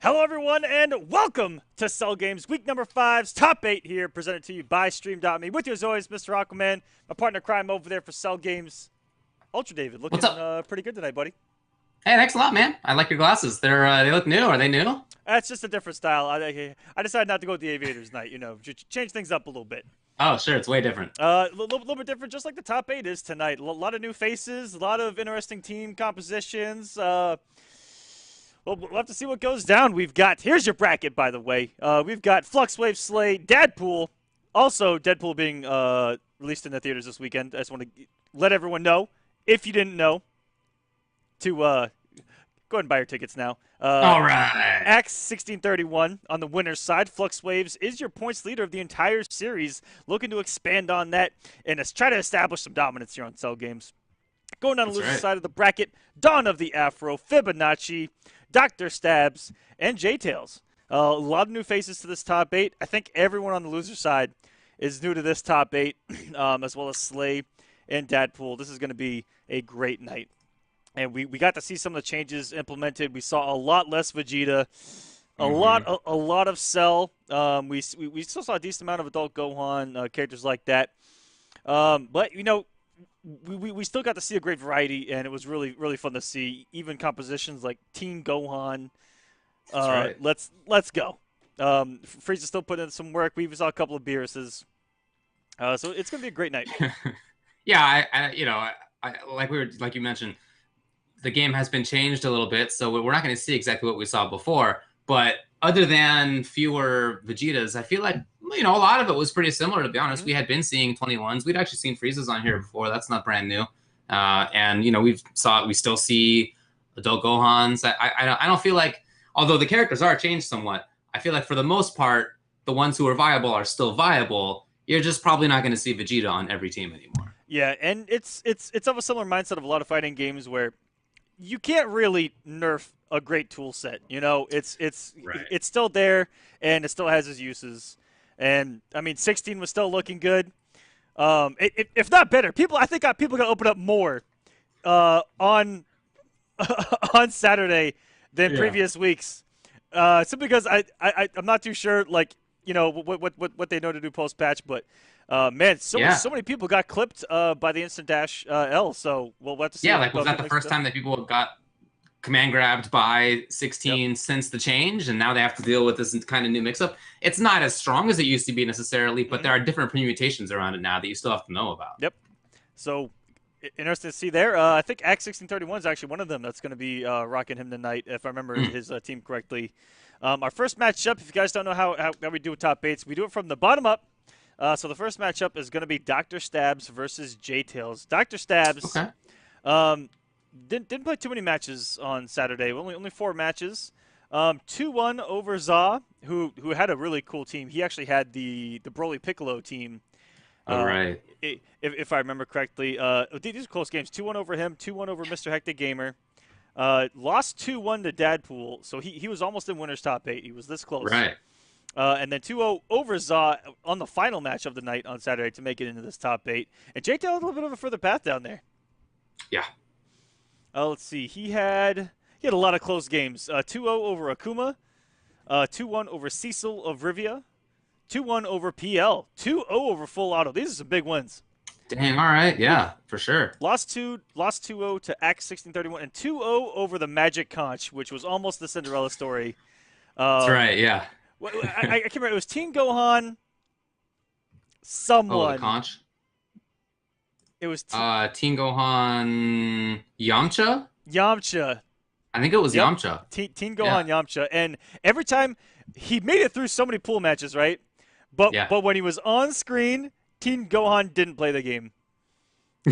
Hello, everyone, and welcome to Cell Games Week number 5's Top 8 here, presented to you by Stream.me. With you, as always, Mr. Aquaman, my partner crime over there for Cell Games, Ultra David. Looking What's up? pretty good tonight, buddy. Hey, thanks a lot, man. I like your glasses. They look new. Are they new? That's just a different style. I decided not to go with the Aviators night, change things up a little bit. Oh, sure. It's way different. Little bit different, just like the Top 8 is tonight. A lot of new faces, a lot of interesting team compositions. Well, we'll have to see what goes down. Here's your bracket, by the way. We've got Fluxwave Slay, Deadpool. Also, Deadpool being released in the theaters this weekend. I just want to let everyone know, if you didn't know, to go ahead and buy your tickets now. All right. Axe 1631 on the winner's side. Fluxwaves is your points leader of the entire series, looking to expand on that and try to establish some dominance here on Cell Games. Going down the loser's side of the bracket, Dawn of the Afro, Fibonacci, Dr. Stabs, and J-Tails. A lot of new faces to this top 8. I think everyone on the loser side is new to this top 8, as well as Slay and Deadpool. This is going to be a great night. And we got to see some of the changes implemented. We saw a lot less Vegeta, a lot of Cell. We still saw a decent amount of adult Gohan, characters like that. But, we still got to see a great variety, and it was really, really fun to see. Even compositions like Teen Gohan. That's right. Let's go. Frieza's still putting in some work. We even saw a couple of Beerus's. So it's gonna be a great night. Yeah, like you mentioned, the game has been changed a little bit, so we're not going to see exactly what we saw before. But other than fewer Vegetas, I feel like a lot of it was pretty similar. To be honest, we had been seeing 21s. We'd actually seen Frieza's on here before. That's not brand new. And we still see adult Gohans. I don't feel like, although the characters are changed somewhat, I feel like for the most part, the ones who are viable are still viable. You're just probably not going to see Vegeta on every team anymore. Yeah, and it's of a similar mindset of a lot of fighting games where you can't really nerf a great tool set. It's still there, and it still has its uses. And I mean, 16 was still looking good. If not better, I think people gonna open up more on on Saturday than previous weeks. Simply because I'm not too sure, what they know to do post patch, but man, so many people got clipped by the instant dash L. So we'll have to see. Yeah, was that the first time that people got command grabbed by 16 since the change, and now they have to deal with this kind of new mix-up? It's not as strong as it used to be necessarily, but there are different permutations around it now that you still have to know about. Yep. So interesting to see there. I think Axe 1631 is actually one of them that's going to be rocking him tonight, if I remember his team correctly. Our first matchup, if you guys don't know how we do with top 8s, we do it from the bottom up. So the first matchup is going to be Dr. Stabs versus J-Tails. Dr. Stabs didn't play too many matches on Saturday. Only 4 matches. 2-1 over Za, who had a really cool team. He actually had the Broly Piccolo team. All right. If I remember correctly. These are close games. 2-1 over him, 2-1 over Mr. Hectic Gamer. Lost 2-1 to Deadpool, so he was almost in winner's top 8. He was this close. Right. And then 2-0 over Za on the final match of the night on Saturday to make it into this top 8. And J-Tail had a little bit of a further path down there. Yeah. Let's see. He had a lot of close games. 2-0 over Akuma. 2-1 over Cecil of Rivia. 2-1 over PL. 2-0 over Full Auto. These are some big wins. Dang, all right. Yeah, for sure. Lost 2-0 to Axe 1631 and 2-0 over the Magic Conch, which was almost the Cinderella story. That's right, yeah. I can't remember. It was Teen Gohan. Someone. Oh, the Conch? It was Teen Gohan Yamcha? Yamcha. I think it was Yamcha. Teen Gohan Yamcha. And every time he made it through so many pool matches, right? But when he was on screen, Teen Gohan didn't play the game.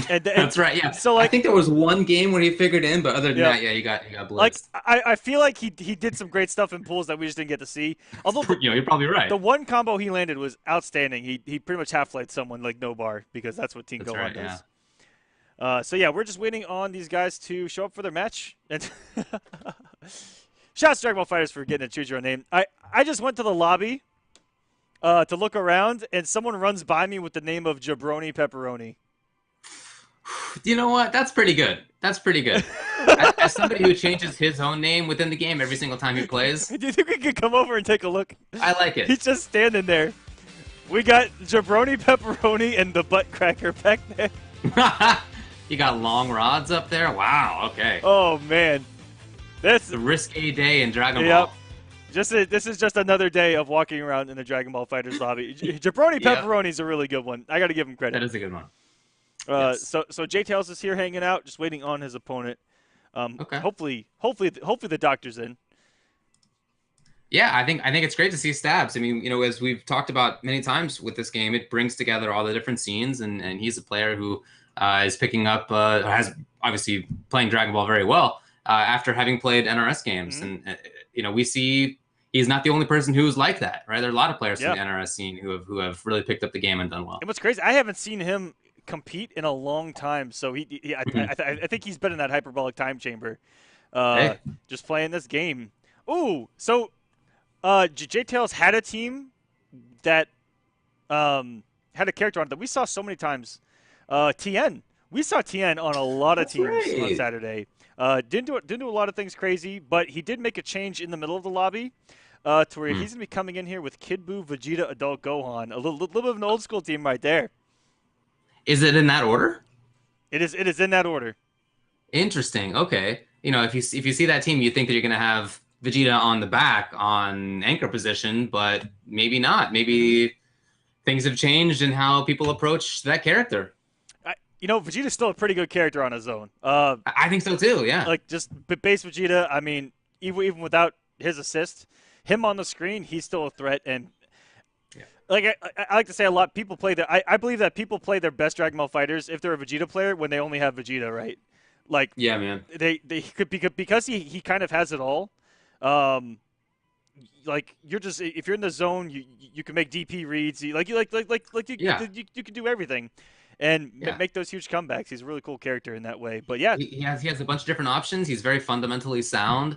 That's right, yeah. So I think there was one game where he figured in, but other than that, he got blitzed. I feel like he did some great stuff in pools that we just didn't get to see. Although you're probably right. The one combo he landed was outstanding. He pretty much half-flighted someone like no bar, because that's what Teen Gohan does. Yeah. So yeah, we're just waiting on these guys to show up for their match. And shouts to Dragon Ball Fighters for getting to choose your own name. I just went to the lobby to look around, and someone runs by me with the name of Jabroni Pepperoni. You know what? That's pretty good. That's pretty good. As somebody who changes his own name within the game every single time he plays, Do you think we could come over and take a look? I like it. He's just standing there. We got Jabroni Pepperoni and the Butt Cracker back there. You got long rods up there. Wow. Okay. Oh man, It's a risky day in Dragon yep. Ball. This is just another day of walking around in the Dragon Ball FighterZ lobby. Jabroni Pepperoni is a really good one. I got to give him credit. That is a good one. Yes. So J Tails is here hanging out, just waiting on his opponent. Okay. Hopefully the doctor's in. Yeah, I think it's great to see Stabs. I mean, as we've talked about many times with this game, it brings together all the different scenes, and he's a player who is picking up, has obviously playing Dragon Ball very well after having played NRS games, and we see he's not the only person who's like that, right? There are a lot of players from the NRS scene who have really picked up the game and done well. And what's crazy, I haven't seen him compete in a long time, so I think he's been in that hyperbolic time chamber, just playing this game. Ooh, so J Tails had a team that had a character on it that we saw so many times. TN, we saw TN on a lot of teams on Saturday. Didn't do a lot of things crazy, but he did make a change in the middle of the lobby to where he's gonna be coming in here with Kid Buu, Vegeta, Adult Gohan, a little bit of an old school team right there. Is it in that order? It is in that order. Interesting. Okay. If you see that team, you think that you're gonna have Vegeta on the back on anchor position, but maybe not. Maybe things have changed in how people approach that character. Vegeta's still a pretty good character on his own. I think so too. Yeah. Like just base Vegeta. I mean, even without his assist, him on the screen, he's still a threat. And like I like to say a lot, people play I believe that people play their best Dragon Ball fighters if they're a Vegeta player when they only have Vegeta, right? Like yeah, man. They could because he kind of has it all. Like you're just if you're in the zone, you can make DP reads. You can do everything. And make those huge comebacks. He's a really cool character in that way. But yeah, he has a bunch of different options. He's very fundamentally sound.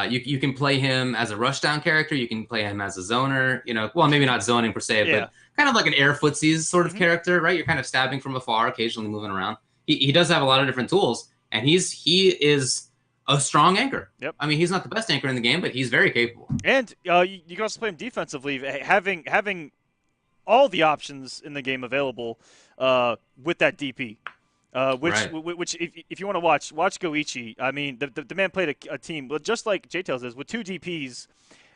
You can play him as a rushdown character. You can play him as a zoner. Well, maybe not zoning per se, but kind of like an air footsies sort of character, right? You're kind of stabbing from afar, occasionally moving around. He does have a lot of different tools, and he is a strong anchor. Yep. I mean, he's not the best anchor in the game, but he's very capable. And you can also play him defensively, having all the options in the game available with that DP. Which if you want to watch Goichi. I mean, the man played a team just like J-Tails is with 2 DPs,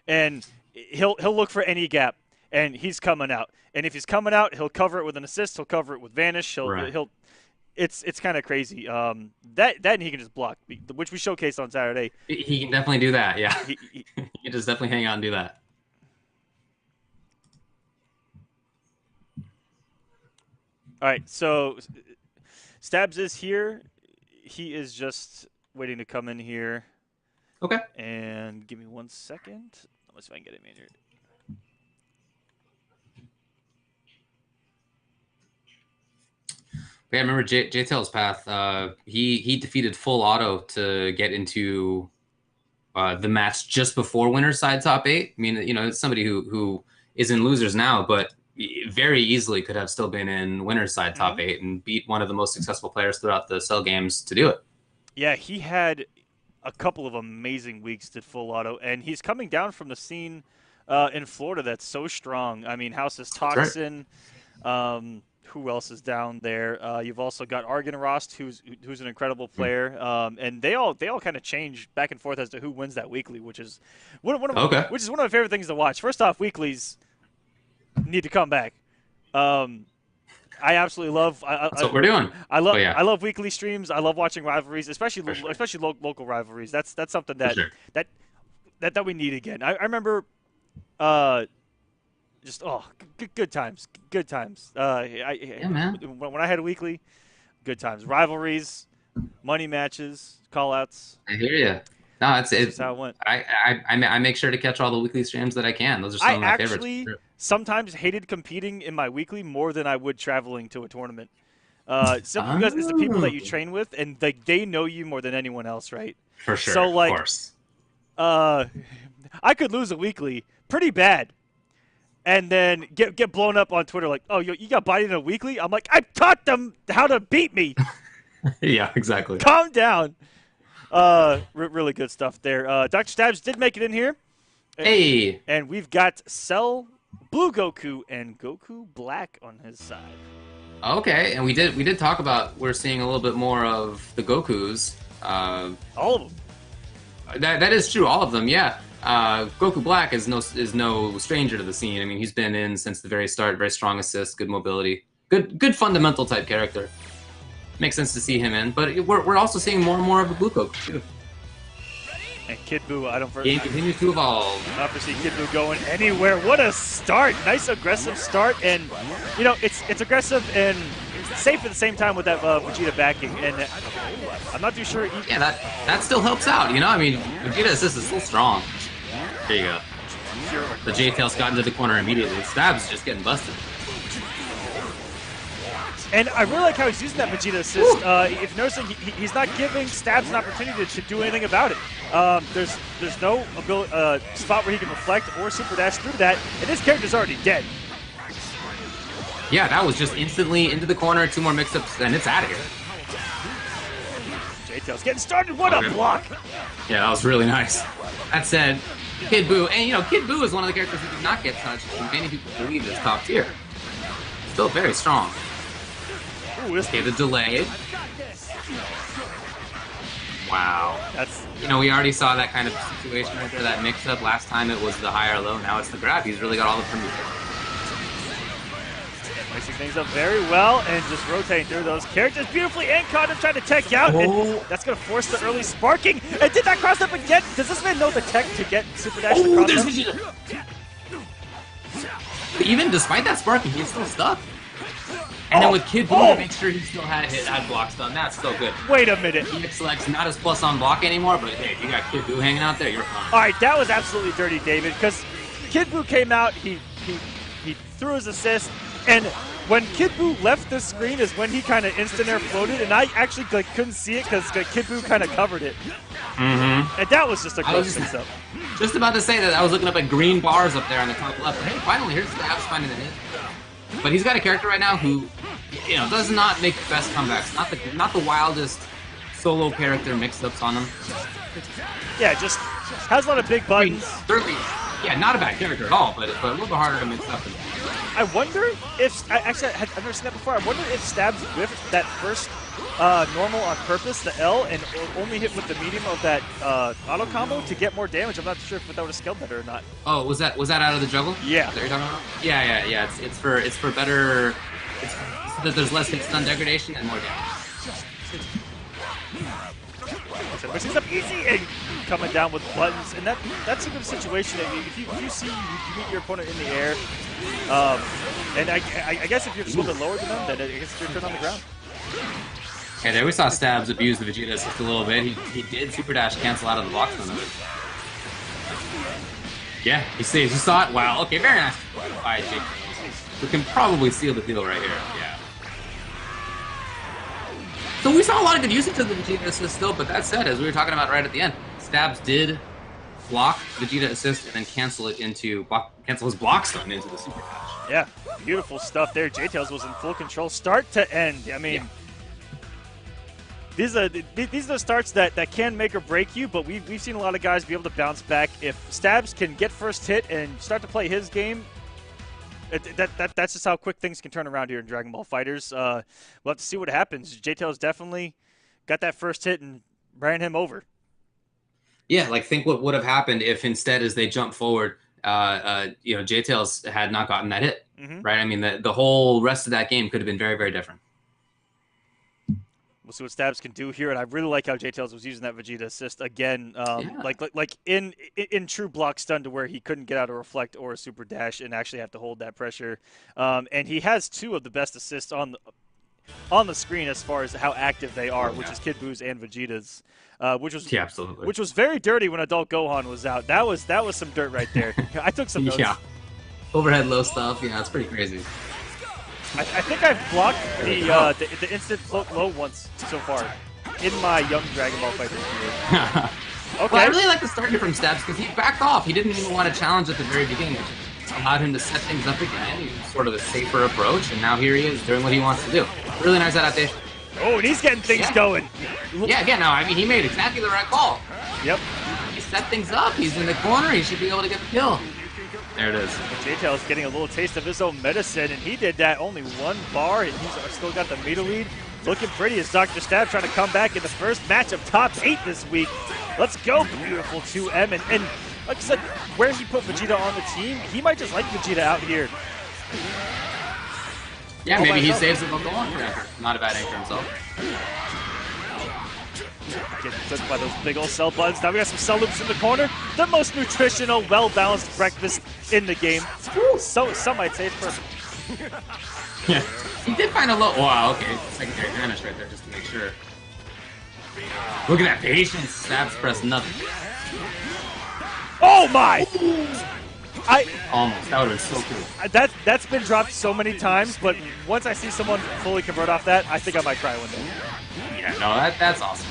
and he'll look for any gap, and he's coming out. And if he's coming out, he'll cover it with an assist. He'll cover it with vanish. It's kind of crazy. That and he can just block, which we showcased on Saturday. He can definitely do that. Yeah, he can just definitely hang out and do that. All right, so Stabs is here. He is just waiting to come in here. Okay. And give me 1 second. Let's see if I can get him in here. Yeah, I remember J-Tails path. He defeated Full Auto to get into the match just before winner's side top 8. I mean, it's somebody who is in losers now, but very easily could have still been in winner's side top 8 and beat one of the most successful players throughout the Cell games to do it. Yeah, he had a couple of amazing weeks to Full Auto, and he's coming down from the scene in Florida that's so strong. I mean, House's Toxin. Right. Who else is down there? You've also got Argonrost, who's an incredible player, and they all kind of change back and forth as to who wins that weekly, which is one of my favorite things to watch. First off, weeklies need to come back. I absolutely love. That's what we're doing. I love weekly streams. I love watching rivalries, especially local rivalries. That's something that we need again. I remember. Just good times. Yeah, man. When I had a weekly, good times. Rivalries, money matches, call-outs. I hear you. No, it's how it went. I make sure to catch all the weekly streams that I can. Those are some of my favorites. I actually sometimes hated competing in my weekly more than I would traveling to a tournament. Simply because it's the people that you train with, and they know you more than anyone else, right? For sure. So of course. I could lose a weekly pretty bad. And then get blown up on Twitter like, oh, you got bodied in a weekly? I'm like, I taught them how to beat me. Yeah, exactly. Calm down. Really good stuff there. Dr. Stabs did make it in here. Hey. And we've got Cell, Blue Goku, and Goku Black on his side. Okay, and we did talk about we're seeing a little bit more of the Gokus. All of them. That is true, all of them. Yeah. Goku Black is no stranger to the scene. I mean, he's been in since the very start. Very strong assist, good mobility, good fundamental type character. Makes sense to see him in, but we're also seeing more and more of the Blue Goku too. And Kid Buu, I don't Game continues to evolve. not foresee Kid Buu going anywhere. What a start! Nice aggressive start, and you know it's aggressive and safe at the same time with that Vegeta backing. And I'm not too sure. Yeah, that still helps out. You know, I mean, Vegeta assist is still strong. There you go. The J-Tails got into the corner immediately. Stab's just getting busted. And I really like how he's using that Vegeta assist. If you're noticing, he's not giving Stabs an opportunity to do anything about it. There's no spot where he can reflect or super dash through that, and this character's already dead. Yeah, that was just instantly into the corner, 2 more mix-ups, and it's out of here. J-Tails getting started. What a block! Yeah, that was really nice. That said, Kid Buu, and you know, Kid Buu is one of the characters who did not get touched, and many people believe is top tier. Still very strong. Ooh, Okay, the delay. Wow. That's, you know, we already saw that kind of situation right there, that mix-up. Last time it was the high or low, now it's the grab. He's really got all the permutation. mixing things up very well and just rotating through those characters beautifully. And Condom trying to tech out, and that's going to force the early sparking. And did that cross up again? Does this man know the tech to get Super Dash to cross up? Even despite that sparking, he's still stuck. And then with Kid Buu to make sure he still had blocks done, that's still good. Wait a minute. EX Select's not as plus on block anymore, but hey, if you got Kid Buu hanging out there, you're fine. All right, that was absolutely dirty, David, because Kid Buu came out, he threw his assist, and when Kid Buu left the screen is when he kind of instant air floated, and I actually couldn't see it because Kid Buu kind of covered it. Mm-hmm. And that was just a gross mix-up. Just about to say that I was looking up at green bars up there on the top left. But hey, finally, here's the Abs finding the hit. But he's got a character right now who, you know, does not make the best comebacks. Not the wildest solo character mix-ups on him. Yeah, just has a lot of big buttons. I mean, certainly, yeah, not a bad character at all, but a little bit harder to mix up. I wonder if I've never seen that before. I wonder if Stabs whiffed that first normal on purpose, the L, and only hit with the medium of that auto combo to get more damage. I'm not sure if that would have scaled better or not. Oh, was that out of the juggle? Yeah. Is that what you're talking about? Yeah. It's for better. It's so that there's less hit stun degradation and more damage. Which is up easy and coming down with buttons, and that's a good situation. If you see you meet your opponent in the air, and I guess if you're just a little bit lower than them, then I guess it's your turn on the ground. Okay, there we saw Stabs abuse the Vegeta assist a little bit. He did super dash cancel out of the block stun of it. Yeah, you saw it. Wow. Okay, very nice. By Jake. We can probably seal the deal right here. Yeah. So we saw a lot of good usage of the Vegeta assist still, but that said, as we were talking about right at the end, Stabs did block Vegeta assist and then cancel his block stun into the super dash. Yeah, beautiful stuff there. J-Tails was in full control start to end. I mean, yeah. These are the starts that can make or break you, but we've seen a lot of guys be able to bounce back. If Stabs can get first hit and start to play his game, that's just how quick things can turn around here in Dragon Ball FighterZ. We'll have to see what happens. J-Tails definitely got that first hit and ran him over. Yeah, like think what would have happened if instead as they jump forward, you know, J-Tails had not gotten that hit, right? I mean, the whole rest of that game could have been very, very different. We'll see what Stabs can do here, and I really like how J-Tails was using that Vegeta assist again, like in true block stun to where he couldn't get out a reflect or a super dash and actually have to hold that pressure. And he has two of the best assists on the screen as far as how active they are, which is Kid Buu's and Vegeta's, which was very dirty when Adult Gohan was out. That was some dirt right there. I took some notes. Yeah, overhead low stuff. Yeah, it's pretty crazy. I think I've blocked the instant float low once so far in my young Dragon Ball Fighter career. Okay. Well, I really like the start here from Stabs because he backed off. He didn't even want to challenge at the very beginning, which allowed him to set things up again. He was sort of a safer approach, and now here he is doing what he wants to do. Really nice adaptation. Oh, and he's getting things going. Yeah, again, no, I mean, he made exactly the right call. Yep. He set things up. He's in the corner. He should be able to get the kill. There it is. J-Tail's getting a little taste of his own medicine, and he did that only 1 bar, and he's still got the meter lead. Looking pretty as Dr. Stab trying to come back in the first match of top 8 this week. Let's go, beautiful 2M. And like I said, where he put Vegeta on the team, he might just like Vegeta out here. Yeah, maybe he saves it on the long for anchor. Not a bad anchor himself. Getting cooked by those big old cell buttons. Now we got some cell loops in the corner. The most nutritional, well-balanced breakfast in the game. So some might say it's perfect. Yeah, he did find a low. Wow, okay, secondary vanish right there just to make sure. Look at that patience. Stabs press nothing. Oh my! Almost. That would have been so cool. That's been dropped so many times, but once I see someone fully convert off that, I think I might cry one day. Yeah, no, that's awesome.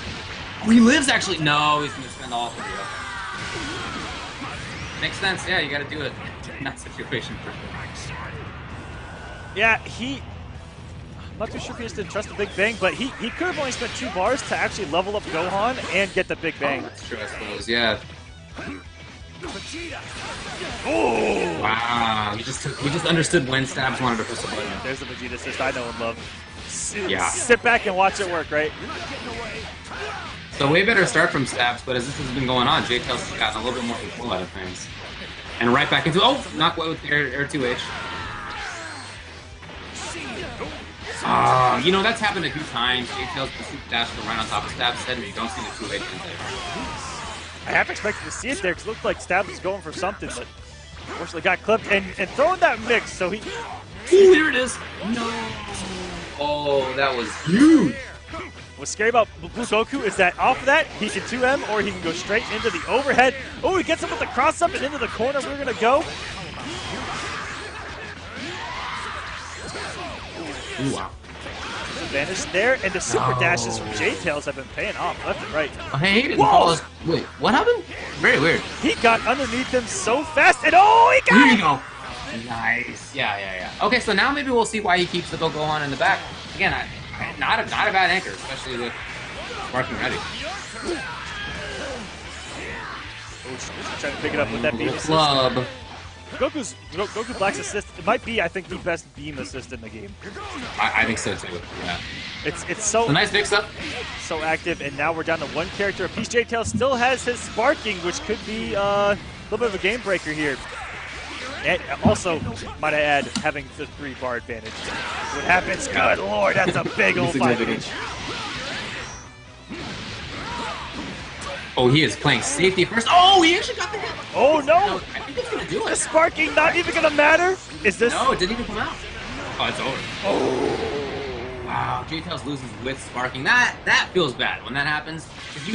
Oh, he lives actually. No, he's gonna spend all 3. Makes sense. Yeah, you got to do it in that situation for sure. Yeah, I'm not too sure if he just didn't trust the Big Bang, but he could have only spent 2 bars to actually level up Gohan and get the Big Bang. Oh, that's true, I suppose. Yeah. Oh! Wow, he just understood when Stabs wanted to press the button. There's the Vegeta assist I know and love. Yeah. Sit back and watch it work, right? So way better start from Stabs, but as this has been going on, J-Tail's gotten a little bit more control out of things. And right back into, not quite with air 2H. You know, that's happened a few times. J-Tail's the super dash to right on top of Stabs' head, and you don't see the 2H in there. I half expected to see it there because it looked like Stabs was going for something, but unfortunately got clipped and throwing that mix, so he... Ooh, there it is! No! Oh, that was huge! What's scary about Blue Goku is that off of that, he can 2M or he can go straight into the overhead. Oh, he gets him with the cross-up and into the corner. We're going to go. Ooh, wow. Advantage there, and the super dashes from J-Tails have been paying off left and right. Oh, hey, he didn't follow us. Wait, what happened? Very weird. He got underneath him so fast, and oh, he got Here it! you go. Nice. Yeah. Okay, so now maybe we'll see why he keeps the Gohan in the back. Again, not a bad anchor, especially with Sparking ready. Trying to pick it up with that beam assist. Club. Goku Black's assist, it might be, I think, the best beam assist in the game. I think so too. Yeah. It's so a nice mix-up. So active, and now we're down to 1 character apiece. J-Tail still has his sparking, which could be a little bit of a game breaker here. And also, might I add, having the 3-bar advantage. What happens? Good lord, that's a big old advantage. Oh, he is playing safety first. Oh, he actually got the hit. Oh no! I think it's gonna do it. The sparking not even gonna matter. Is this? No, it didn't even come out. Oh, it's over. Oh, wow! J-Tails loses with sparking. That feels bad when that happens. If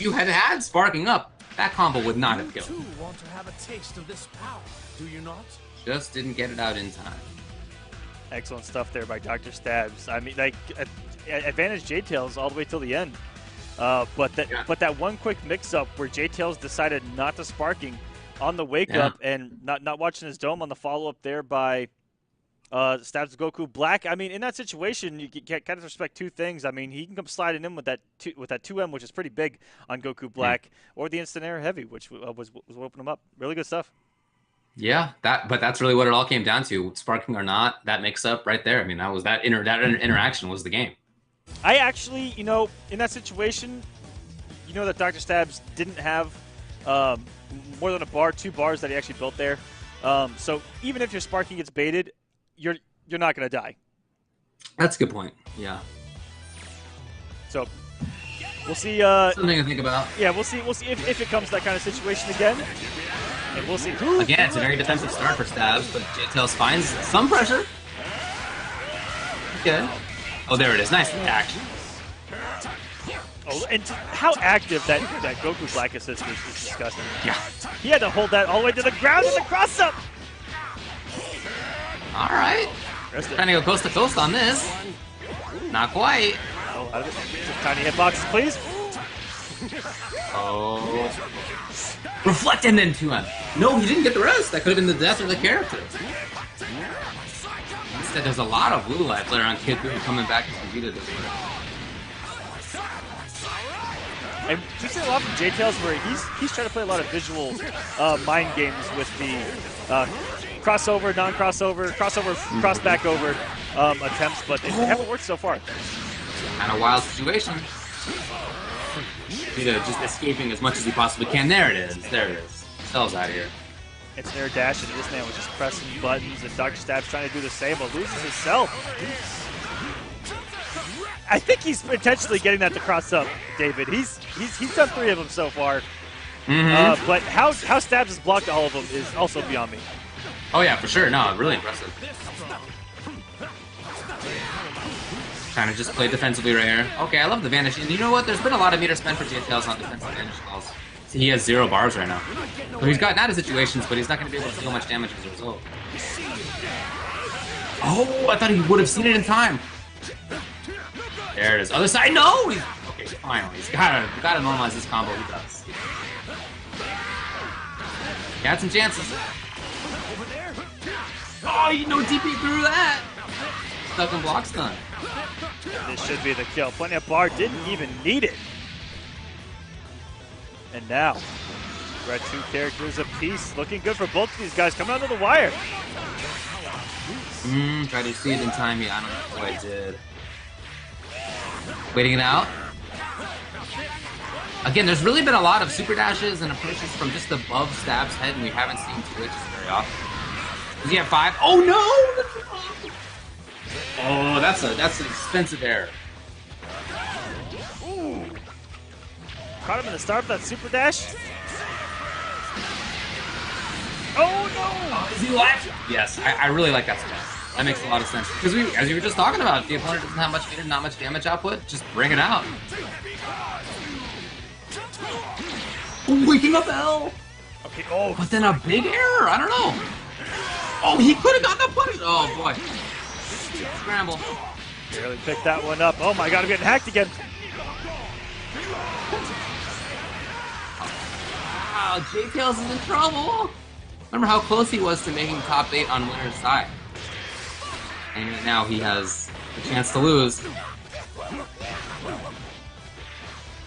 you had had sparking up, that combo would not have killed. You too want to have a taste of this power, do you not? Just didn't get it out in time. Excellent stuff there by Dr. Stabs. I mean, like, advantage J-Tails all the way till the end. But that one quick mix-up where J-Tails decided not to sparking on the wake-up and not watching his dome on the follow-up there by Stabs Goku Black. I mean, in that situation, you can kind of respect 2 things. I mean, he can come sliding in with that 2M, which is pretty big on Goku Black, or the instant air heavy, which was what opened him up. Really good stuff. Yeah, but that's really what it all came down to. Sparking or not, that mix-up right there. I mean, that interaction was the game. I actually, in that situation, that Dr. Stabs didn't have more than 2 bars that he actually built there. So even if your sparking gets baited, you're not going to die. That's a good point. Yeah. So we'll see. Something to think about. Yeah, we'll see if it comes to that kind of situation again. And we'll see who. Again, it's a very defensive start for Stabs, but J-Tails finds some pressure. Okay. Oh, there it is. Nice reaction. Oh, and how active that Goku Black assist is disgusting. Yeah. He had to hold that all the way to the ground in the cross-up. All right. Trying to go coast to coast on this. Not quite. Oh, out of it. Tiny hitboxes, please. Oh. Reflect and then 2M. No, he didn't get the rest. That could have been the death of the character. said, there's a lot of blue life later on Kid Buu coming back as Vegeta this year. And we've seen a lot from J-Tails where he's trying to play a lot of visual mind games with the crossover, non-crossover, crossover, cross-back over attempts, but they haven't worked so far. Kind of wild situation. Vegeta just escaping as much as he possibly can. There it is. There it is. Cell's out of here. It's an air dash, and this man was just pressing buttons, and Dr. Stab's trying to do the same, but loses himself. I think he's intentionally getting that to cross up, David. He's done 3 of them so far. But how Stabs has blocked all of them is also beyond me. Oh yeah, for sure. No, really impressive. Trying to just play defensively right here. Okay, I love the vanish. And you know what? There's been a lot of meter spent for J-Tails on defensive vanish calls. So he has 0 bars right now. So he's gotten out of situations, but he's not going to be able to deal much damage as a result. Oh, I thought he would have seen it in time. There it is. Other side. No! Okay, finally. He's gotta normalize this combo. He does. He had some chances. Oh, you know DP through that. Stuck in block stun. This should be the kill. Plenty of bar, didn't even need it. And now, we're at 2 characters apiece. Looking good for both of these guys. Coming under the wire. Try to see it in time. Yeah, I don't know what I did. Waiting it out. Again, there's really been a lot of super dashes and approaches from just above Stab's head, and we haven't seen Twitches very often. Does he have 5? Oh no! Oh, that's an expensive error. Ooh. Caught him in the start of that super dash. Oh no! Is he live? Yes, I really like that spot. That makes a lot of sense. Because as you were just talking about, if the opponent doesn't have much meter, not much damage output, just bring it out. Waking up L! Okay, oh. But then a big error, I don't know. Oh, he could have gotten a punish. Oh boy. Scramble. Barely picked that one up. Oh my god, I'm getting hacked again. Wow, J-Tails is in trouble. Remember how close he was to making top 8 on winner's side. And now he has a chance to lose.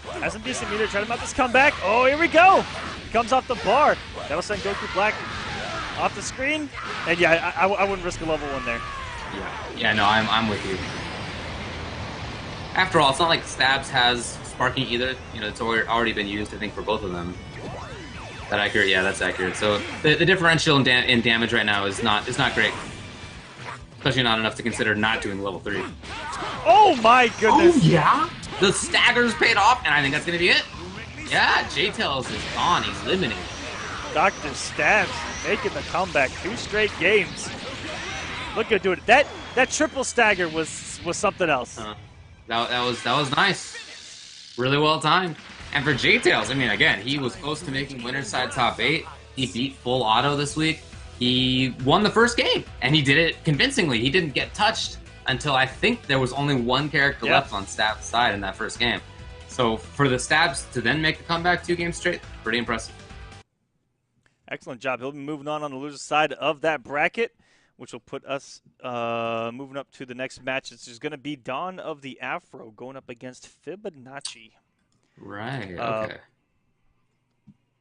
Has some decent meter, trying to mount this comeback. Oh, here we go. He comes off the bar. That'll send Goku Black off the screen. And yeah, I wouldn't risk a level 1 there. Yeah, no, I'm with you. After all, it's not like Stabs has sparking either. You know, it's already been used, I think, for both of them. That accurate? Yeah, that's accurate. So the differential in damage right now is not great. Especially not enough to consider not doing level 3. Oh my goodness! Oh yeah? The staggers paid off, and I think that's gonna be it. Yeah, J-Tails is gone. He's eliminated. Dr. Stabs making the comeback. 2 straight games. Look good doing it. That triple stagger was something else. That was nice. Really well timed. And for J-Tails, I mean, again, he was close to making winner's side top 8. He beat full auto this week. He won the first game, and he did it convincingly. He didn't get touched until I think there was only 1 character left on Stab's side in that first game. So for the Stabs to then make a comeback 2 games straight, pretty impressive. Excellent job. He'll be moving on the loser side of that bracket, which will put us moving up to the next match. It's just going to be Dawn of the Afro going up against Fibonacci. Right, okay.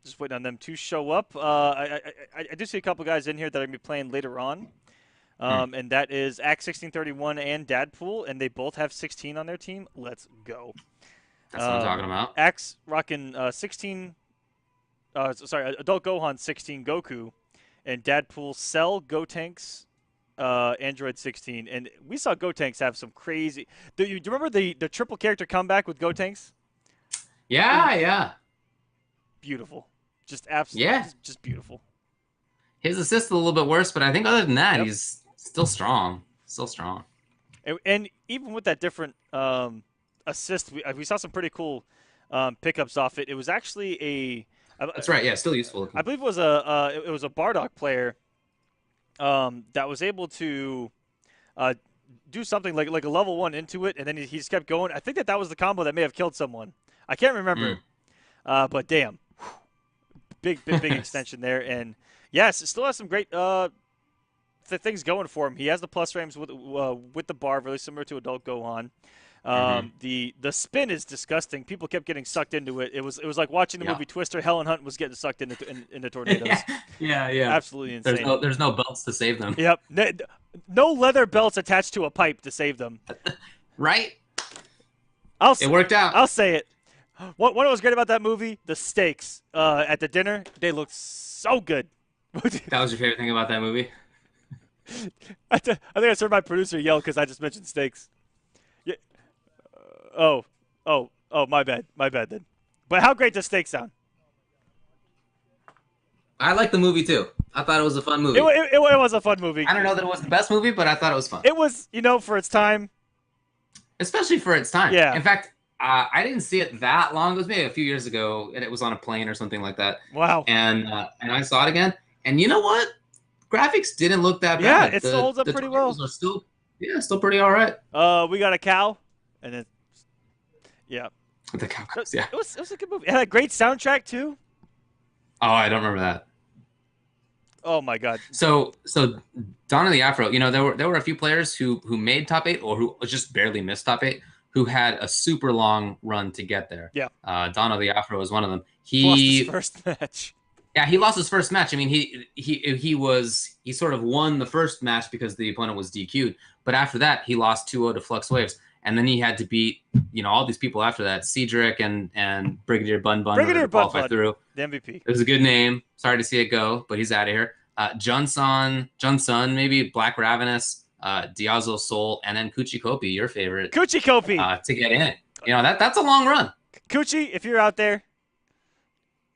Just waiting on them to show up. I do see a couple guys in here that are going to be playing later on. And that is Axe 1631 and Dadpool, and they both have 16 on their team. Let's go. That's what I'm talking about. Axe rocking 16. Adult Gohan 16 Goku, and Dadpool Cell Gotenks Android 16. And we saw Gotenks have some crazy. Do you remember the triple character comeback with Gotenks? Yeah. Beautiful. Just absolutely, just beautiful. His assist is a little bit worse, but I think other than that, he's still strong. Still strong. And even with that different assist, we saw some pretty cool pickups off it. It was actually that's right. Yeah, still useful. I believe it was a Bardock player that was able to do something like a level 1 into it, and then he just kept going. I think that was the combo that may have killed someone. I can't remember, but damn. Big extension there, and yes, it still has some great things going for him. He has the plus frames with the bar, really similar to Adult Gohan. The spin is disgusting. People kept getting sucked into it. It was like watching the movie Twister. Helen Hunt was getting sucked into tornadoes. yeah. Absolutely insane. There's no belts to save them. Yep. No leather belts attached to a pipe to save them. Right? It worked out. I'll say it. What was great about that movie? The steaks at the dinner. They looked so good. That was your favorite thing about that movie? I think I heard my producer yell because I just mentioned steaks. Yeah. Oh, my bad then. But how great does steak sound? I liked the movie too. I thought it was a fun movie. It was a fun movie. I don't know that it was the best movie, but I thought it was fun. It was, for its time. Especially for its time. Yeah. In fact, I didn't see it that long. It was maybe a few years ago, and it was on a plane or something like that. Wow. And I saw it again, and you know what? Graphics didn't look that bad. Yeah, it holds up pretty well. Are still pretty all right. We got a cow, and then The cow cows, yeah. It was a good movie. It had a great soundtrack too. Oh, I don't remember that. Oh my God. So Dawn of the Afro, there were a few players who made top 8 or who just barely missed top 8 who had a super long run to get there. Yeah. Dawn of the Afro was one of them. He lost his first match. Yeah, he lost his first match. I mean, he sort of won the first match because the opponent was DQ'd, but after that he lost 2-0 to Flux Waves. And then he had to beat, all these people after that. Cedric and Brigadier Bun qualified through. The MVP. It was a good name. Sorry to see it go, but he's out of here. Johnson, maybe Black Ravenous, Diazo Soul, and then Kuchi Kopi, your favorite. Kuchi Kopi. To get in. That's a long run. Kuchi, if you're out there,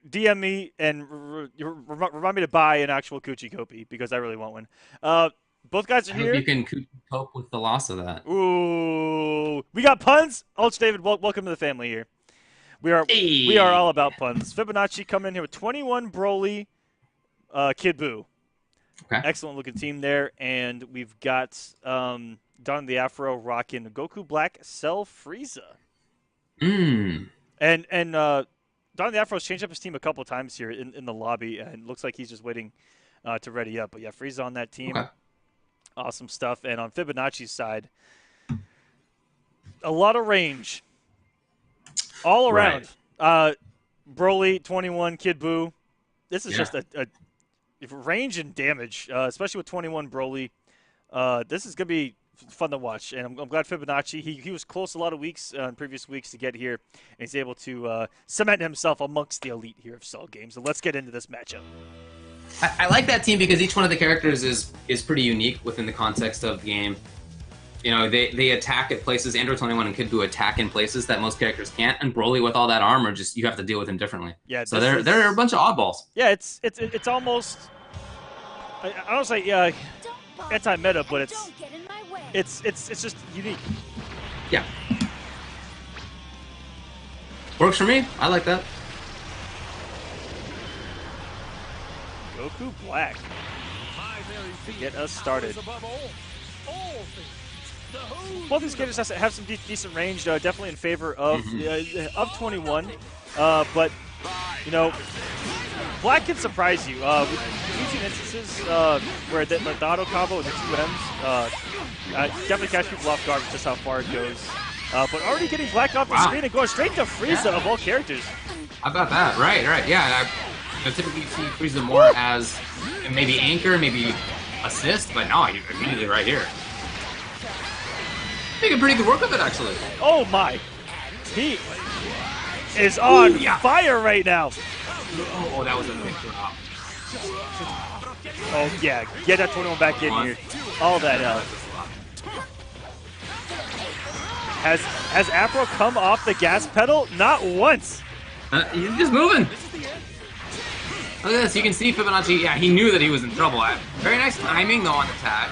DM me and remind me to buy an actual Kuchi Kopi because I really want one. Both guys are here. You can cope with the loss of that. Ooh, we got puns. Ulch David, welcome to the family here. We are all about puns. Fibonacci coming in here with 21 Broly, Kid Buu. Okay. Excellent looking team there, and we've got Don the Afro rocking Goku Black, Cell Frieza. And Don the Afro's changed up his team a couple times here in the lobby, and looks like he's just waiting to ready up. But yeah, Frieza on that team. Okay. Awesome stuff. And on Fibonacci's side, a lot of range all around. Right. Broly, 21, Kid Buu. This is just a range and damage, especially with 21 Broly. This is going to be fun to watch. And I'm glad Fibonacci, he was close a lot of weeks in previous weeks to get here. And he's able to cement himself amongst the elite here of Cell Games. So let's get into this matchup. I like that team because each one of the characters is pretty unique within the context of the game. They attack at places. Android 21 and Kid Buu attack in places that most characters can't. And Broly with all that armor, just you have to deal with him differently. Yeah. So they're a bunch of oddballs. Yeah, it's almost I don't say anti-meta, but it's just unique. Yeah. Works for me. I like that. Goku Black to get us started. Both these characters have some decent range, definitely in favor of 21. But Black can surprise you. We've seen instances where the auto combo with the 2Ms definitely catch people off guard with just how far it goes. But already getting Black off the screen and going straight to Frieza of all characters. How about that? Right. Yeah. I typically see Frieza more as maybe anchor, maybe assist, but no, he's immediately right here. Making pretty good work of it, actually. Oh my! He is on fire right now. Oh, that was a big drop. Oh yeah, get that 21 back in here. All that help. Has Afro come off the gas pedal? Not once. He's just moving. Look at this, you can see Fibonacci, he knew that he was in trouble. Very nice timing, though, on attack.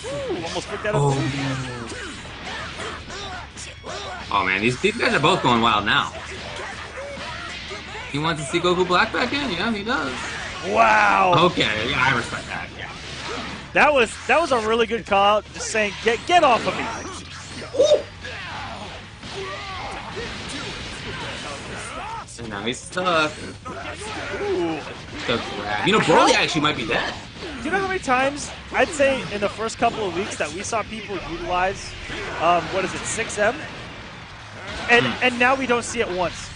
Ooh, almost picked that up. Oh, man, these guys are both going wild now. He wants to see Goku Black back in? Yeah, he does. Wow. Okay, yeah, I respect that, yeah. That was a really good call, just saying, get off of me. And Now he's stuck. Ooh. Stuck grab. You know, Broly actually might be dead. Do you know how many times, I'd say in the first couple of weeks, that we saw people utilize, what is it, 6M? And now we don't see it once.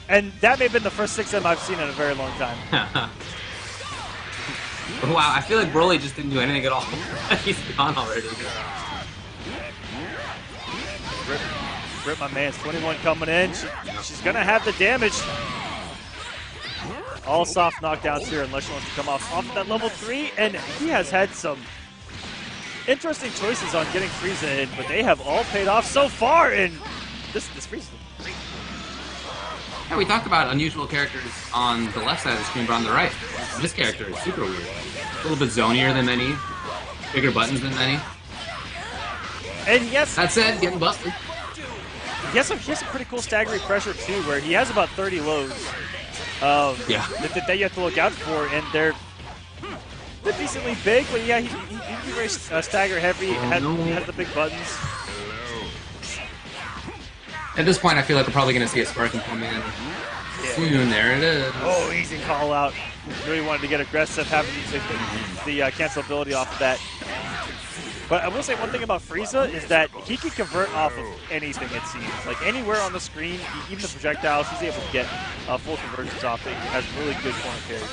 And that may have been the first 6M I've seen in a very long time. Wow, I feel like Broly just didn't do anything at all. He's gone already. Rip, my man's 21 coming in. She's going to have the damage. All soft knockdowns here unless she wants to come off of that level 3. And he has had some interesting choices on getting Frieza in, but they have all paid off so far in this Frieza. Yeah, we talked about unusual characters on the left side of the screen, but on the right, this character is super weird. A little bit zonier than many, bigger buttons than many. And yes, that said, getting busted. He has some pretty cool staggery pressure too, where he has about 30 lows. That you have to look out for, and they're decently big, but yeah, he's very stagger heavy. He has the big buttons. At this point, I feel like we're probably going to see a Sparking come in soon. There it is. Oh, easy call out. Really wanted to get aggressive, having the cancelability off of that. But I will say one thing about Frieza is that he can convert off of anything, it seems. Like anywhere on the screen, even the projectiles, he's able to get full conversions off it. He has really good corner carry.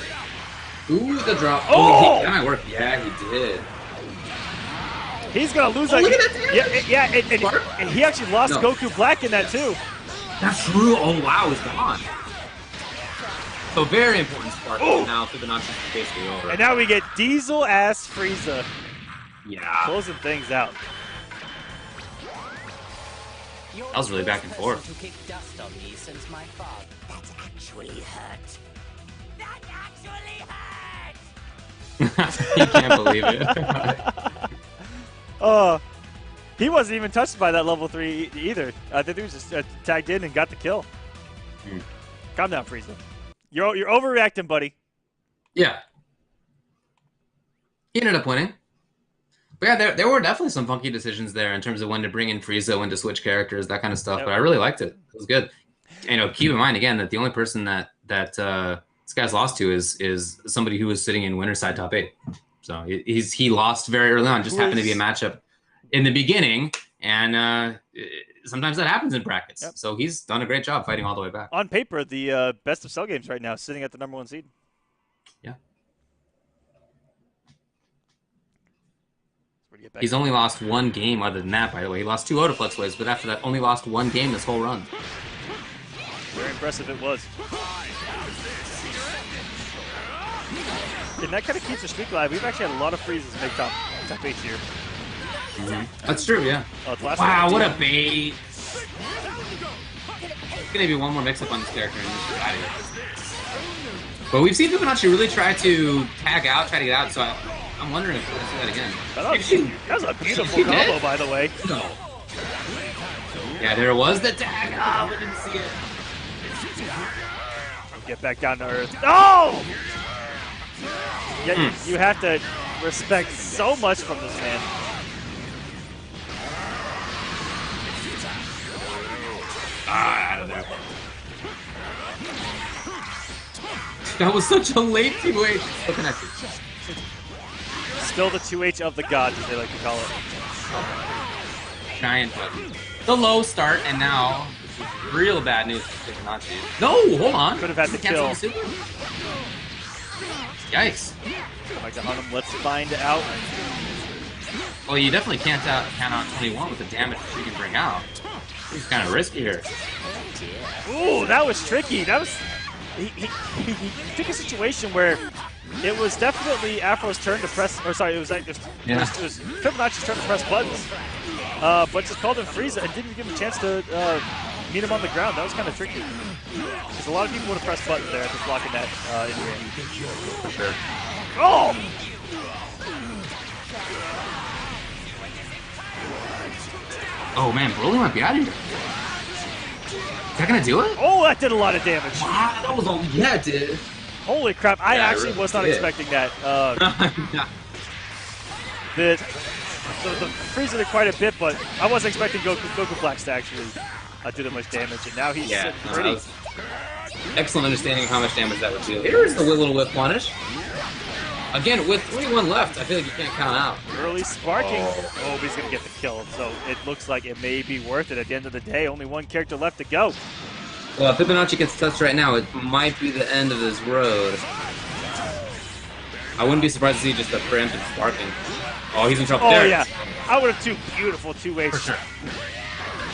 Ooh, the drop. Oh! That might work. Yeah, he did. He's going to lose that. Look at that and he actually lost Goku Black in that too. That's true. Oh, wow, he's gone. So very important spark now for the Nazi basically over. And now we get Diesel-ass Frieza. Yeah. Closing things out. That was really back and forth. To kick dust on me since my father. That actually hurt. That actually hurt! He can't believe it. He wasn't even touched by that level 3 either. I think he was just tagged in and got the kill. Calm down, Frieza. You're overreacting, buddy. Yeah. He ended up winning. But yeah, there were definitely some funky decisions there in terms of when to bring in Frieza, when to switch characters, that kind of stuff. Yep. But I really liked it. It was good. You know, keep in mind again that the only person that this guy's lost to is somebody who was sitting in winner's side top 8. So he lost very early on. Just happened to be a matchup in the beginning, and sometimes that happens in brackets. Yep. So he's done a great job fighting all the way back. On paper, the best of Cell games right now, sitting at the #1 seed. Yeah. He's only lost one game other than that, by the way. He lost 2-0 to Flex Waves, but after that, only lost one game this whole run. Very impressive it was. And that kind of keeps the streak alive. We've actually had a lot of freezes make top 8 here. That's true, yeah. Wow, what a bait. There's going to be one more mix-up on this character and just get out of here. But we've seen Fibonacci really try to tag out, try to get out, so I'm wondering if we'll see that again. That was a beautiful combo, by the way. No. Yeah, there was the tag. Oh, we didn't see it. Get back down to earth. Oh! Yeah, you have to respect so much from this man. Out of there. That was such a late 2H. Still connected. Still the 2H of the gods, as they like to call it. Giant button. The low start, and now real bad news for Fibonacci. No, hold on. Could have had the kill. Yikes. Like the Hunnam, let's find out. Well, you definitely can't count out 21 with the damage that she can bring out. He's kind of risky here. Ooh, that was tricky. That was he took a situation where it was definitely Afro's turn to press, or sorry, it was Fibonacci's turn to press buttons, but just called him Frieza and didn't give him a chance to meet him on the ground. That was kind of tricky because a lot of people would have pressed buttons there after blocking that in range. For sure. Oh! Oh man, Broly might be out of here. Is that gonna do it? Oh, that did a lot of damage. Wow, that was all. Yeah, it did. Holy crap! I actually was not expecting that. The Frieza did quite a bit, but I wasn't expecting Goku Blacks to actually do that much damage, and now he's sitting pretty. excellent understanding of how much damage that would do. Here's the little whip punish. Again, with 3-1 left, I feel like you can't count out. Early sparking. Oh, he's going to get the kill. So it looks like it may be worth it at the end of the day. Only one character left to go. Well, if Fibonacci gets touched right now, it might be the end of his road. I wouldn't be surprised to see just a preemptive sparking. Oh, he's in trouble there. Oh, yeah. I would have two beautiful two-ways. For sure.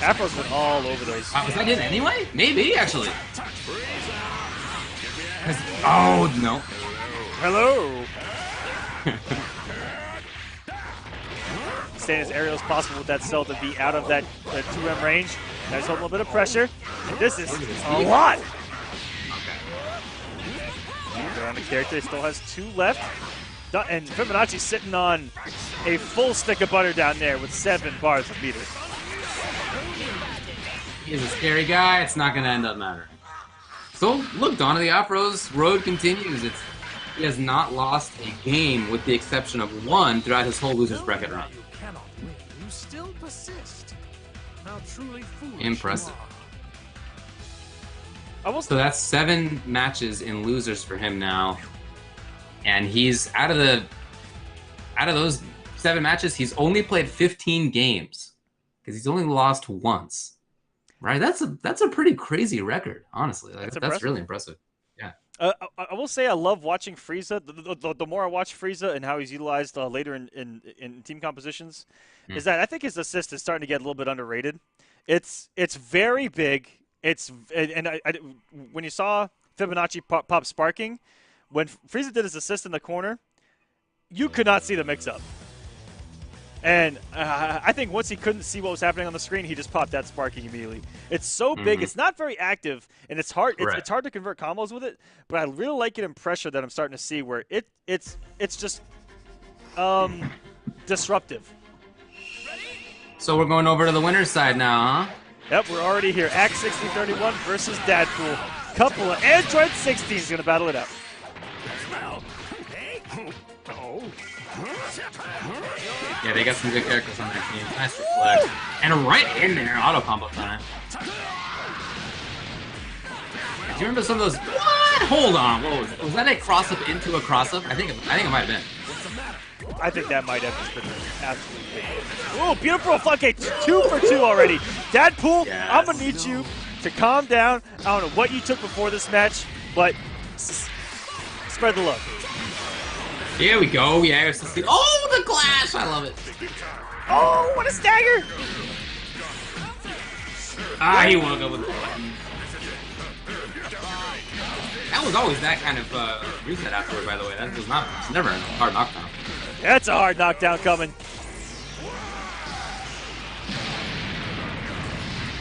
Afro's been all over those. Was that hit anyway? Maybe, actually. Oh, no. Hello. Staying as aerial as possible with that cell to be out of that 2M range. Guys hold a little bit of pressure. This is a lot. They're on the character. He still has 2 left. And Fibonacci's sitting on a full stick of butter down there with 7 bars of meter. He's a scary guy. It's not going to end up mattering. So, look, Dawn of the Afro's road continues. He has not lost a game with the exception of 1 throughout his whole loser's bracket run. You cannot win. You still persist. How truly foolish. Impressive. You are. So that's 7 matches in losers for him now. And he's out of those 7 matches, he's only played 15 games. Because he's only lost once. Right? That's a pretty crazy record, honestly. That's really impressive. Yeah. I will say I love watching Frieza. The more I watch Frieza and how he's utilized later in team compositions, is that I think his assist is starting to get a little bit underrated. It's very big. When you saw Fibonacci pop sparking, when Frieza did his assist in the corner, you could not see the mix-up. And I think once he couldn't see what was happening on the screen, he just popped that sparking immediately. It's so big, it's not very active, and it's hard. It's hard to convert combos with it. But I really like it in pressure that I'm starting to see where it's just disruptive. So we're going over to the winner's side now, huh? Yep, we're already here. Act 1631 versus Dadpool. Couple of Android 16s gonna battle it out. Yeah, they got some good characters on their team. Nice reflect. And right in there, auto combo time. Do you remember some of those? What? Hold on. What was it? Was that a cross up into a cross up? I think it might have been. I think that might have just been absolutely. Ooh, beautiful reflect. 2 for 2 already. Dadpool, yes. I'm gonna need you to calm down. I don't know what you took before this match, but spread the love. Here we go. Yeah, oh, the clash! I love it. Oh, what a stagger! He woke up with the button. That was always that kind of reset afterward, by the way. That was never a hard knockdown. That's a hard knockdown coming.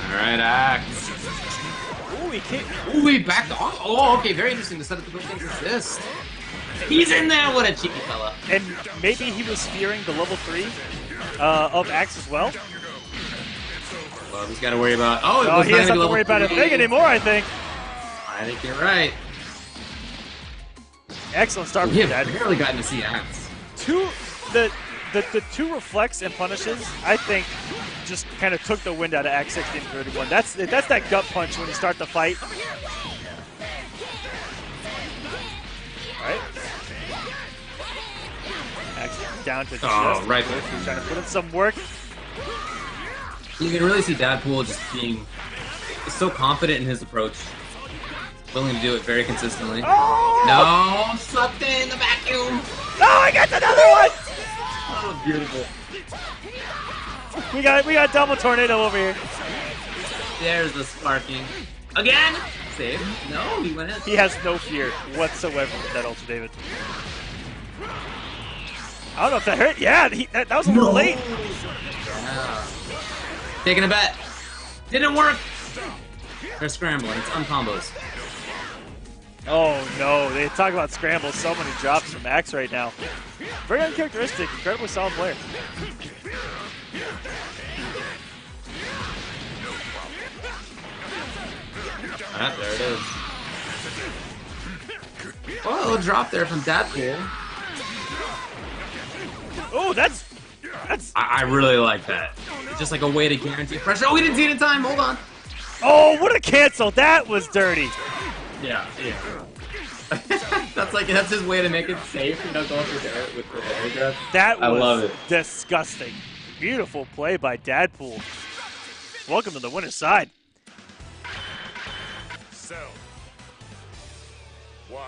All right, Axe. Ooh, he can't. Ooh, he backed off. Oh, okay, very interesting to set up the quick things assist. He's in there! What a cheeky fella. And maybe he was fearing the level 3 of Axe as well. Well, he's got to worry about... Oh, he doesn't have to worry about a thing anymore, I think. I think you're right. Excellent start from Dad. We've barely gotten to see Axe. The 2 reflects and punishes, I think, just kind of took the wind out of Axe 1631. That's that gut punch when you start the fight. Right? Axe down to just right. He's trying to put in some work. You can really see Dadpool just being so confident in his approach. Willing to do it very consistently. Oh! No! Sucked in the vacuum! No, I got another one! Oh, beautiful. We got double tornado over here. There's the sparking. Again! Save. No, he went in. He has no fear whatsoever with that Ultra David. I don't know if that hurt. Yeah, that was a little late. Yeah. Taking a bet. Didn't work. They're scrambling. It's uncombos. Oh no, they talk about scrambles. So many drops from Axe right now. Very uncharacteristic. Incredibly solid player. There it is. Oh, a little drop there from Dadpool. Oh, that's. I really like that. It's just like a way to guarantee pressure. Oh, we didn't see it in time. Hold on. Oh, what a cancel! That was dirty. Yeah. That's his way to make it safe, going with the air grab. That was I love it. disgusting. Beautiful play by Dadpool. Welcome to the winner's side.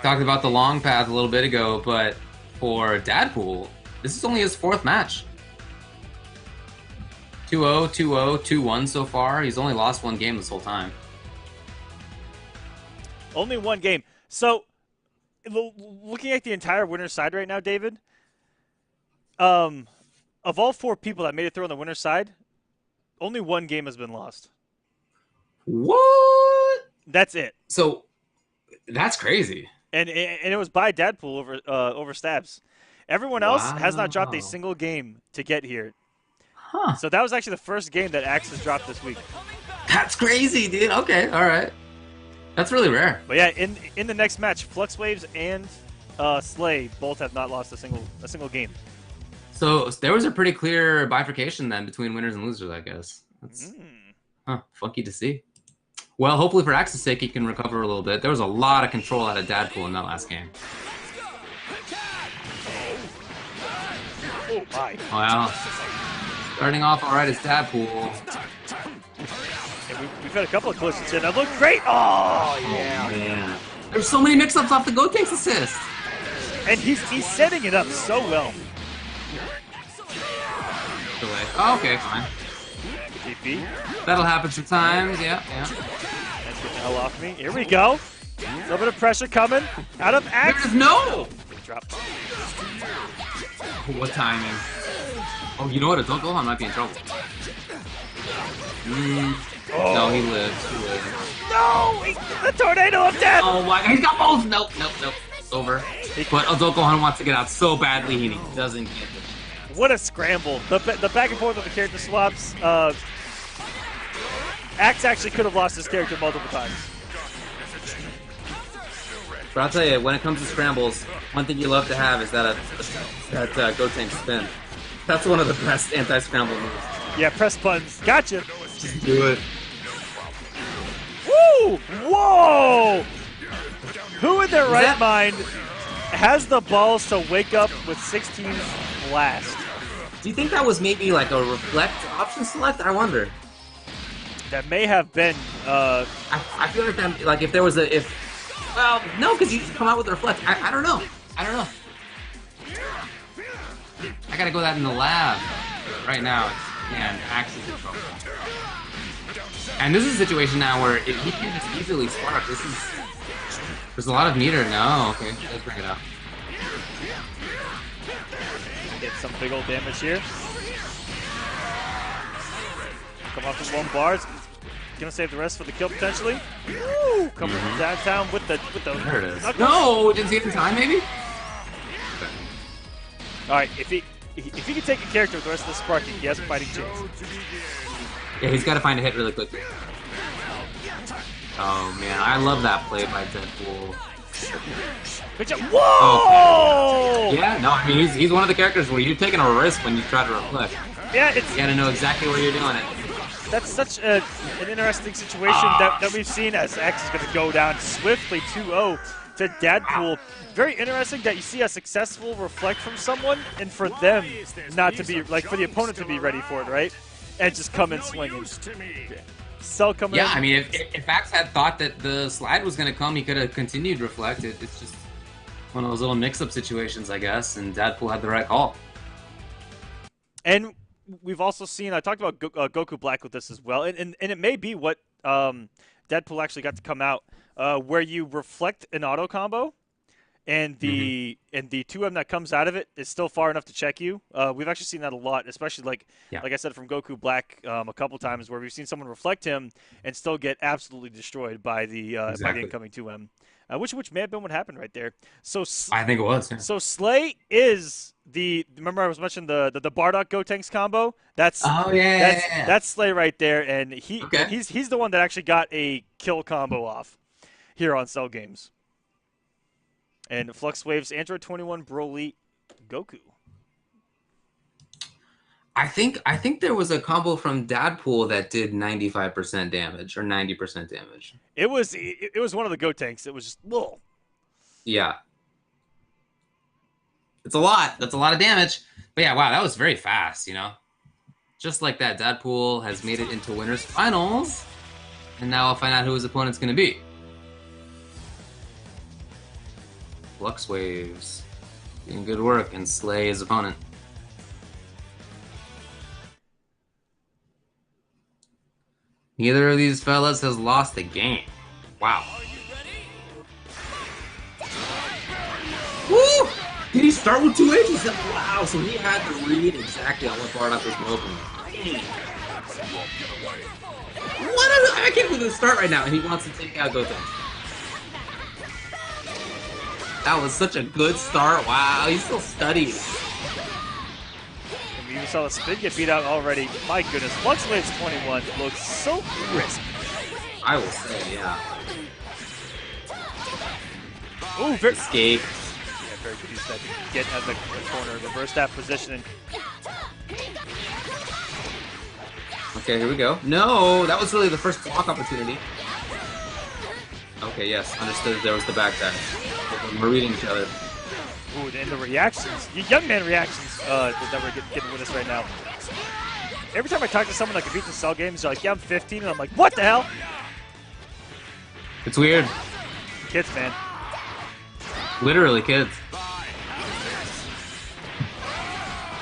Talked about the long path a little bit ago, but for Dadpool, this is only his 4th match. 2-0, 2-0, 2-1 so far. He's only lost 1 game this whole time. Only 1 game. So, looking at the entire winner's side right now, David, of all 4 people that made it through on the winner's side, only 1 game has been lost. What? That's it. So, that's crazy. And it was by Dadpool over Stabs. Everyone else has not dropped a single game to get here. Huh. So that was actually the first game that Axe has dropped this week. That's crazy, dude. Okay, all right. That's really rare. But yeah, in the next match, Flux Waves and Slay both have not lost a single game. So there was a pretty clear bifurcation then between winners and losers, I guess. That's funky to see. Well, hopefully for Axe's sake, he can recover a little bit. There was a lot of control out of Dadpool in that last game. Oh my! Wow. Starting off all right is Dadpool. And we've had a couple of collisions here that look great. Oh yeah! Oh, man. There's so many mix-ups off the Gotenks assist. And he's setting it up so well. Oh, okay, fine. TP. That'll happen sometimes. Yeah. Let's get the hell off me. Here we go. A little bit of pressure coming out of Axe. There's no. Big drop. What timing? Oh, you know what? Don't go on. Might be in trouble. No, he lives. No! The tornado of death! Oh my god, he's got both! Nope. It's over. But Odokohan wants to get out so badly, and he doesn't get it. What a scramble. The back and forth of the character swaps. Axe actually could have lost his character multiple times. But I'll tell you, when it comes to scrambles, one thing you love to have is that Gotenk spin. That's one of the best anti-scramble moves. Yeah, press buttons. Gotcha. Just do it. Woo! Whoa! Who in their right mind has the balls to wake up with 16 blast? Do you think that was maybe like a reflect option select? I wonder. That may have been. I feel like that, like if there was a well, no, because you come out with a reflect. I don't know. I gotta go that in the lab right now. Man, Axe is in trouble. And this is a situation now where if he can just easily spark, there's a lot of meter. No, okay, let's bring it up. Get some big old damage here. Come off the 1 bars. Gonna save the rest for the kill potentially. Woo! Coming from downtown with the There it is. knuckles. No, didn't see it in time, maybe. All right, if he can take a character with the rest of the sparking, he has a fighting chance. Yeah, he's got to find a hit really quickly. Oh man, I love that play by Deadpool. Good job. Whoa! Okay. Yeah, no, I mean he's one of the characters where you're taking a risk when you try to reflect. Yeah, You gotta know exactly where you're doing it. that's such an interesting situation that we've seen as X is going to go down swiftly 2-0 to Dadpool. Very interesting that you see a successful reflect from someone and for them not to be, like for the opponent to be ready for it, right? And just come in swinging. Cell coming in. Yeah, I mean if Axe had thought that the slide was gonna come, he could have continued reflect. It's just one of those little mix-up situations, I guess, and Dadpool had the right call. And we've also seen, I talked about Goku Black with this as well, and it may be what Deadpool actually got to come out, where you reflect an auto combo, and the 2M that comes out of it is still far enough to check you. We've actually seen that a lot, especially like I said from Goku Black a couple times, where we've seen someone reflect him and still get absolutely destroyed by the by the incoming 2M. Which may have been what happened right there. So I think it was. Yeah. So Slay is remember I was mentioning the Bardock Gotenks combo. That's Slay right there, and he's the one that actually got a kill combo off here on Cell Games. And Flux Waves Android 21 Broly Goku. I think there was a combo from Dadpool that did 95% damage or 90% damage. It was one of the Go tanks. It was just whoa. Yeah. It's a lot. That's a lot of damage. But yeah, wow, that was very fast, you know? Just like that, Dadpool has made it into winners finals. And now I'll find out who his opponent's going to be. Flux Waves. Doing good work and slay his opponent. Neither of these fellas has lost a game. Wow. Woo! Did he start with 2 H's? Wow, so he had to read exactly on what Bardock was opening. I can't believe the start right now, and he wants to take out Goten. That was such a good start. Wow, he's still studying. And we even saw the spin get beat out already. My goodness, Flux Waves 21 looks so crisp. I will say, yeah. Ooh, very Escape. Yeah, very good use that to get at the corner, reverse that positioning. Okay, here we go. No, that was really the first block opportunity. Okay, yes, understood. There was the back tag. We're reading each other. Ooh, and the reactions, young man reactions, that we're getting with us right now. Every time I talk to someone that can beat the Cell games, they're like, yeah, I'm 15, and I'm like, what the hell? It's weird. Kids, man. Literally kids.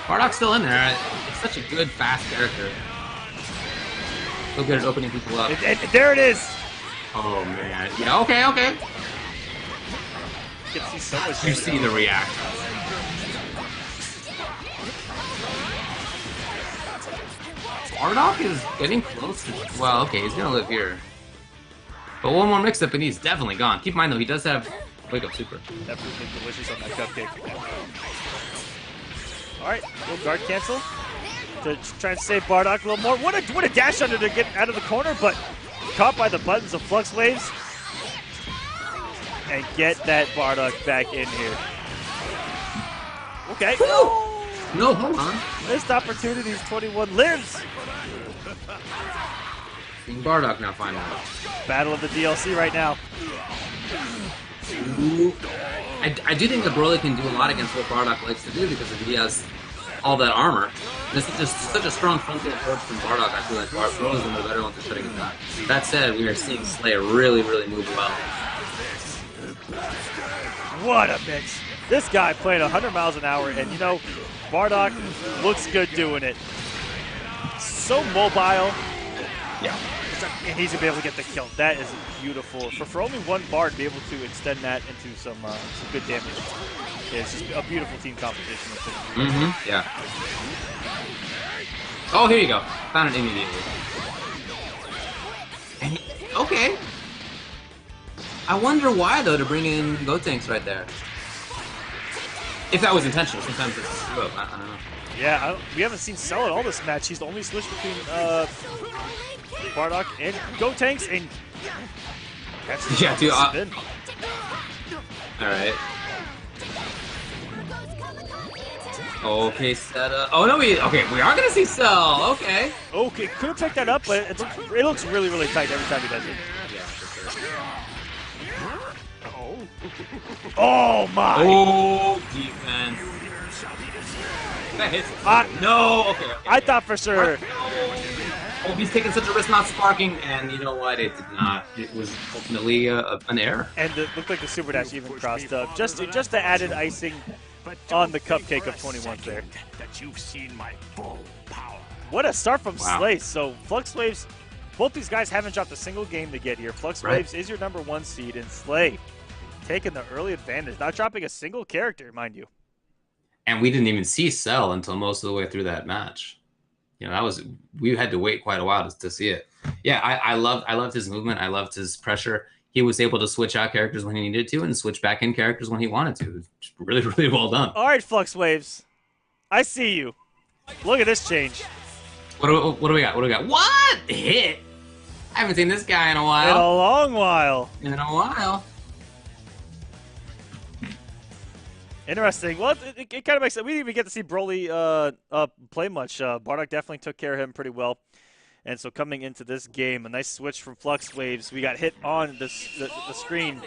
Bardock's still in there. It's such a good, fast character. So good at opening people up. And there it is. Oh man. Yeah. Okay. Okay. You can see so much. You see the reaction. Bardock is getting close to. Well, okay, he's gonna live here. But one more mix-up and he's definitely gone. Keep in mind though, he does have Wake Up Super. Definitely delicious on that cupcake. All right, little guard cancel to try and save Bardock a little more. What a dash under to get out of the corner, but caught by the buttons of Flux Waves and get that Bardock back in here. Okay. No, hold on. Missed opportunities. 21 lives. Seeing Bardock now find out. Battle of the DLC right now. Ooh. I do think that Broly can do a lot against what Bardock likes to do because if he has all that armor. This is just such a strong frontal approach from Bardock. I feel like Broly is one of the better ones at shutting it down. That said, we are seeing Slayer really move well. What a mix. This guy playing 100 miles an hour, and you know, Bardock looks good doing it. So mobile. Yeah. And he's going to be able to get the kill. That is beautiful. For only one bar to be able to extend that into some good damage. It's just a beautiful team competition. Mm-hmm. Yeah. Oh, here you go. Found it immediately. And okay. I wonder why, though, to bring in Gotenks right there. If that was intentional. Sometimes it's a screw up. I don't know. Yeah, we haven't seen Cell at all this match. He's the only switch between Bardock and Gotenks, and that's yeah, dude. All right. Okay, set up. Oh no, we are gonna see Cell. Okay. Okay, could have picked that up, but it looks really tight every time he does it. Yeah, for sure. Oh my! Oh, defense. That hits. No. Okay. I thought for sure. Oh, he's taking such a risk not sparking, and you know what? It did not. It was ultimately an error. And it looked like the super dash even crossed up. Just the added icing on the cupcake of 21 there. That you've seen my full power. What a start from Slay. So Flux Waves, both these guys haven't dropped a single game to get here. Flux Waves is your #1 seed, and Slay taking the early advantage, not dropping a single character, mind you. And we didn't even see Cell until most of the way through that match. You know, we had to wait quite a while to see it. Yeah, I loved his movement. I loved his pressure. He was able to switch out characters when he needed to and switch back in characters when he wanted to. Really well done. All right, Flux Waves. I see you. Look at this change. What do we got? What do we got? What? Hit? I haven't seen this guy in a while. In a long while. In a while. Interesting. Well, it kind of makes sense. We didn't even get to see Broly play much. Bardock definitely took care of him pretty well. And so coming into this game, a nice switch from Flux Waves. We got hit on the screen.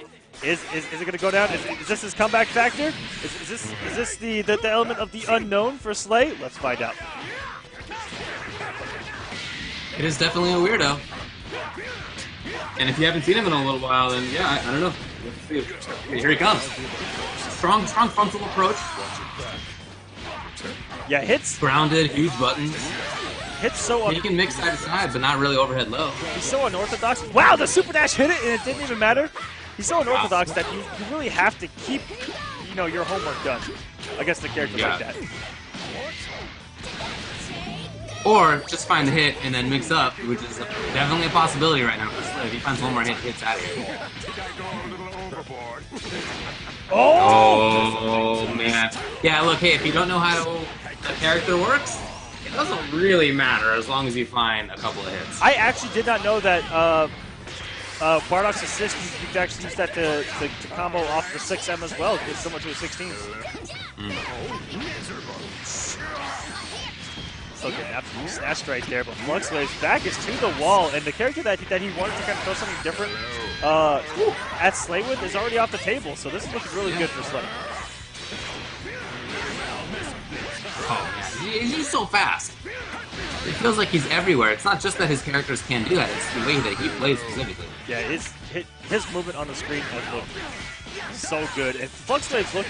Is it going to go down? Is this his comeback factor? Is this the element of the unknown for Slay? Let's find out. It is definitely a weirdo. And if you haven't seen him in a little while, then yeah, I don't know. Okay, here he comes. Strong frontal approach. Yeah, hits. Grounded, huge buttons. Hits so he can mix side to side, but not really overhead low. He's so unorthodox. Wow, the super dash hit it, and it didn't even matter. He's so unorthodox that you really have to keep, your homework done against the character like that. Or just find the hit and then mix up, which is definitely a possibility right now. If he finds one more hit, hits out of here. Oh man. Yeah, look, hey, if you don't know how the character works, it doesn't really matter as long as you find a couple of hits. I actually did not know that Bardock's assist, you can actually use that to combo off the 6M as well. It's similar to a 16. Still getting absolutely snatched right there, but Flux Waves back is to the wall, and the character that he wanted to kind of throw something different at Slay with is already off the table, so this is looking really good for Slay. Oh, yeah. He's so fast. It feels like he's everywhere. It's not just that his characters can do that, it's the way that he plays specifically. Yeah, his movement on the screen has looked so good, and Flux Waves looked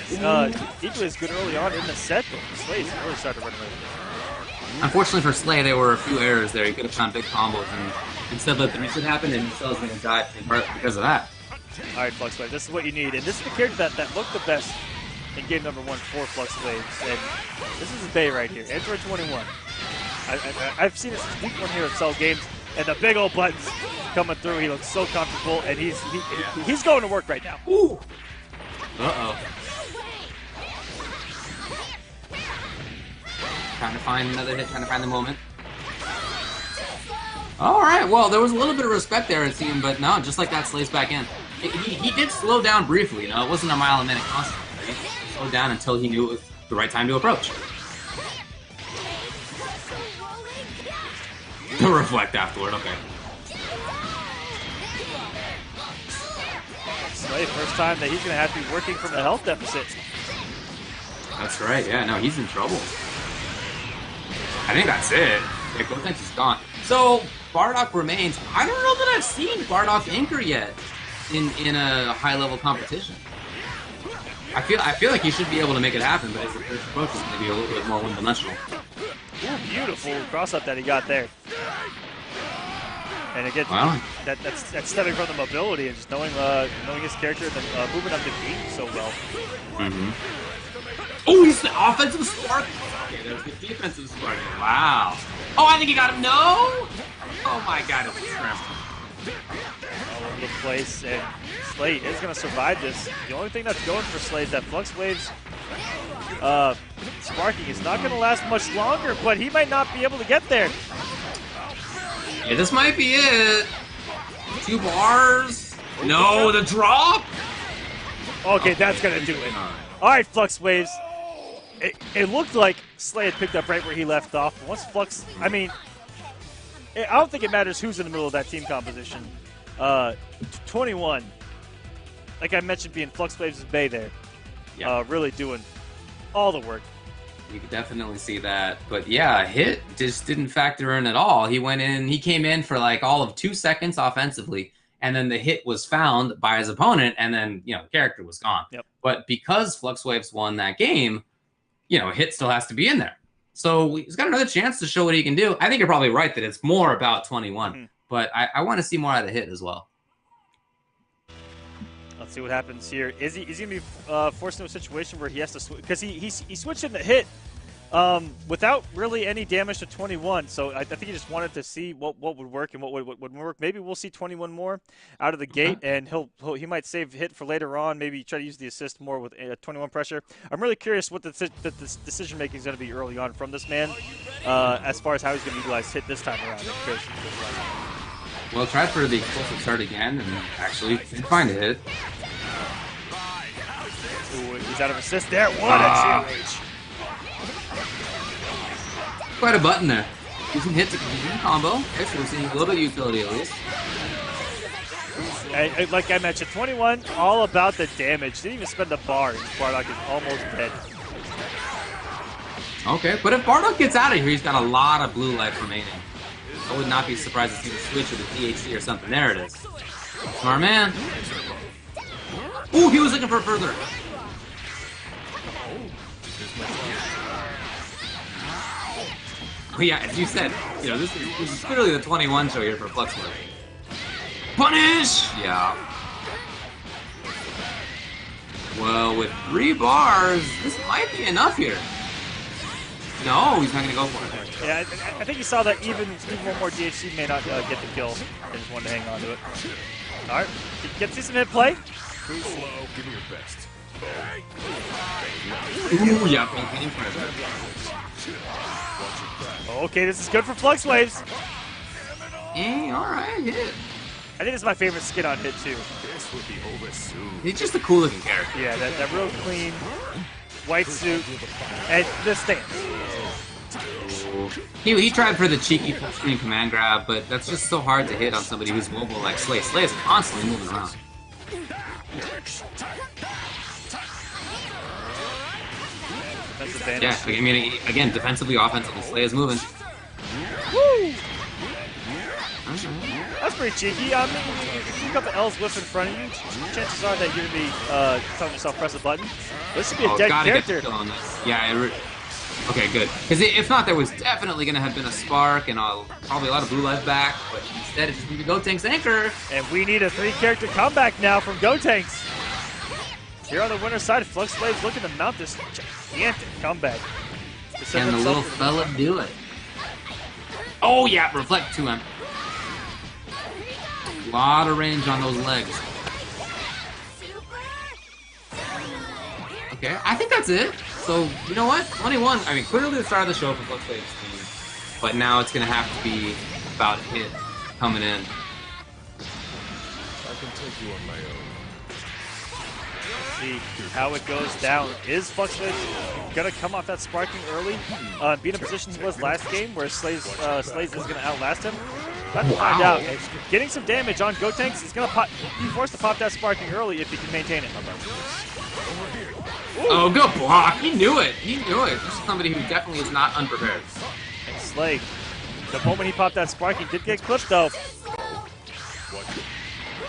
equally as good early on in the set, but Slay's really started running away. Unfortunately for Slay, there were a few errors there. He could have found big combos, and instead let the reset happen, and he still is going to die in part because of that. All right, Flux Waves, this is what you need, and this is the character that looked the best in game number 1 for Flux Waves, and this is his Bay right here, Android 21. I've seen it since week 1 here at Cell Games, and the big old buttons coming through. He looks so comfortable, and he's going to work right now. Ooh. Uh-oh. Trying to find another hit, trying to find the moment. Alright, well, there was a little bit of respect there, it seemed, but no, just like that, Slay's back in. He did slow down briefly, it wasn't a mile a minute constantly. Right? He slowed down until he knew it was the right time to approach. To reflect afterward, okay. Slay, first time that he's going to have to be working from a health deficit. That's right, yeah, no, he's in trouble. I think that's it. Yeah, Gotenks is gone. So, Bardock remains. I don't know that I've seen Bardock anchor yet in a high-level competition. I feel like he should be able to make it happen, but his approach is maybe a little bit more one-dimensional. Ooh, beautiful cross-up that he got there. And again, wow. that's stemming from the mobility and just knowing his character and the movement of the game so well. Mm-hmm. Oh, he's the offensive spark. Okay, there's the defensive spark. Wow. Oh, I think he got him. No. Oh my God, it's a scramble. All over the place, and Slay is going to survive this. The only thing that's going for Slay is that Flux Waves sparking is not going to last much longer, but he might not be able to get there. Yeah, this might be it. 2 bars. No, the drop. Okay, that's going to do it. All right, Flux Waves. It looked like Slay had picked up right where he left off. But once Flux, I mean, I don't think it matters who's in the middle of that team composition. 21, like I mentioned, being Flux Waves' Bay there, really doing all the work. You could definitely see that. But yeah, hit just didn't factor in at all. He came in for like all of 2 seconds offensively, and then the hit was found by his opponent, and then, the character was gone. Yep. But because Flux Waves won that game, hit still has to be in there. So he's got another chance to show what he can do. I think you're probably right that it's more about 21, but I want to see more out of the hit as well. Let's see what happens here. Is he going to be forced into a situation where he has to switch? Because he switched in the hit without really any damage to 21. So I think he just wanted to see what would work and what would work. Maybe we'll see 21 more out of the gate, and he might save hit for later on. Maybe try to use the assist more with 21 pressure. I'm really curious what the decision making is going to be early on from this man, as far as how he's going to utilize hit this time around. Well, try for the explosive start again, and actually find a hit. Ooh, He's out of assist there. What a two-H. Quite a button there. You can hit the combo. Okay, so we're seeing a little bit of utility at least. And like I mentioned, 21, all about the damage. Didn't even spend the bar. Bardock is almost dead. Okay, but if Bardock gets out of here, he's got a lot of blue life remaining. I would not be surprised to see the switch with the THC or something. There it is. Smart man. Ooh, he was looking for further. Well, yeah, as you said, you know, this is clearly the 21 show here for FluxWave. Punish! Yeah. Well, with 3 bars, this might be enough here. No, he's not going to go for it. Yeah, I think he saw that even one more DHC may not get the kill. He just wanted to hang on to it. All right, get see some hit play. Too slow. Give me your best. Ooh, yeah, maintaining pressure. Okay, this is good for FluxWaves. Alright, hit. I think this is my favorite skin on Hit, too. This will be over soon. He's just a cool looking character. Yeah, that real clean white suit and the stance. He tried for the cheeky full screen command grab, but that's just so hard to hit on somebody who's mobile like Slay. Slay is constantly moving around. Yeah, I mean, again, defensively, offensively, Slay is moving. Woo! That's pretty cheeky. I mean, if you got the L's whiff in front of you, chances are that you're going to be telling yourself press a button. This should be a dead character. Yeah, okay, good. Because if not, there was definitely going to have been a spark and probably a lot of blue life back, but instead it's just going to be Gotank's anchor. And we need a 3-character comeback now from Gotanks. Here on the winner's side, FluxWaves looking to mount this gigantic comeback. Can the little fella do it? Oh yeah, reflect 2M. A lot of range on those legs. Okay, I think that's it. So, you know what? 21, I mean, clearly the start of the show for FluxWaves team, but now it's going to have to be about Hit coming in. I can take you on my own. See how it goes down. Is FluxWaves going to come off that sparking early? Be in a position he was last game where Slays is going to outlast him? About to find out. Getting some damage on Gotanks, he's going to be forced to pop that sparking early if he can maintain it. Ooh. Oh, good block. He knew it. He knew it. This is somebody who definitely is not unprepared. And Slay, the moment he popped that spark, he did get clipped, though.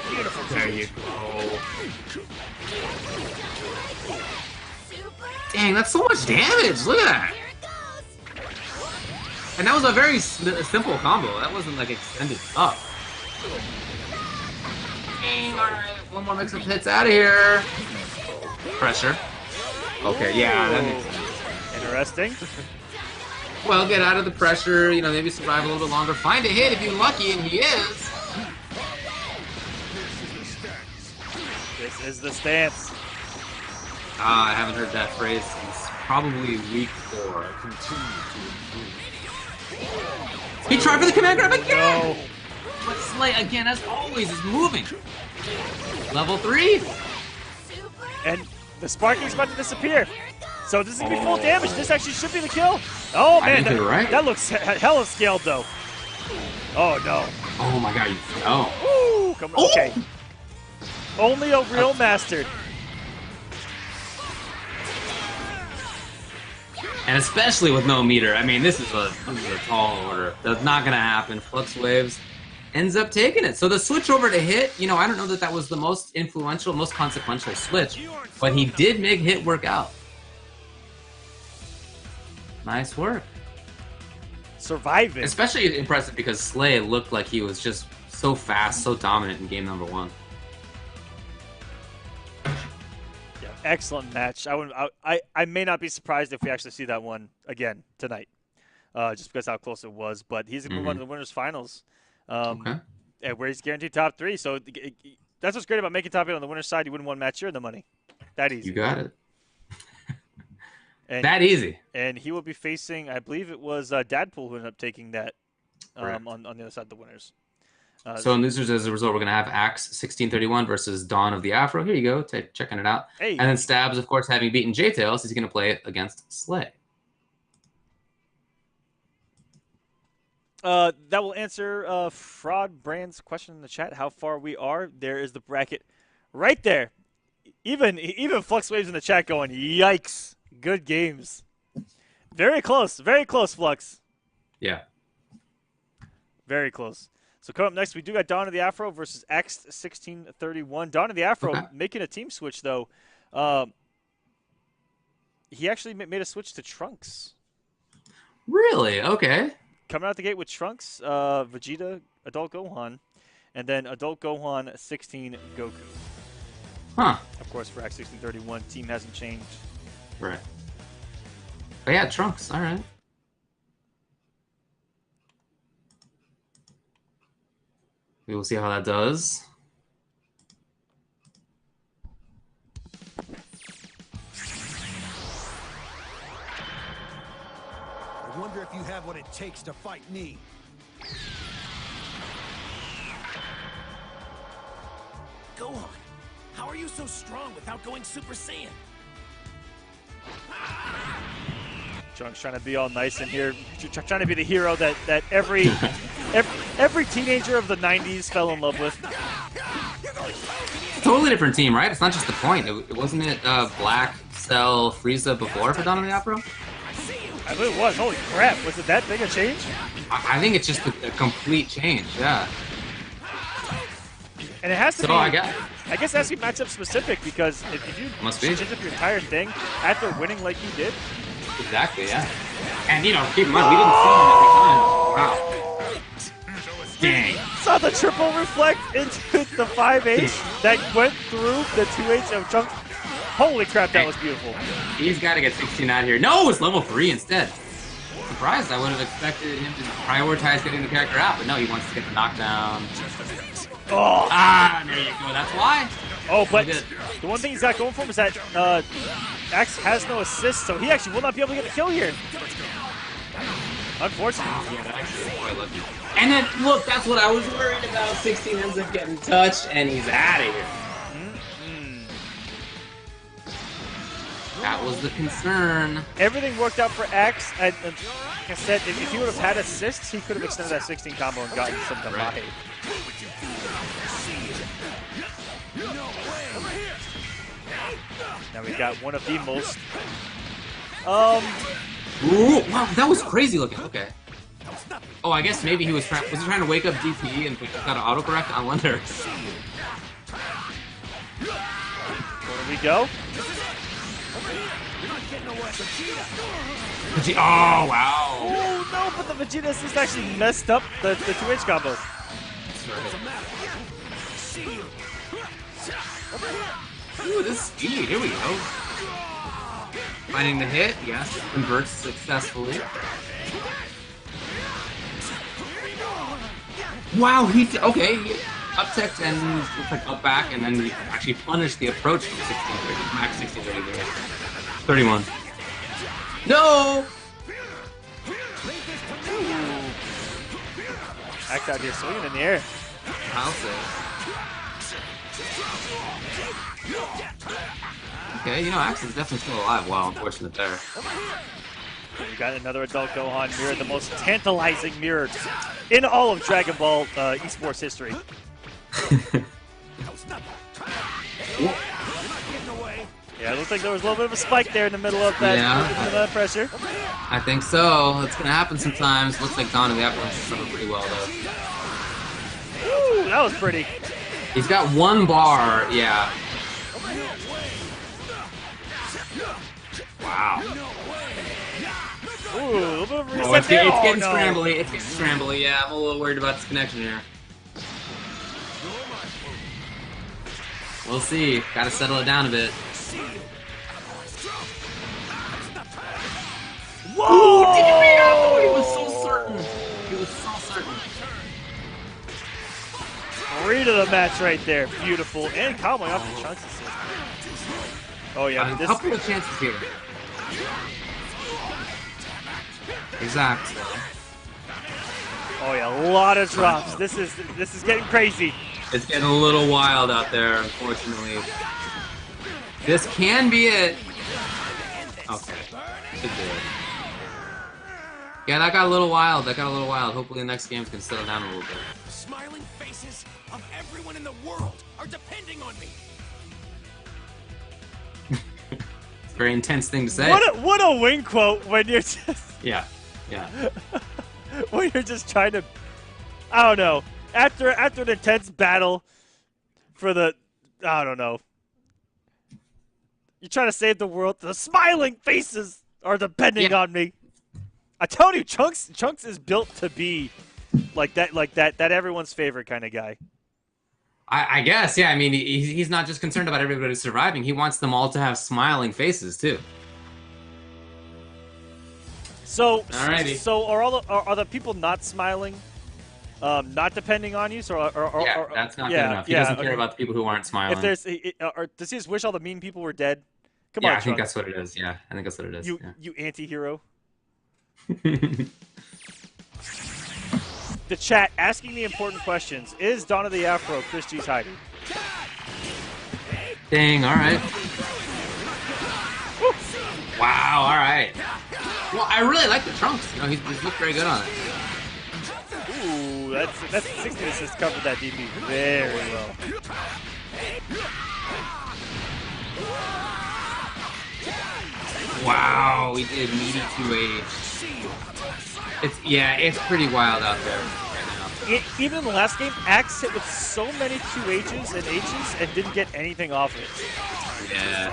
Beautiful. There you go. Dang, that's so much damage. Look at that. And that was a very simple combo. That wasn't like extended stuff. Dang, alright. One more mix of hits out of here. Pressure. Okay, yeah, that makes sense. Interesting. Well, get out of the pressure, you know, maybe survive a little bit longer. Find a hit if you're lucky, and he is. This is the stance. I haven't heard that phrase since probably week 4. He tried for the command grab again! No. But Slay, again, as always, is moving. Level 3. And the sparking's about to disappear. So this is going to be full damage. This actually should be the kill. Oh, man. That looks hella scaled, though. Oh, no. Oh, my God. No. Ooh, come on. Okay. Only a real master. And especially with no meter. I mean, this is a tall order. That's not going to happen. FluxWaves ends up taking it. So the switch over to Hit, you know, I don't know that was the most influential, most consequential switch, but he did make Hit work out. Nice work. Surviving. Especially impressive because Slay looked like he was just so fast, so dominant in game number 1. Yeah, excellent match. I may not be surprised if we actually see that one again tonight, just because how close it was. But he's going to move on to the winners finals, Okay. where he's guaranteed top 3. So that's what's great about making top 8 on the winner's side. You win one match, you're in the money. That easy. You got it. And, that easy. And he will be facing, I believe it was Dadpool who ended up taking that on the other side of the winners. So in losers, as a result, we're going to have Axe 1631 versus Dawn of the Afro. Here you go, checking it out. Hey. And then Stabs, of course, having beaten J-Tails, he's going to play it against Slay. That will answer Fraud Brand's question in the chat. How far we are? There is the bracket, right there. Even Flux Waves in the chat going, yikes! Good games. Very close, Flux. Yeah. Very close. So coming up next, we do got Dawn of the Afro versus X1631. Dawn of the Afro making a team switch though. He actually made a switch to Trunks. Really? Okay. Coming out the gate with Trunks, Vegeta, Adult Gohan, and then Adult Gohan 16 Goku. Huh. Of course, for X1631, team hasn't changed. Right. But yeah, Trunks. All right. We will see how that does. I wonder if you have what it takes to fight me. Gohan, how are you so strong without going Super Saiyan? Trunks trying to be all nice in here, trying to be the hero that every teenager of the 90s fell in love with. It's a totally different team, right? It's not just the point. It wasn't it Black, Cell, Frieza before for Dawn of the Afro? I believe it was. Holy crap! Was it that big a change? I think it's just a complete change. Yeah. And it has to so be. I guess it has to be matchup specific because if you change up your entire thing after winning like you did. Exactly, yeah. And, you know, keep in mind, we didn't see him every time. Wow. Dang. Saw the triple reflect into the 5H that went through the 2H of Trunks. Holy crap, that was beautiful. He's got to get 16 out of here. No, it's level 3 instead. Surprised. I would have expected him to prioritize getting the character out, but no, he wants to get the knockdown. Oh. There you go. That's why. Oh, but the one thing he's got going for him is that X has no assist, so he actually will not be able to get the kill here. Unfortunately. And then, look, that's what I was worried about. 16 ends up getting touched, and he's out of here. That was the concern. Everything worked out for X. And like I said, if he would have had assists, he could have extended that 16 combo and gotten some Damahe. Now we got one of the most. Ooh, wow, that was crazy looking. Okay. Oh, I guess maybe he was trying to wake up DP and got an autocorrect? I wonder. Where do we go? Oh, wow. Oh, no, but the Vegeta assist actually messed up the 2H combo. Ooh, this speed. Here we go. Finding the hit. Yes. Converts successfully. Wow, okay. He up-ticked and looks like up back, and then he actually punished the approach from 1630. Max 1630. 31. No! Axe out here swinging in the air. I'll say. Okay, you know, Axe is definitely still alive. Wow, unfortunate there. We got another Adult Gohan mirror, the most tantalizing mirror in all of Dragon Ball esports history. Yeah, it looks like there was a little bit of a spike there in the middle of that, pressure. I think so. It's gonna happen sometimes. Looks like Dawn of the Afro is doing pretty well though. Ooh, that was pretty. He's got one bar, yeah. Wow. Ooh, a little bit of a reset. It's getting scrambly. It's getting scrambly. Yeah, I'm a little worried about this connection here. We'll see. Gotta settle it down a bit. Whoa! Ooh, did you read out? He was so certain. He was so certain. Read of the match right there. Beautiful. And comboing off the Trunks assist. Oh, yeah. A couple of chances here. Exactly. Oh yeah, a lot of drops. This is getting crazy. It's getting a little wild out there, unfortunately. This can be it. Okay. Good deal. Yeah, that got a little wild. Hopefully the next games can settle down a little bit. The smiling faces of everyone in the world are depending on me. It's a very intense thing to say. What a win quote when you're just Yeah. when you're just trying to, I don't know, after an intense battle for the, I don't know, you're trying to save the world. The smiling faces are depending on me. I told you, Chunks is built to be like that everyone's favorite kind of guy. I guess, yeah. I mean, he's not just concerned about everybody surviving. He wants them all to have smiling faces too. So, Alrighty. So are the people not smiling, not depending on you? So, that's not good enough. He doesn't care about the people who aren't smiling. If there's, does he just wish all the mean people were dead? Come on, I think that's what it is. Yeah, I think that's what it is. You anti-hero. The chat asking the important questions. Is Dawn of the Afro Chris G's hiding? Dang, all right. Woo. Wow, all right. Well, I really like the Trunks. You know, he's looked very good on it. Ooh, that's 60 assists covered that DP very well. Wow, we did meaty 2H. It's pretty wild out there right now. Even in the last game, Axe hit with so many 2Hs and Hs and didn't get anything off it. Yeah.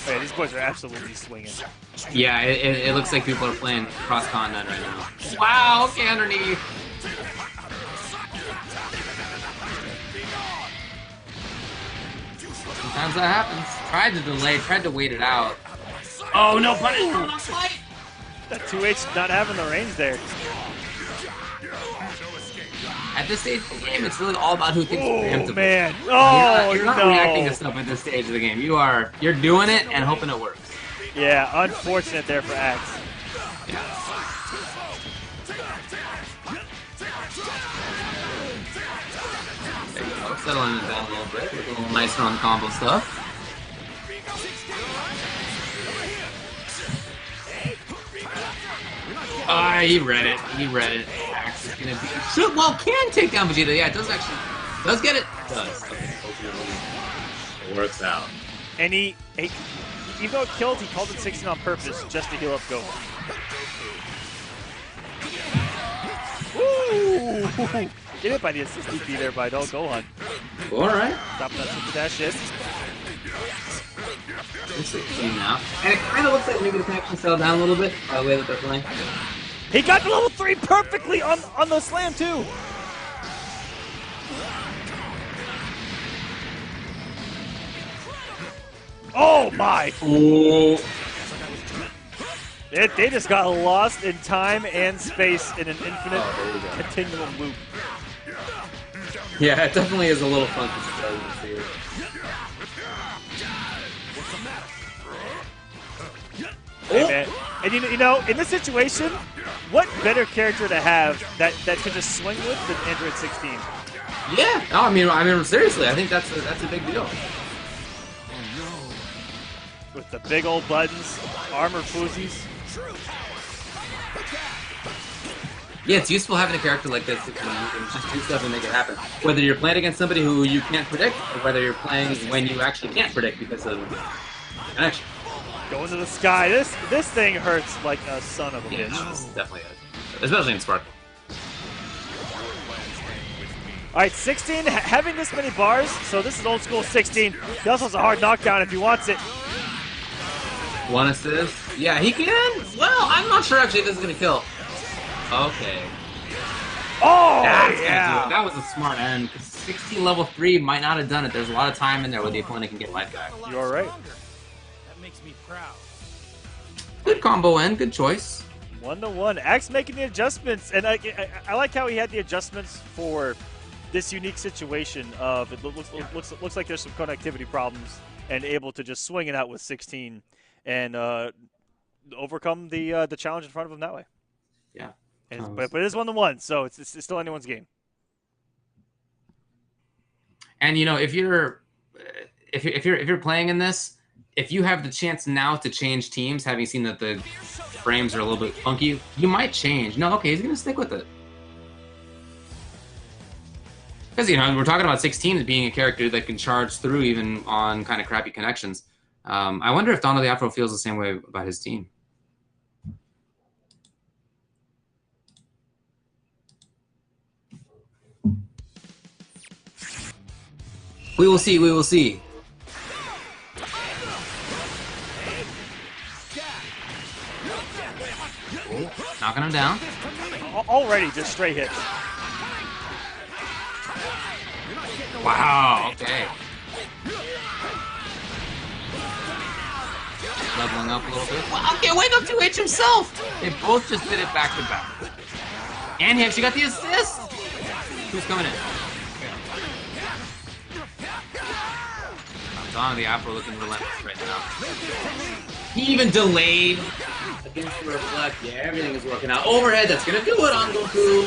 Man, these boys are absolutely swinging. Yeah, it looks like people are playing cross-continent right now. Wow, okay, underneath. Sometimes that happens. Tried to delay, tried to wait it out. Oh, no punish! That 2H not having the range there. At this stage of the game, it's really all about who thinks preemptively. Oh, man. Oh, you're not reacting to stuff at this stage of the game. You're doing it and hoping it works. Yeah, unfortunate there for Axe. There you go. Settling it down a little bit. A little nicer on the combo stuff. He read it. Axe is gonna be can take down Vegeta. Yeah, it does get it. It does. Okay. It works out. And even though it killed, he called it 16 on purpose just to heal up Goku. Woo! Get hit by the assist DP there by Gohan. Alright. Stop that super dash hit. This is clean now. And it kind of looks like maybe the connection settled down a little bit by the way that they're playing. He got to level 3 perfectly on the slam too. Oh my! Ooh. They just got lost in time and space in an infinite continuum loop. Yeah, it definitely is a little fun to see it. Hey, man. And you know, in this situation, what better character to have that can just swing with than Android 16? Yeah. No, I mean, seriously, I think that's a big deal. With the big old buttons, armor fuzzies. Yeah, it's useful having a character like this that can just do stuff and make it happen. Whether you're playing against somebody who you can't predict, or whether you're playing when you actually can't predict because of connection. Going to the sky. This thing hurts like a son of a bitch. Yeah, this definitely is. Especially in Sparkle. All right, 16 having this many bars, so this is old school 16. He also has a hard knockdown if he wants it. One assist. Yeah, he can. Well, I'm not sure actually if this is gonna kill. Okay. Oh, that's yeah. gonna do it. That was a smart end. 16 level 3 might not have done it. There's a lot of time in there where the opponent can get life back. You are right. That makes me proud. Good combo end. Good choice. 1-1. Axe making the adjustments, and I like how he had the adjustments for this unique situation of it looks like there's some connectivity problems, and able to just swing it out with 16 and overcome the challenge in front of him that way. Yeah. But it is 1-1, so it's still anyone's game. And you know, if you're playing in this, if you have the chance now to change teams, having seen that the frames are a little bit funky, you might change. No, okay, he's gonna stick with it. Because, you know, we're talking about 16 as being a character that can charge through even on kind of crappy connections. I wonder if Donald the Afro feels the same way about his team. We will see, we will see. Oh, knocking him down. Already just straight hits. Wow, okay. Leveling up a little bit. Well, okay, wake up 2H himself! They both just did it back to back. And he actually got the assist! Who's coming in? Don the Afro looking relentless right now. He even delayed against the reflect. Yeah, everything is working out. Overhead, that's gonna do it on Goku.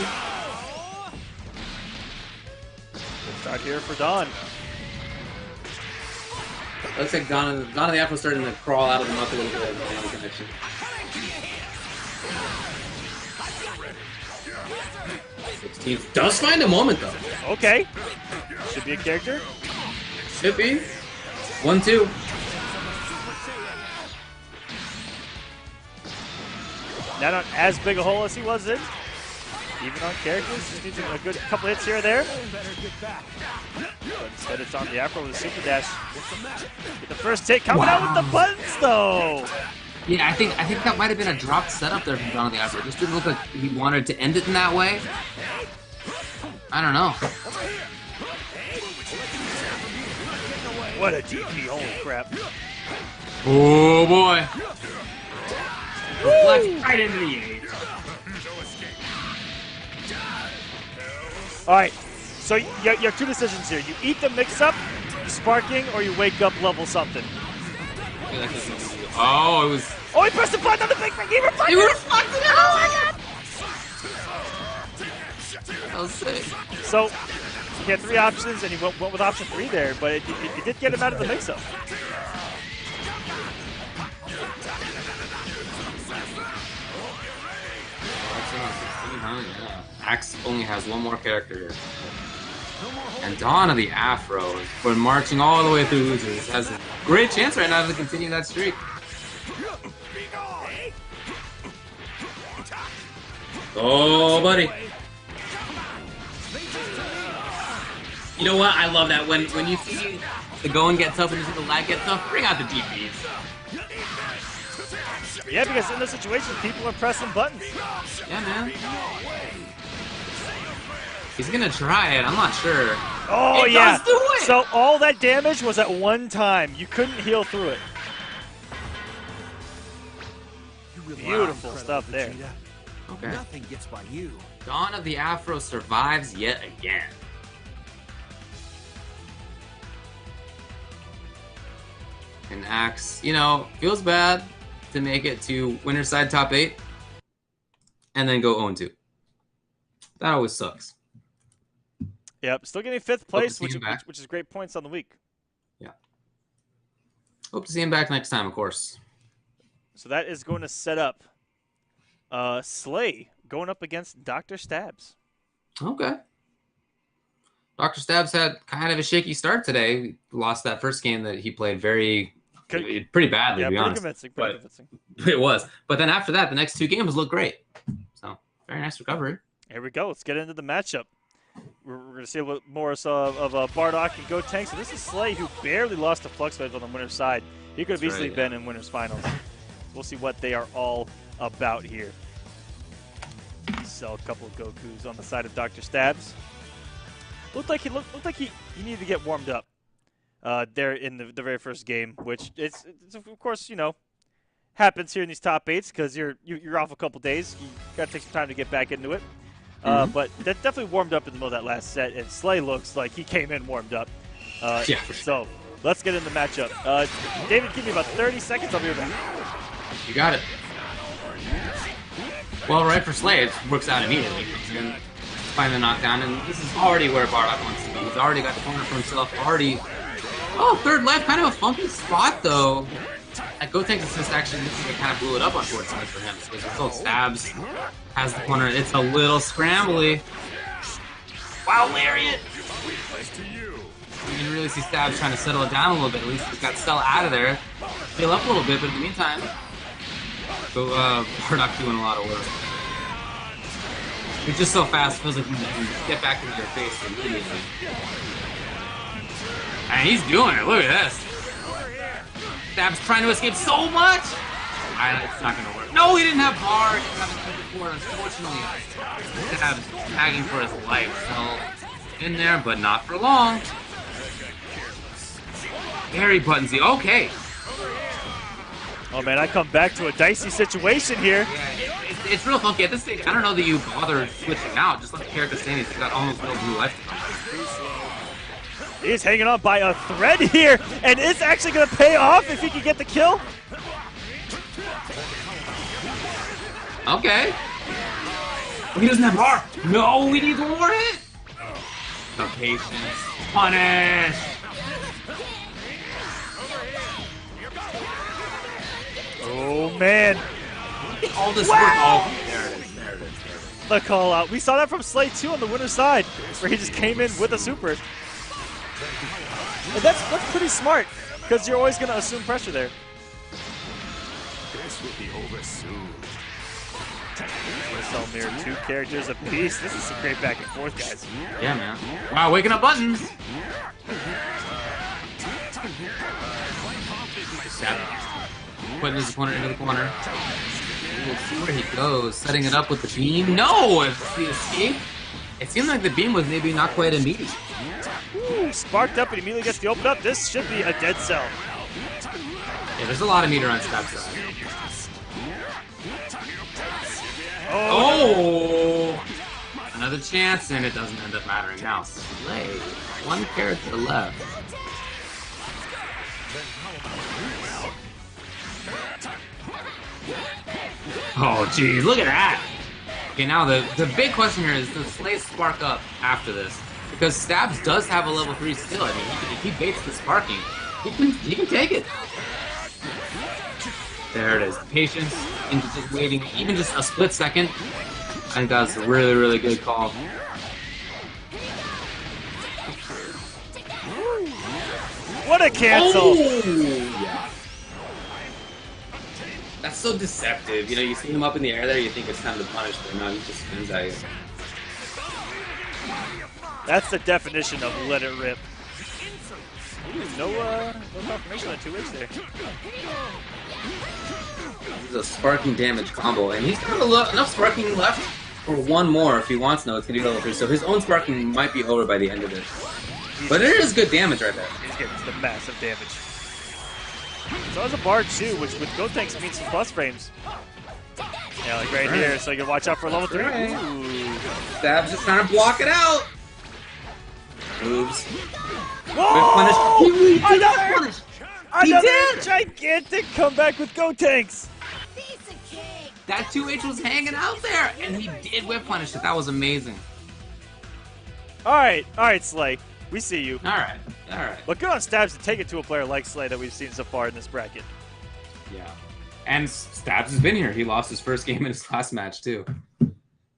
Start here for Don. Looks like Don the Afro starting to crawl out of the muck a little bit on the connection. Does find a moment though. Okay. Should be a character. Should be. 1-2. Not on as big a hole as he was in. Even on characters, just needs a good couple hits here or there. But instead it's on the Afro with a super dash. Get the first hit coming out with the buttons though. Yeah, I think that might have been a dropped setup there from Don the Afro. It just didn't look like he wanted to end it in that way. I don't know. What a DP, holy crap. Oh boy. Reflects right into the age. Alright, so you have two decisions here. You eat the mix-up, sparking, or you wake up level something. Oh, it was... Oh, he pressed the button on the big thing! He reflected! He reflected it! Oh my god! That was sick. So, he had three options, and he went with option 3 there, but it did get him out of the mix-up. Yeah. Axe only has one more character here. And Dawn of the Afro, for marching all the way through losers, has a great chance right now to continue that streak. Oh, buddy. You know what? I love that. When you see the going get tough and you see the lag get tough, bring out the DPs. Yeah, because in those situations, people are pressing buttons. Yeah, man. He's gonna try it. I'm not sure. Oh, it yeah. Does do it. So all that damage was at one time. You couldn't heal through it. Beautiful stuff there. Okay. Nothing gets by you. Dawn of the Afro survives yet again. And Axe, you know, feels bad to make it to winner's side top 8 and then go 0-2. That always sucks. Yep, still getting 5th place, which is great points on the week. Yeah. Hope to see him back next time, of course. So that is going to set up Slay going up against Dr. Stabs. Okay. Dr. Stabs had kind of a shaky start today. He lost that first game that he played pretty badly, to be honest. Pretty convincing. It was. But then after that, the next 2 games looked great. So, very nice recovery. Here we go. Let's get into the matchup. We're going to see a little more of Bardock and Gotenks. So this is Slay, who barely lost to Fluxwave on the winner's side. He could have easily been in winner's finals. We'll see what they are all about here. So a couple of Gokus on the side of Dr. Stabs. Looked like he needed to get warmed up there in the very first game, which it's of course, you know, happens here in these top 8s because you're off a couple days. You got to take some time to get back into it. But that definitely warmed up in the middle of that last set, and Slay looks like he came in warmed up. Yeah, for sure. So let's get in the matchup. David, give me about 30 seconds. I'll be right back. You got it. Well, right for Slay, it works out immediately. And find the knockdown, and this is already where Bardock wants to be. He's already got the corner for himself, already... Oh, third life, kind of a funky spot, though. That Gotenks assist actually kind of blew it up, unfortunately, for him. So as a result, Stabs has the corner. It's a little scrambly. Wow, Lariat! You can really see Stabs trying to settle it down a little bit. At least he's got Cell out of there. Heal up a little bit, but in the meantime, Bardock doing a lot of work. He's just so fast, feels like he can get back into your face immediately. And he's doing it, look at this. Stab's trying to escape so much! It's not gonna work. No, he didn't have bar, he didn't have a before, unfortunately. Stab's tagging for his life, so in there, but not for long. Very buttonsy, okay. Oh man, I come back to a dicey situation here. Yeah, it's real funky. At this stage, I don't know that you bother switching out. Just let the character stay. He's got almost no blue life. He's hanging on by a thread here, and it's actually going to pay off if he can get the kill. Okay. Oh, he doesn't have bar. No, we need one more hit. The patience. Punish. Oh man. All this wow. work. Oh, there it is. There it is. The call out. We saw that from Slay too on the winner's side, where he just came in with a super. And that's pretty smart, because you're always going to assume pressure there. This will be over soon. Selmir, 2 characters apiece. This is some great back and forth, guys. Yeah, man. Wow, waking up buttons. Putting his opponent into the corner. We'll see where he goes. Setting it up with the beam. No! It's the escape. It seemed like the beam was maybe not quite immediate. Ooh, sparked up and immediately gets the open up. This should be a dead cell. Yeah, there's a lot of meter on Stab's side. Oh! Another chance, and it doesn't end up mattering now. Slay. 1 character left. Oh, geez, look at that! Okay, now the big question here is, does Slay spark up after this? Because Stabs does have a level 3 skill. I mean, if he baits the sparking, he can take it. There it is. Patience, into just waiting, even just a split second. I think that's a really, really good call. What a cancel! Oh, yeah. That's so deceptive. You know, you see him up in the air there, you think it's time to punish, but no, he just spins at you. That's the definition of let it rip. Ooh, no confirmation on 2H there. This is a sparking damage combo, and he's got enough sparking left for 1 more if he wants. No, it's gonna be level 3, so his own sparking might be over by the end of it. But it is good damage right there. He's getting the massive damage. So has a bar too, which with Gotenks means some plus frames. Yeah, like right here, so you can watch out for level 3. Ooh. Stab's just trying to block it out. Moves. Whoa! He did not punish. He did! Gigantic comeback with Gotenks. That 2H was hanging out there, and he did whip punish it. That was amazing. All right, Slay. We see you. All right. But good on Stabs to take it to a player like Slay that we've seen so far in this bracket. Yeah. And Stabs has been here. He lost his first game in his last match, too.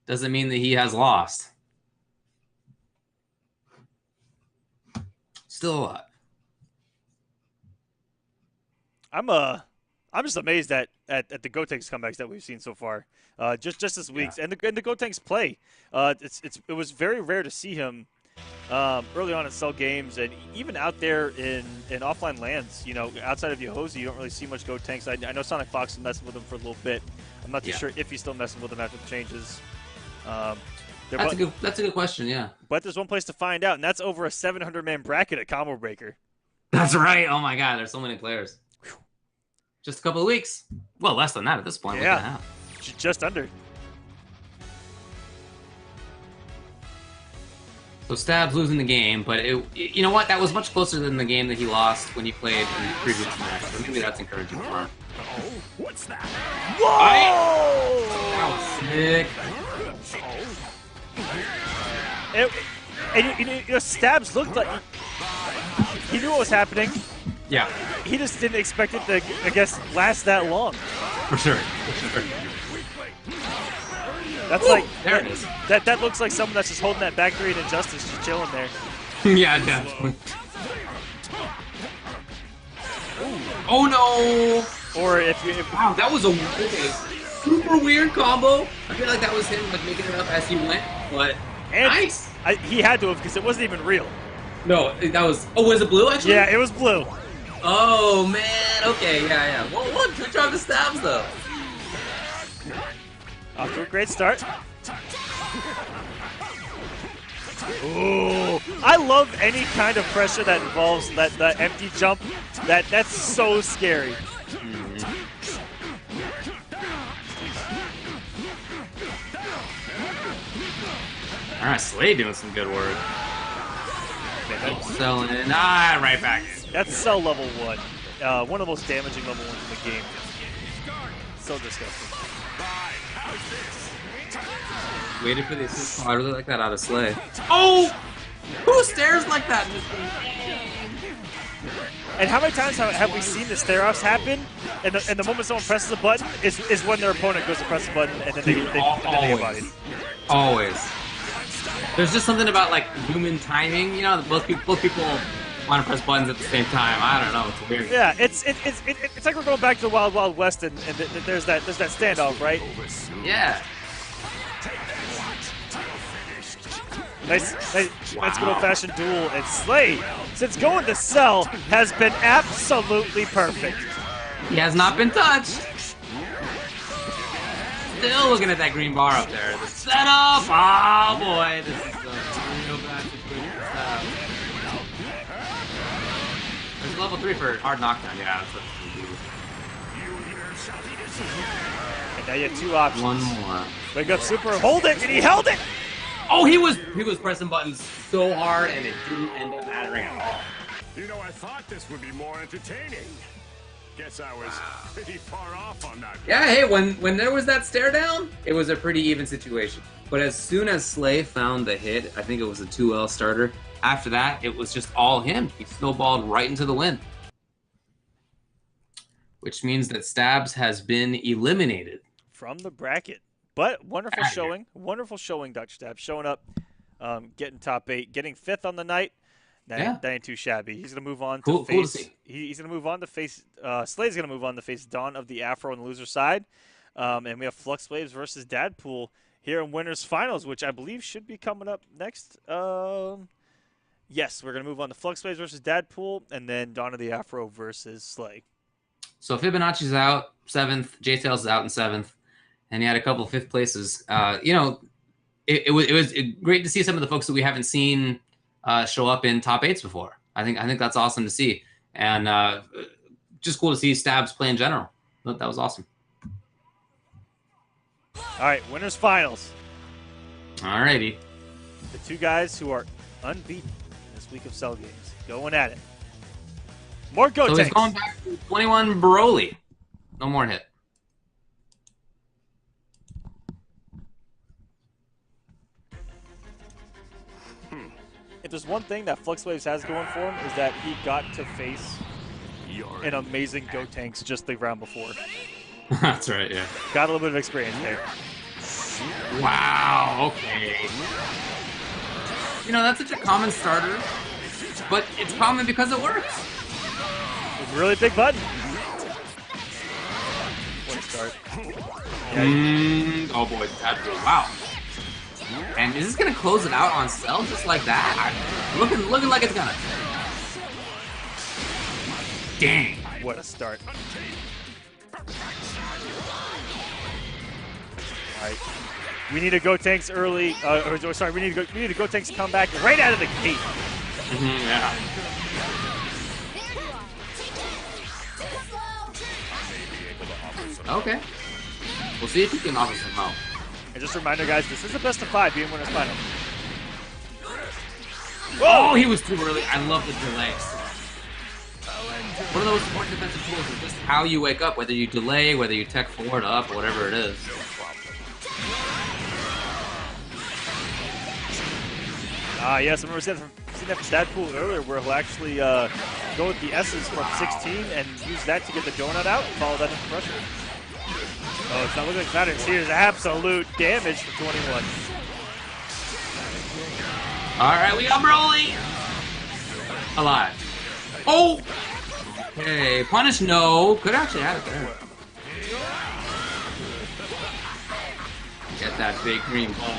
Doesn't mean that he has lost. Still alive. I'm just amazed at the Gotenks comebacks that we've seen so far. Just this week, and the Gotenks play. It was very rare to see him early on in Cell games, and even out there in offline lands. You know, outside of Yohozi, you don't really see much Gotenks. I know Sonic Fox is messing with him for a little bit. I'm not too sure if he's still messing with him after the changes. That's a good question, yeah. But there's one place to find out, and that's over a 700-man bracket at Combo Breaker. That's right. Oh my God, there's so many players. Whew. Just a couple of weeks. Well, less than that at this point. Yeah, just under. So Stab's losing the game, but you know what? That was much closer than the game that he lost when he played in the previous match. So maybe that's encouraging for him. Oh, what's that? Whoa! That was sick. And you know, Stabs looked like he knew what was happening. Yeah, He just didn't expect it to, I guess, last that long. for sure. For sure. That's like There it is. that looks like someone that's just holding that back three in Injustice, just chilling there. Yeah, definitely. Oh no! Or if Wow, that was a super weird combo. I feel like that was him like making it up as he went, but nice. He had to have because it wasn't even real. No, that was. Oh, was it blue actually? Yeah, it was blue. Oh man. Okay, yeah. Well, good job to Stabs though. Off to a great start. Ooh, I love any kind of pressure that involves that empty jump. That's so scary. All right, Slade doing some good work. Selling right back in. That's cell level 1. One of the most damaging level 1s in the game. So disgusting. Waited for the assist. Oh, I really like that out of Slay. Oh! Who stares like that in this game? And how many times have we seen the stare-offs happen? And the moment someone presses a button is when their opponent goes to press the button and then they hit bodies. Always. There's just something about like human timing, you know. Both people want to press buttons at the same time. I don't know. It's weird. Yeah, it's like we're going back to the Wild Wild West and there's that standoff, right? Yeah. Nice good old-fashioned duel. And Slay, since going to cell, has been absolutely perfect. He has not been touched. Still looking at that green bar up there. The setup. Oh boy, this is a real bad situation for Stab. There's level 3 for hard knockdown. Yeah, that's what we do. And now you have 2 options. One more. Wake up super, hold it, and he held it! Oh, he was pressing buttons so hard, and it didn't end up mattering at all. You know, I thought this would be more entertaining. Guess I was pretty far off on that. Yeah, hey, when there was that stare down, it was a pretty even situation. But as soon as Slay found the hit, I think it was a 2L starter. After that, it was just all him. He snowballed right into the win. Which means that Stabs has been eliminated. From the bracket. But wonderful showing. Wonderful showing, Dr. Stabs. Showing up, getting top 8, getting 5th on the night. That ain't too shabby. He's going to move on to face. Cool to see. He's going to move on to face. Slay's going to move on to face Dawn of the Afro on the loser side. And we have Flux Waves versus Dadpool here in winners finals, which I believe should be coming up next. Yes, we're going to move on to Flux Waves versus Dadpool, and then Dawn of the Afro versus Slay. So Fibonacci's out 7th. J-Tails is out in 7th. And he had a couple of 5th places. You know, it was great to see some of the folks that we haven't seen show up in top 8s before. I think that's awesome to see, and just cool to see Stabs play in general. That was awesome. All right, winners finals. Alrighty. The 2 guys who are unbeaten this week of Cell Games going at it. More go So tanks. he's going back to 21 Broly. No more hit. If there's one thing that Flux Waves has going for him is that he got to face an amazing Go Tanks just the round before. That's right, yeah. Got a little bit of experience there. Wow, okay. You know, that's such a common starter, but it's common because it works. It's a really big button. What a start. Oh boy, that's good. Wow. And is this gonna close it out on Cell just like that? Looking like it's gonna. Dang. What a start. Alright. We need a Go Tanks early. Sorry, we need a Go Tanks comeback right out of the gate. Yeah. Okay. We'll see if he can offer some help. And just a reminder, guys, this is the best of 5 being winners final. Oh, he was too early. I love the delay. One of those important defensive tools is just how you wake up, whether you delay, whether you tech forward, up, or whatever it is. Yes, I remember seeing that from Deadpool earlier, where he'll actually go with the S's from 16 and use that to get the donut out and follow that into pressure. Oh, it's not looking like matters. Here's absolute damage for 21. All right, we got Broly. Alive. Oh! Okay, punish, no. Could actually have it there. Get that big green ball.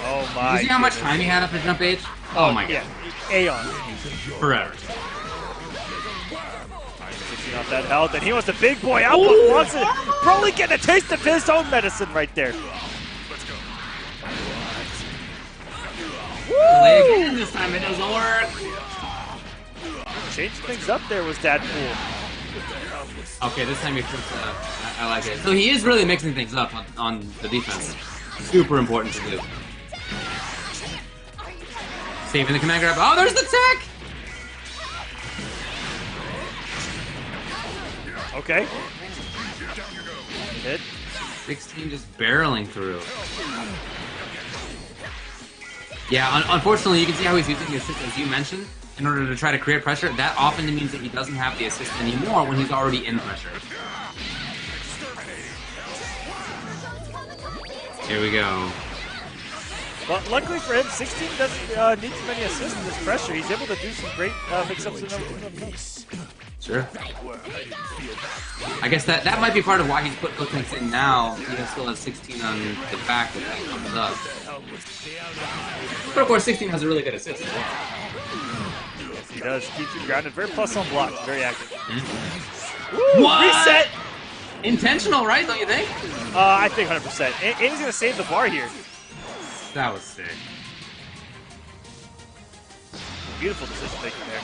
Oh my! You see how much time he had after jump H? Oh my god! Aeon. Forever. Off that health, and he wants the big boy out, but wants it. Broly getting a taste of his own medicine right there. Delay again. This time it doesn't work. Changed things up there was Deadpool. Okay, this time he flips it up. I like it. So he is really mixing things up on the defense. Super important to do. Saving the command grab. Oh, there's the tech! Okay. Hit. 16 just barreling through. Yeah, unfortunately, you can see how he's using the assist, as you mentioned, in order to try to create pressure. That often means that he doesn't have the assist anymore when he's already in pressure. Here we go. Well, luckily for him, 16 doesn't need too many assists in this pressure. He's able to do some great mix-ups and everything. Sure. I guess that might be part of why he's put Gotenks in now. He still has 16 on the back when that comes up. But of course, 16 has a really good assist as well. Yes, he does. Keeps you grounded. Very plus on block. Very active. Mm-hmm. What? Reset! Intentional, right? Don't you think? I think 100%. And he's going to save the bar here. That was sick. Beautiful decision making there.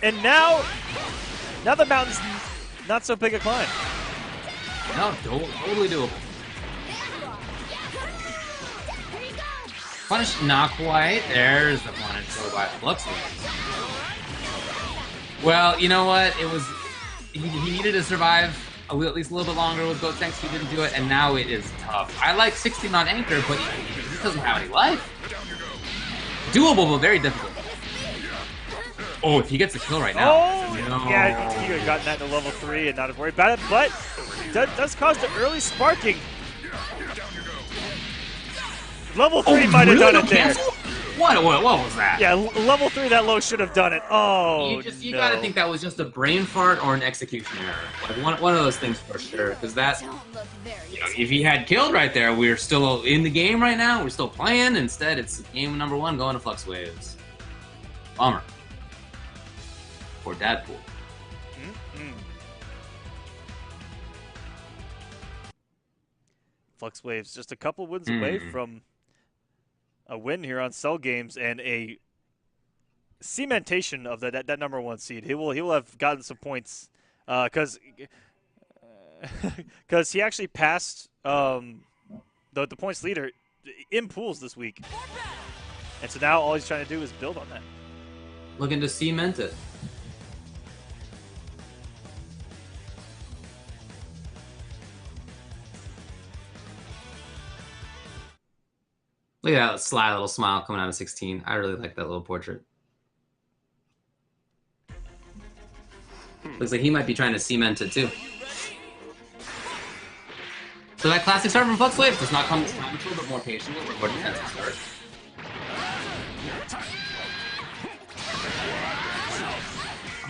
And now the mountain's not so big a climb. No, totally doable. Punish, not quite. There's the punish for by Flux. Well, you know what? It was he needed to survive at least a little bit longer with Gotenks. He didn't do it, and now it is tough. I like 16 on Anchor, but he doesn't have any life. Doable, but very difficult. Oh, if he gets a kill right now. Oh, no. Yeah, he could have gotten that to level 3 and not have worried about it, but does cause the early sparking. Level 3 might have done it there. What was that? Yeah, level 3 that low should have done it. Oh, you gotta think that was just a brain fart or an execution error. Like one of those things for sure. Because that, if he had killed right there, we're still in the game right now. We're still playing. Instead, it's game number 1 going to Flux Waves. Bummer. For Deadpool. Flux Waves just a couple wins away from a win here on Cell Games and a cementation of that number 1 seed. He will have gotten some points because he actually passed the points leader in pools this week, and so now all he's trying to do is build on that. Looking to cement it. Look at that sly little smile coming out of 16. I really like that little portrait. Looks like he might be trying to cement it too. So that classic start from Flux Waves does not come this time. It's a little bit more patient, a little bit more defensive start.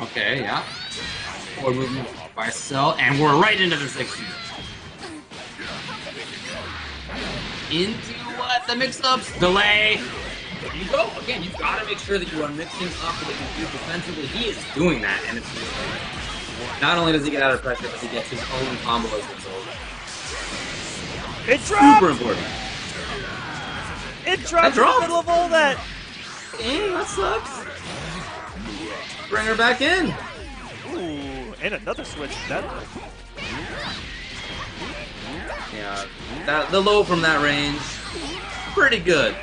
Okay, yeah. Forward movement by Cell, and we're right into the 16. Into what? The mix-ups? Delay. There you go. Again, you've got to make sure that you are mixing up what you do defensively. He is doing that, and it's not only does he get out of pressure, but he gets his own combo as a result. It dropped! Super important. It dropped in the middle of all that. Dang, that sucks. Bring her back in. Ooh, and another switch. That Yeah, the low from that range, pretty good.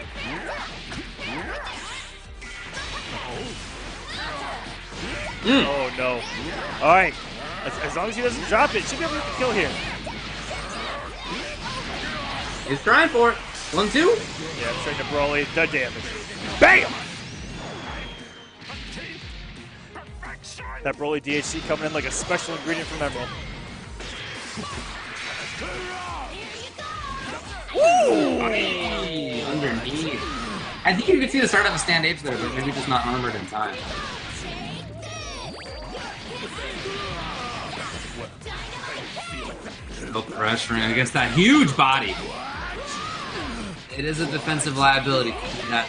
Oh no! All right, as long as he doesn't drop it, should be able to get the kill here. He's trying for it. 1-2. Yeah, trying to Broly the damage. Bam! That Broly DHC coming in like a special ingredient from Emerald. Woo! Underneath. I think you can see the start of a stand H there, but maybe just not armored in time. No pressuring against that huge body. It is a defensive liability. That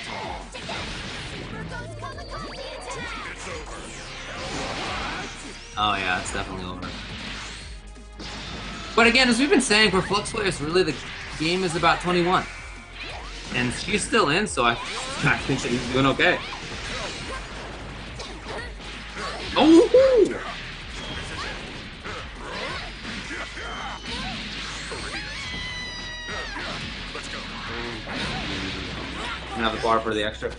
oh yeah, it's definitely over. But again, as we've been saying, for FluxWaves, really the game is about 21. And she's still in, so I think that he's doing okay. Oh! Have the bar for the extra.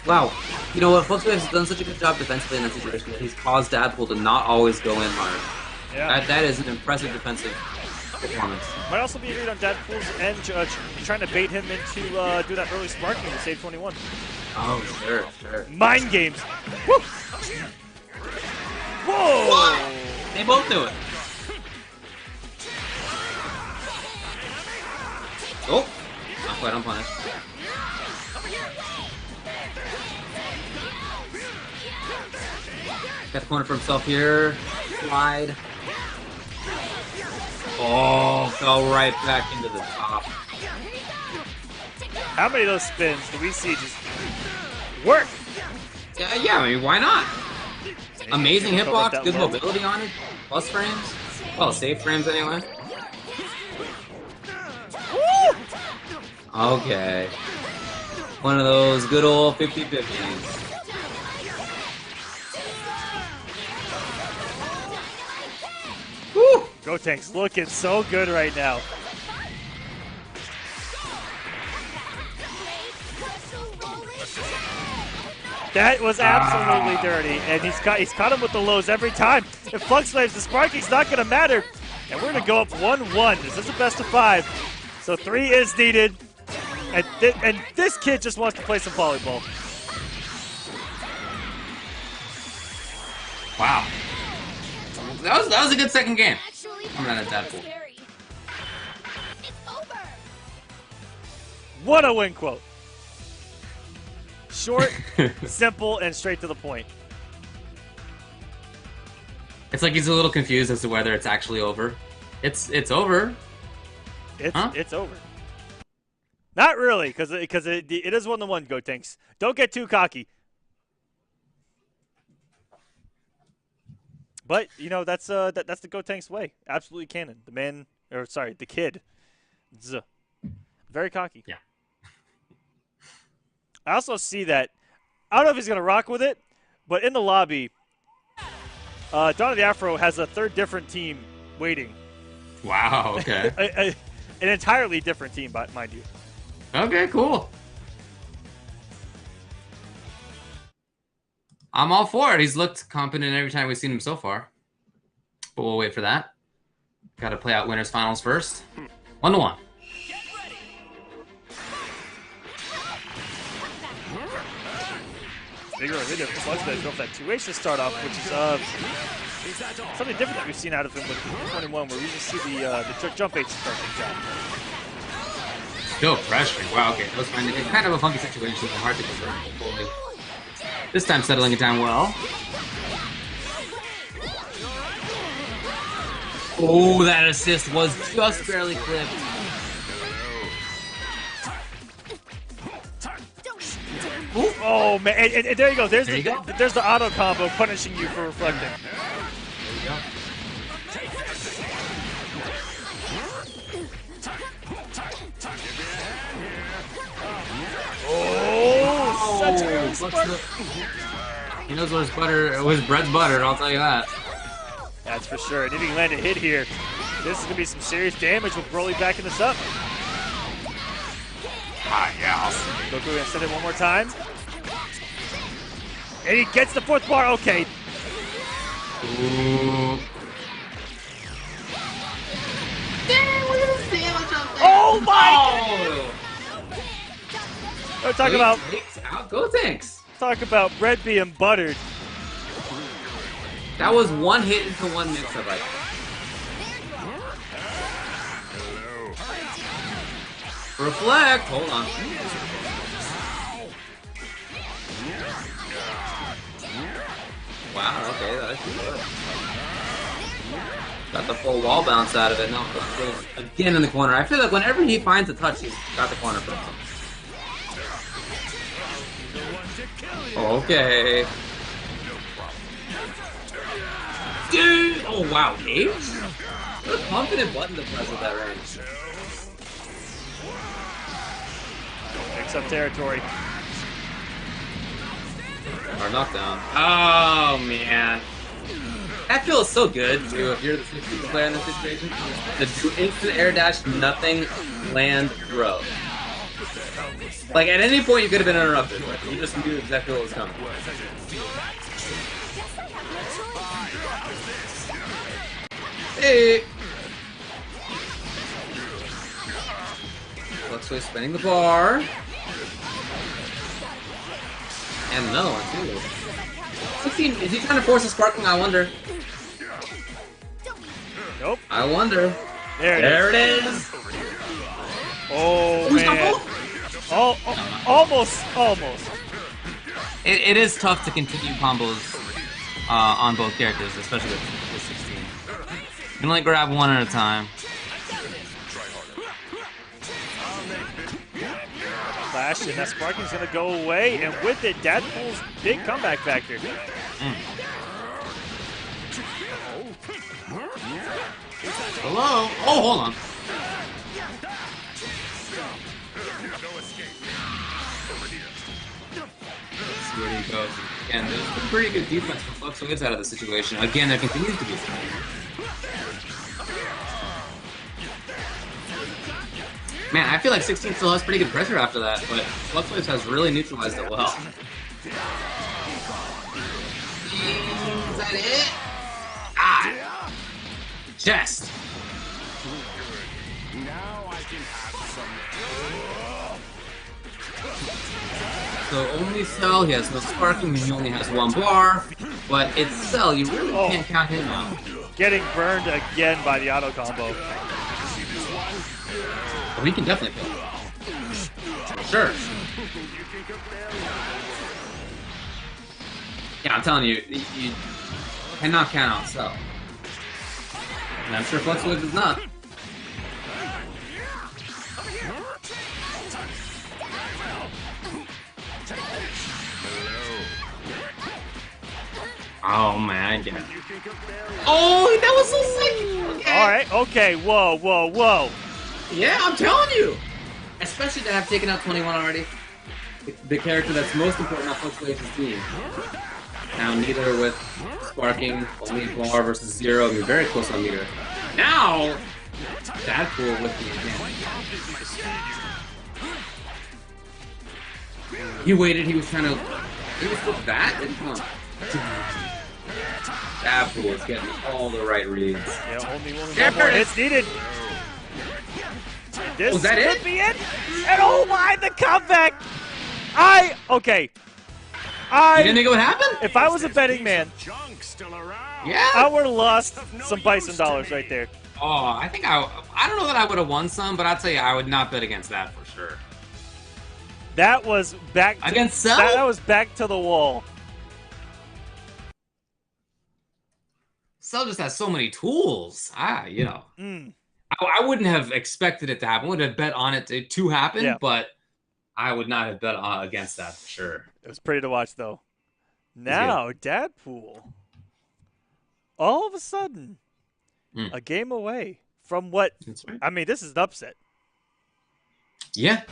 Wow. You know what? FluxWaves has done such a good job defensively in that situation that he's caused Dadpool to not always go in hard. Yeah. That is an impressive defensive performance. Might also be agreed on Dadpool's end, trying to bait him into do that early sparking to save 21. Oh, sure, sure. Mind games. Woo! Whoa! What? They both do it. Oh! Not quite unpunished. Got the corner for himself here. Slide. Oh, fell right back into the top. How many of those spins do we see just work? Yeah, I mean, why not? Amazing hitbox, good mobility on it, plus frames. Well, safe frames anyway. Okay. One of those good old 50-50s. Woo! Gotenks looking so good right now. That was absolutely dirty, and he's caught him with the lows every time. If FluxWaves, the sparking's not going to matter, and we're going to go up 1-1. This is a best of 5, so 3 is needed, and this kid just wants to play some volleyball. Wow, that was a good second game. I'm not at Dadpool. What a win quote. Short, simple, and straight to the point. It's like he's a little confused as to whether it's actually over. It's over. It's over. Not really, because it is 1-1, Gotenks. Don't get too cocky. But you know that's the Gotenks way. Absolutely canon. The kid. Very cocky. Yeah. I also see that. I don't know if he's gonna rock with it, but in the lobby, Dawn of the Afro has a third different team waiting. Wow. Okay. An entirely different team, mind you. Okay. Cool. I'm all for it. He's looked competent every time we've seen him so far. But we'll wait for that. Got to play out winners finals first. 1-1. Bigger and bigger. FluxWaves go for that 2H to start off, which is something different that we've seen out of him with 21, where we just see the jump H start things out. Still pressuring. Wow, okay. That was kind of a funky situation. Hard to convert. This time settling it down well. Oh, that assist was just barely clipped. Ooh. Oh man! And there you go. There's there there's the auto combo punishing you for reflecting. There you go. Oh, such a early spark. He knows what his bread's buttered, I'll tell you that. That's for sure. And if he can land a hit here, This is going to be some serious damage with Broly backing this up. Yeah. Goku going to send it one more time. And he gets the 4th bar. Okay. Ooh. Oh my God! Talk about Go Tanks. Talk about bread being buttered. That was one hit into one mix-up. Reflect. Hold on. Wow. Okay, that's good. Got the full wall bounce out of it. Now goes again in the corner. I feel like whenever he finds a touch, he's got the corner for him. Okay. Dude! Oh wow, Dave? What a confident button to press at that range. Picks up territory. Or knockdown. Oh man. That feels so good, too, if you're the 16th player in this situation. To do instant air dash, nothing, land, throw. Like, at any point you could have been interrupted. You just knew exactly what was coming. Hey! Looks like spinning the bar. And another one, too. 16, is he trying to force a sparkling? I wonder. Nope. I wonder. There it is. Oh, man. Oh, almost. It is tough to continue combos on both characters, especially with 16. You can only grab one at a time. Flash, and that sparking's going to go away, and with it, Deadpool's big comeback factor. Hello? Oh, hold on. Let's see where he goes. Again, there's a pretty good defense for Flux Waves out of the situation. Again, there continues to be some. Man, I feel like 16 still has pretty good pressure after that, but Flux Waves has really neutralized it well. Is that it? Ah! Chest! So only Cell, he has no sparking, he only has one bar, but it's Cell, you really can't count him out. Getting burned again by the auto combo. Oh, he can definitely play. Sure. Yeah, I'm telling you, you cannot count out Cell. And I'm sure Flux Wave is not. Oh man, yeah. Oh, that was so sick! Okay. Alright, okay, whoa. Yeah, I'm telling you! Especially to have taken out 21 already. The character that's most important on Flux Waves' team. Now, neither with Sparking, only bar versus 0, you're very close on meter. Now, Deadpool with the advantage. He waited, he was trying to... He was with that? And come on. Deadpool is getting all the right reads. Yeah, only one more hits needed. This was that it? Could be it. And oh my, the comeback! Okay. You didn't think it would happen? If I was a betting man, yeah, I would have lost some bison dollars right there. Oh, I think I don't know that I would have won some, but I'll tell you, I would not bet against that for sure. That was back to, against Cell? That was back to the wall. Cell just has so many tools. You know. I wouldn't have expected it to happen. I would have bet on it to happen, but I would not have bet against that for sure. It was pretty to watch, though. Now, Deadpool, all of a sudden, a game away from what, right. I mean, this is an upset. Yeah.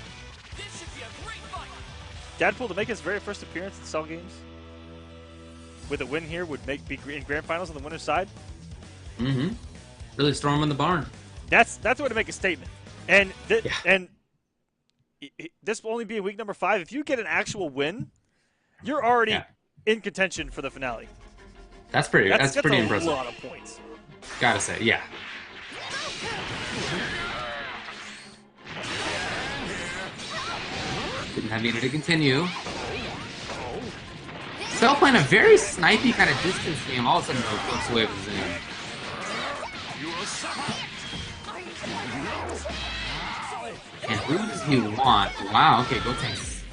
Deadpool to make his very first appearance in Cell games with a win here would be in grand finals on the winner's side. Really storming the barn. That's the way to make a statement. And this will only be in week number 5. If you get an actual win, you're already in contention for the finale. That's pretty impressive. A lot of points. Gotta say, yeah. Didn't have needed to continue. Cell playing a very snipey kind of distance game. All of a sudden, the Flux Wave is in. And who does he want? Wow, okay, go tanks.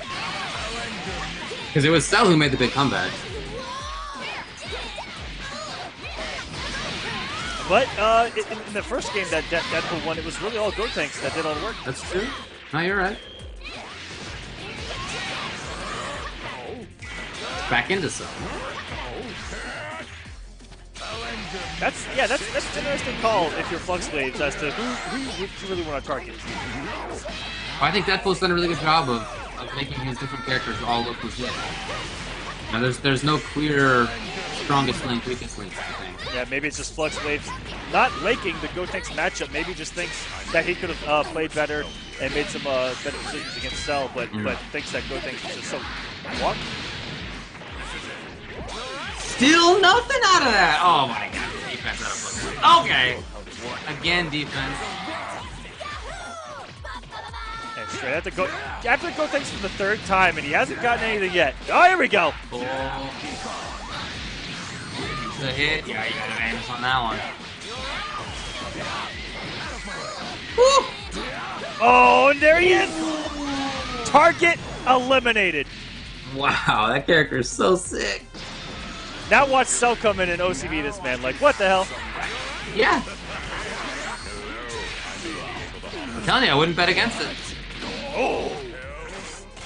Because it was Cell who made the big comeback. But in the first game that Deadpool won, it was really all Gotenks that did all the work. That's true. No, you're right. Back into Cell. That's an interesting call if you're Flux Waves as to who you really want to target. I think Deadpool's done a really good job of making his different characters all look legit. Now, there's no clear strongest link, weakest link, I think. Yeah, maybe it's just Flux Waves not liking the Gotenks matchup. Maybe just thinks that he could have played better and made some better decisions against Cell, but thinks that Gotenks is just so wonky. Still nothing out of that. Oh my god, defense out of Flux Wave. Okay. Again, defense. And straight after Gotenks for the 3rd time, and he hasn't gotten anything yet. Oh, here we go. Oh. The hit. Yeah, you got advantage on that one. Woo! Oh, and there he is. Target eliminated. Wow, that character is so sick. Now watch Cell come in and OCB this man. Like, what the hell? Yeah. I'm telling you, I wouldn't bet against it. Oh.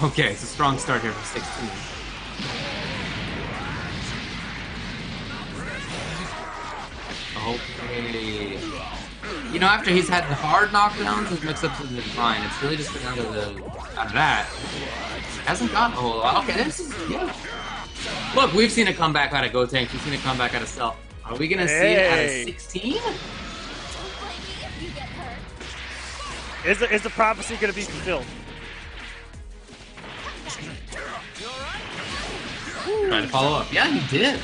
Okay, it's a strong start here for 16. Okay. You know, after he's had the hard knockdowns, his mix-ups have been fine. It's really just been out of that. Hasn't gotten a whole lot. Okay, this is good. Look, we've seen a comeback out of Gotenks. We've seen a comeback out of Cell. Are we gonna see it out of 16? Is the prophecy gonna be fulfilled? Trying to follow up. Yeah, he did.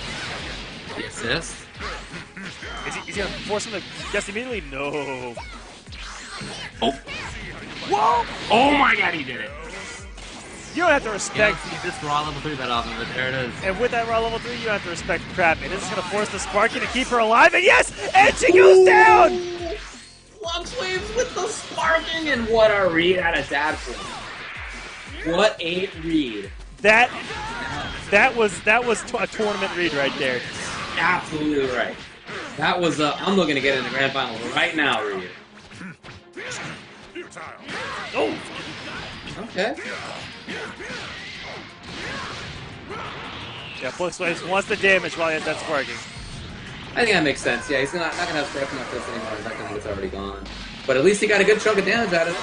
The assist. Is he gonna force him to guess immediately? No. Oh. Whoa! Oh my god, he did it. You don't have to respect. You don't see this raw level 3 that often, but there it is. And with that raw level 3, you don't have to respect crap. And this is gonna force the Sparky to keep her alive. And yes! And she goes down! Flux Waves with the sparking, and what a read out of Deadpool. What a read. That was a tournament read right there. Absolutely right. That was I'm looking to get in the grand final right now, read. Oh. Okay. Yeah, Flux Waves wants the damage while he has that sparking. I think that makes sense. Yeah, he's not gonna have sparking like this anymore. I think it's already gone. But at least he got a good chunk of damage out of it.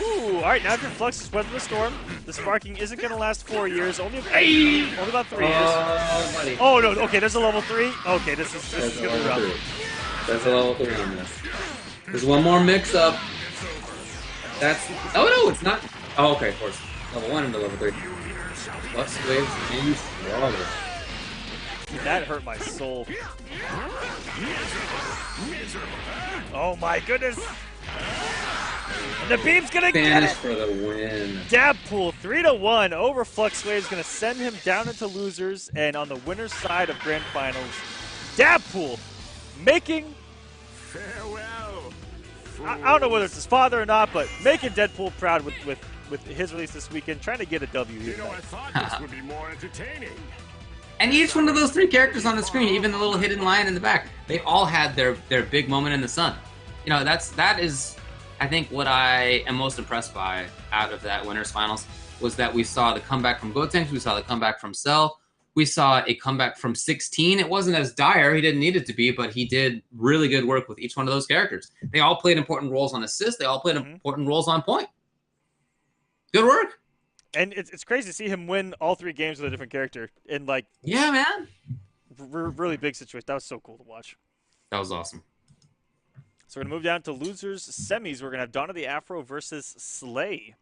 Ooh, alright, now if your Flux is weathering the storm, the sparking isn't going to last 4 years, only about 3 years. Buddy. Oh, no, okay, there's a level 3. Okay, this is going to be rough. There's a level 3 on this. There's one more mix-up. That's... Oh, no, it's not... Oh, okay, of course. Level 1 into level 3. Flux Waves in trouble. That hurt my soul. Oh, my goodness. The beam's gonna get it! For the win. Deadpool 3-1 over Flux Waves, gonna send him down into losers, and on the winner's side of grand finals, Deadpool making Farewell. I don't know whether it's his father or not, but making Deadpool proud with his release this weekend, trying to get a W. You know, I thought this would be more entertaining. And each one of those 3 characters on the screen, even the little hidden lion in the back, they all had their big moment in the sun. You know, that is. I think what I am most impressed by out of that winners finals was that we saw the comeback from Gotenks, we saw the comeback from Cell, we saw a comeback from 16. It wasn't as dire, he didn't need it to be, but he did really good work with each one of those characters. They all played important roles on assist, they all played important roles on point. Good work. And it's crazy to see him win all 3 games with a different character in, like... Yeah, man. Really big situation. That was so cool to watch. That was awesome. So we're going to move down to losers semis. We're going to have Dawn of the Afro versus Slay.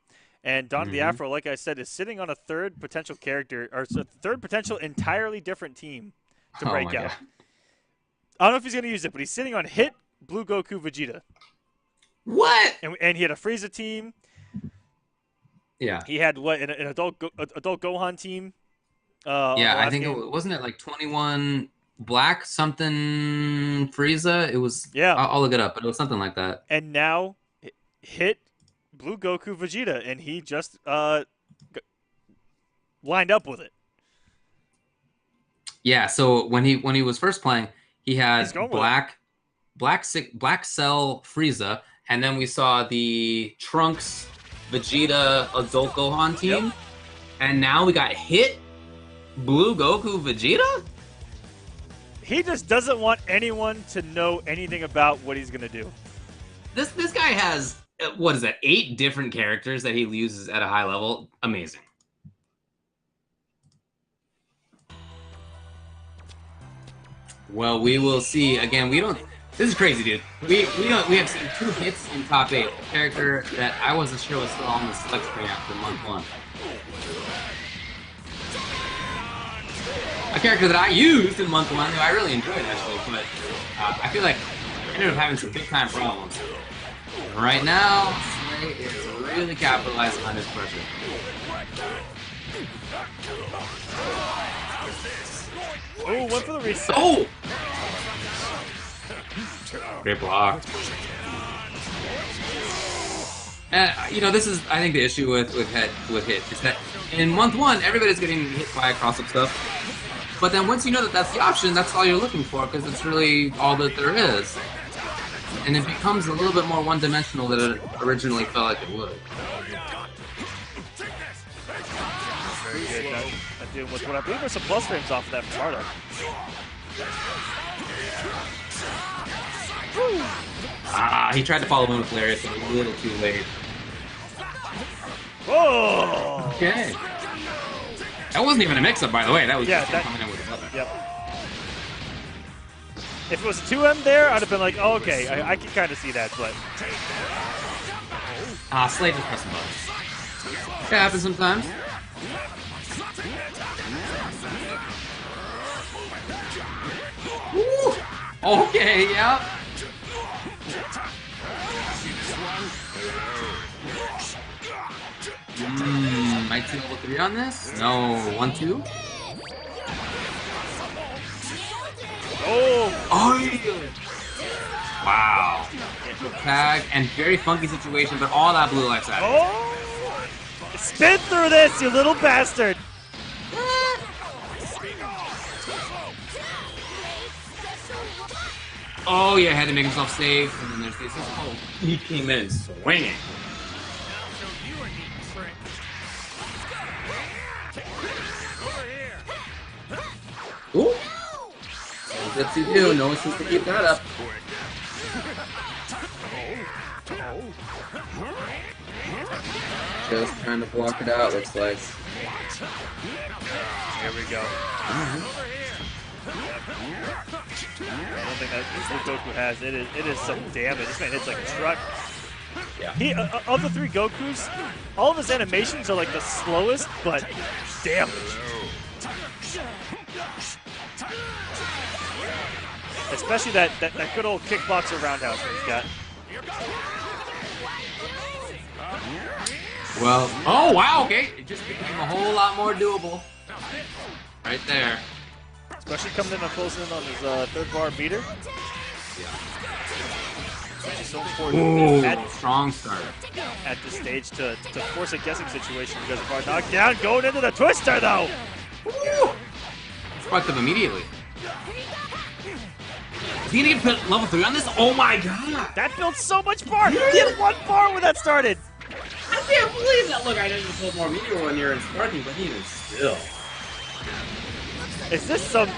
And Dawn of the Afro, like I said, is sitting on a third potential character, or third potential entirely different team to break out. God. I don't know if he's going to use it, but he's sitting on Hit, Blue Goku, Vegeta. What? And he had a Frieza team. Yeah. He had what, an adult Gohan team. Yeah, I think wasn't it like 21 Black something Frieza? It was. Yeah. I'll look it up, but it was something like that. And now, Hit, Blue Goku, Vegeta, and he just lined up with it. Yeah. So when he was first playing, he had Black Cell Frieza, and then we saw the Trunks Vegeta Adult Gohan team, yep. And now we got Hit, Blue Goku, Vegeta. He just doesn't want anyone to know anything about what he's gonna do. This guy has, what is that, 8 different characters that he uses at a high level. Amazing. Well, we will see. Again, we don't. This is crazy, dude. We have seen 2 hits in top 8. A character that I wasn't sure was still on the select screen after month 1. A character that I used in month 1, who I really enjoyed actually, but I feel like I ended up having some big time problems. Right now, Slay is really capitalizing on his pressure. Oh, went for the reset. Oh! Great block. You know, this is, I think, the issue with Hit is that in month 1, everybody's getting hit by cross-up stuff. But then once you know that that's the option, that's all you're looking for, because it's really all that there is. And it becomes a little bit more one-dimensional than it originally felt like it would. Very good. That dealing with what I believe are some plus frames off of that from Bardock. He tried to follow in with Lariat, but a little too late. Oh! Okay. That wasn't even a mix-up, by the way. That was just coming in with a weapon. Yep. If it was a 2M there, I'd have been like, oh, okay, I can kind of see that, but... Slay just pressing buttons. It happens sometimes. Woo! Okay, yeah. Might see level 3 on this? No, 1-2. Oh! Wow. Tag and very funky situation, but all that blue life's out. Oh! Spin through this, you little bastard! Oh yeah, had to make himself safe, and then there's this. Oh, he came in swinging. Ooh. What's he do? No one seems to keep that up. Just trying to block it out, looks like. Here we go. One thing that this Goku has, it is some damage. This man hits like a truck. Yeah. He of the 3 Gokus, all of his animations are like the slowest, but damage. Especially that good old kickboxer roundhouse that he's got. Well, oh wow, okay. It just became a whole lot more doable. Right there. Especially coming in and closing in on his 3rd bar beater. Yeah. Which is so important strong start. At this stage to force a guessing situation because of our knockdown. Going into the twister though! Woo! Sparked up immediately. Is he gonna get level 3 on this? Oh my god! That built so much bar! He did 1 bar when that started! I can't believe that! Look, I know you pulled more meteor when you're in Sparking, but even still. Is this some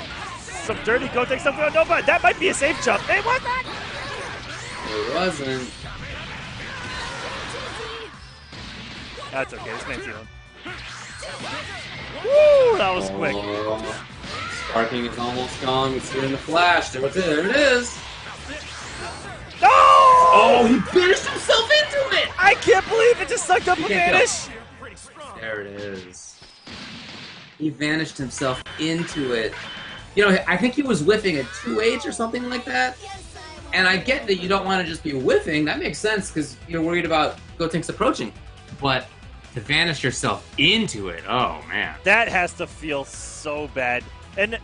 dirty go-take stuff going on? No, but that might be a safe jump. It wasn't! It wasn't. That's okay, this man's healing. Woo! That was quick. Sparking is almost gone. We see it in the flash. There it is. Oh, he finished himself into it! I can't believe it just sucked up a can't vanish. There it is. He vanished himself into it. You know, I think he was whiffing at 2H or something like that. And I get that you don't want to just be whiffing. That makes sense because you're worried about Gotenks approaching. But to vanish yourself into it, oh, man. That has to feel so bad. And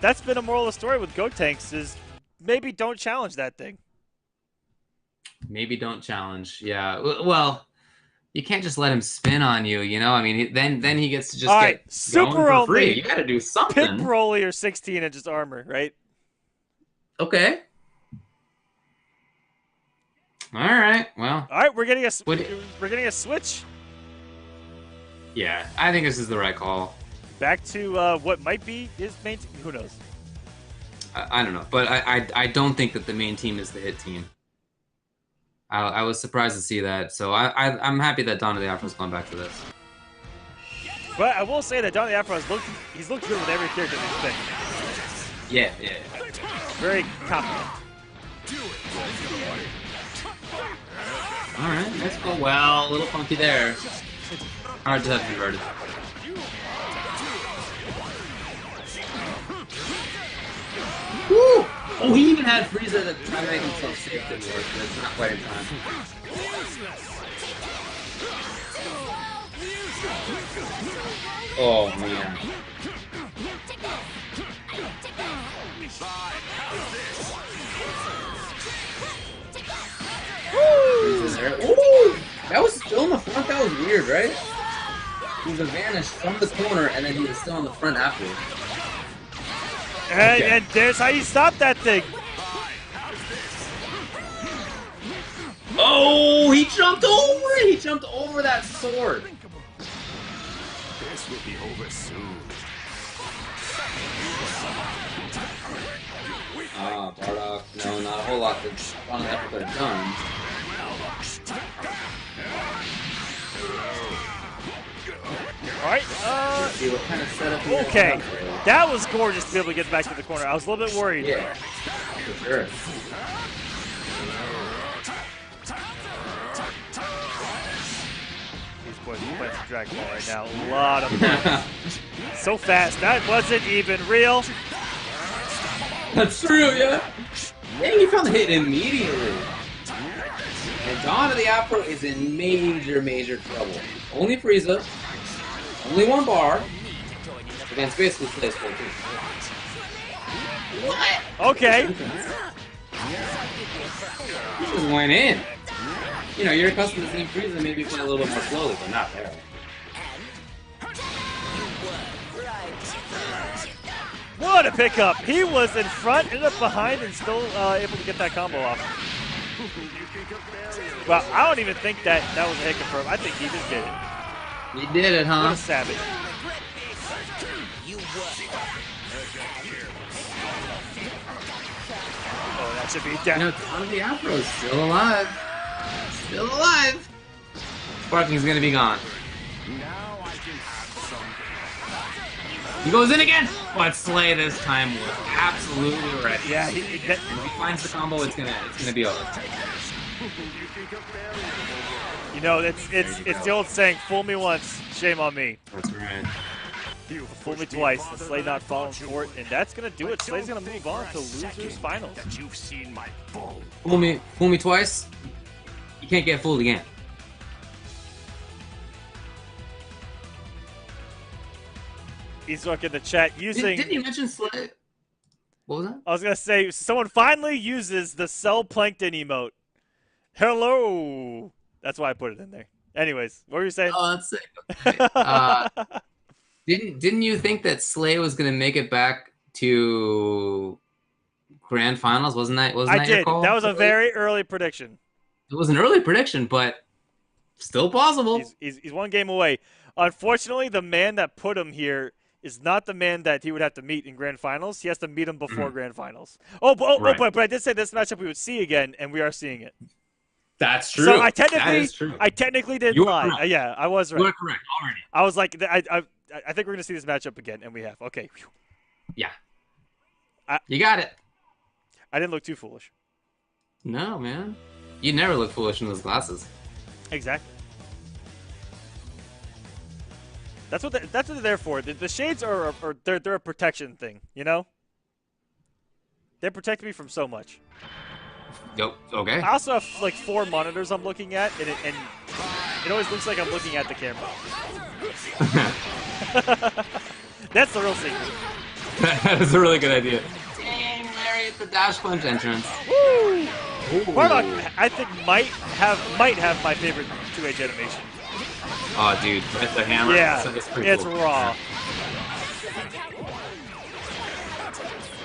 that's been a moral of the story with Gotenks is maybe don't challenge that thing. Maybe don't challenge. Yeah. Well, you can't just let him spin on you, you know? I mean, then he gets to just get super going for free. only. You got to do something. Pick Broly or 16 inches armor, right? Okay. All right. Well. All right, we're getting a switch. Yeah, I think this is the right call. Back to what might be his main team. Who knows? I don't know, but I don't think that the main team is the hit team. I was surprised to see that, so I'm happy that Dawn of the Afro's gone back to this. But I will say that Dawn of the Afro he's looked good with every character he's picked. Yeah. Very confident. All right, let's go. Well, a little funky there. Hard to have converted. Woo! Oh, he even had Frieza to try to make himself safe to work, but it's not quite in time. Oh, man. Ooh! That was still in the front? That was weird, right? He was vanished from the corner, and then he was still in the front afterwards. And there's how you stop that thing. Oh, he jumped over it! He jumped over that sword. This will be over soon. Ah, Bardock. No, not a whole lot that Dawn of the Afro could have done. Alright, See what kind of setup he has okay. out there. That was gorgeous to be able to get back to the corner. I was a little bit worried. Yeah, for sure. These boys are playing some Dragon Ball right now. A lot of fun. So fast. That wasn't even real. That's true, yeah. Dang, he found the hit immediately. And Dawn of the Afro is in major trouble. Only Frieza. Only one bar. Against basically Slay's full team. What? Okay. He just went in. You know, you're accustomed to seeing Frieza maybe play a little bit more slowly, but not there. What a pickup. He was in front, ended up behind, and still able to get that combo off. Well, I don't even think that was a hit confirm. I think he just did it. You did it, huh? What a savage. Oh, that should be You down. know, Dawn of the Afro is still alive. Still alive. Sparking's gonna be gone. Now I can have some. He goes in again, but Slay this time was absolutely ready. Yeah, If he finds the combo, it's gonna be over. you know, it's the old saying, fool me once, shame on me. That's right. Fool me twice, and Slay not falling for it, and that's going to do it. Slay's going to move on to losers finals. That you've seen my bull. Fool me twice. You can't get fooled again. He's looking in the chat using... Didn't you mention Slay? What was that? I was going to say, someone finally uses the Cell Plankton emote. Hello! That's why I put it in there. Anyways, what were you saying? Oh, that's sick. Okay. Didn't you think that Slay was gonna make it back to grand finals? Wasn't that I your did. call? That was a very early prediction. It was an early prediction, but still possible. He's one game away. Unfortunately, the man that put him here is not the man that he would have to meet in grand finals. He has to meet him before grand finals. Right. But I did say this matchup we would see again, and we are seeing it. That's true. So that is true. I technically did You are lie. correct. Yeah, I was right. You are correct already. I was like, I think we're gonna see this matchup again, and we have. Okay. Whew. Yeah. You got it. I didn't look too foolish. No, man. You never look foolish in those glasses. Exactly. That's what they're there for. The shades are they're a protection thing, you know? They protect me from so much. Yep. Okay. I also have like 4 monitors I'm looking at, and it always looks like I'm looking at the camera. That's the real secret. That is a really good idea. Dang, Larry, it's the dash punch entrance. Woo! Bardock, I think might have my favorite 2H animation. Oh, dude, with the hammer. Yeah, it's pretty it's cool. raw.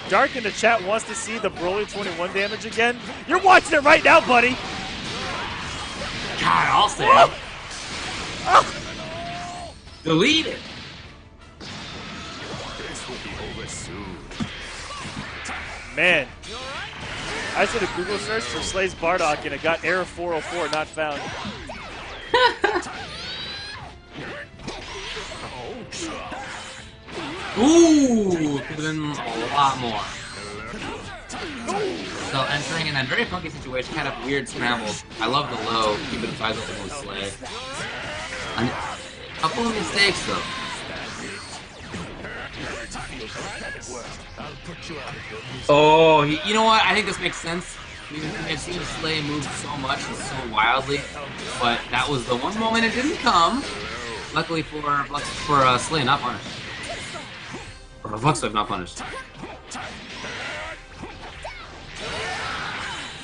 Dark in the chat wants to see the Broly 21 damage again. You're watching it right now, buddy. God, I'll say Oh! it. Oh! Delete it. This will be over soon. Man, I just did a Google search for Slays Bardock and it got error 404 not found. Ooh, could have been a lot more. So entering in that very funky situation, kind of weird scrambles. I love the low, keep it advisable to Slay. A couple of mistakes though. Oh, you know what? I think this makes sense. I've seen Slay move so much and so wildly, but that was the one moment it didn't come. Luckily for Slay not punished. Or Fluxwave not punished.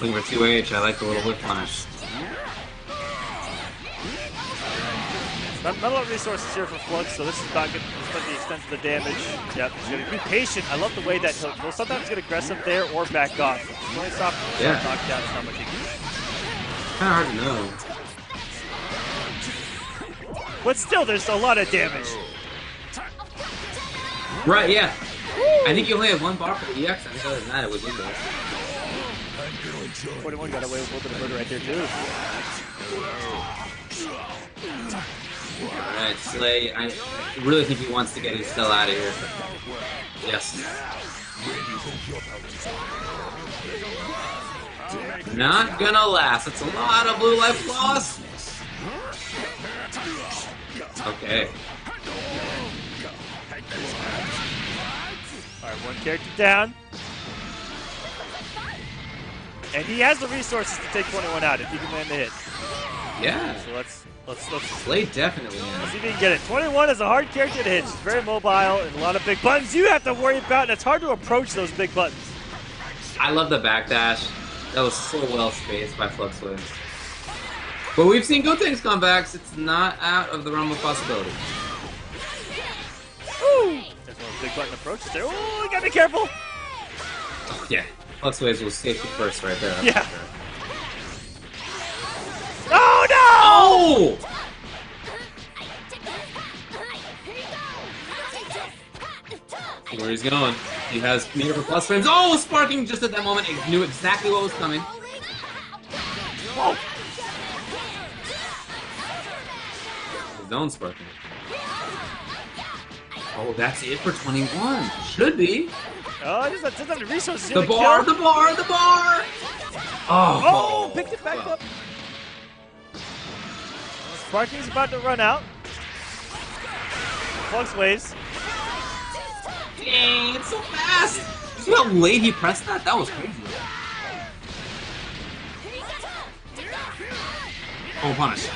Looking for 2H, I like the little whip punish. Not a lot of resources here for Flux, so this is not going to the extent of the damage. Yep, he's going to be patient. I love the way that he'll sometimes get aggressive there or back off. Really soft knockdown is how much he can do. Kind of hard to know. But still, there's a lot of damage. Right, yeah. I think you only had 1 bar for the EX. I think other than that, it was in there. 41 got away with a little bit of murder right there, too. Alright, Slay, I really think he wants to get his cell out of here. Yes. Not gonna last. It's a lot of blue life loss. Okay. Alright, 1 character down. And he has the resources to take 21 out if he can land the hit. Yeah. So let's Slay definitely see is. if he can get it. 21 is a hard character to hit. She's very mobile and a lot of big buttons you have to worry about, and it's hard to approach those big buttons. I love the backdash. That was so well spaced by Fluxwave. But we've seen Gotenks comebacks. It's not out of the realm of possibility. Ooh! There's one big button approach there. Ooh, you gotta be careful! Yeah. Fluxwaves was safety first right there. Yeah. Oh no! Oh! Where he's going. He has meter for plus frames. Oh, sparking just at that moment. He knew exactly what was coming. Whoa! His own sparking. Oh, that's it for 21. Should be. Oh, it doesn't have the resources. The bar, the bar, the bar! Oh, picked it back up. Sparking's about to run out. Flux waves. Dang, it's so fast! You see how late he pressed that? That was crazy. Oh, punish.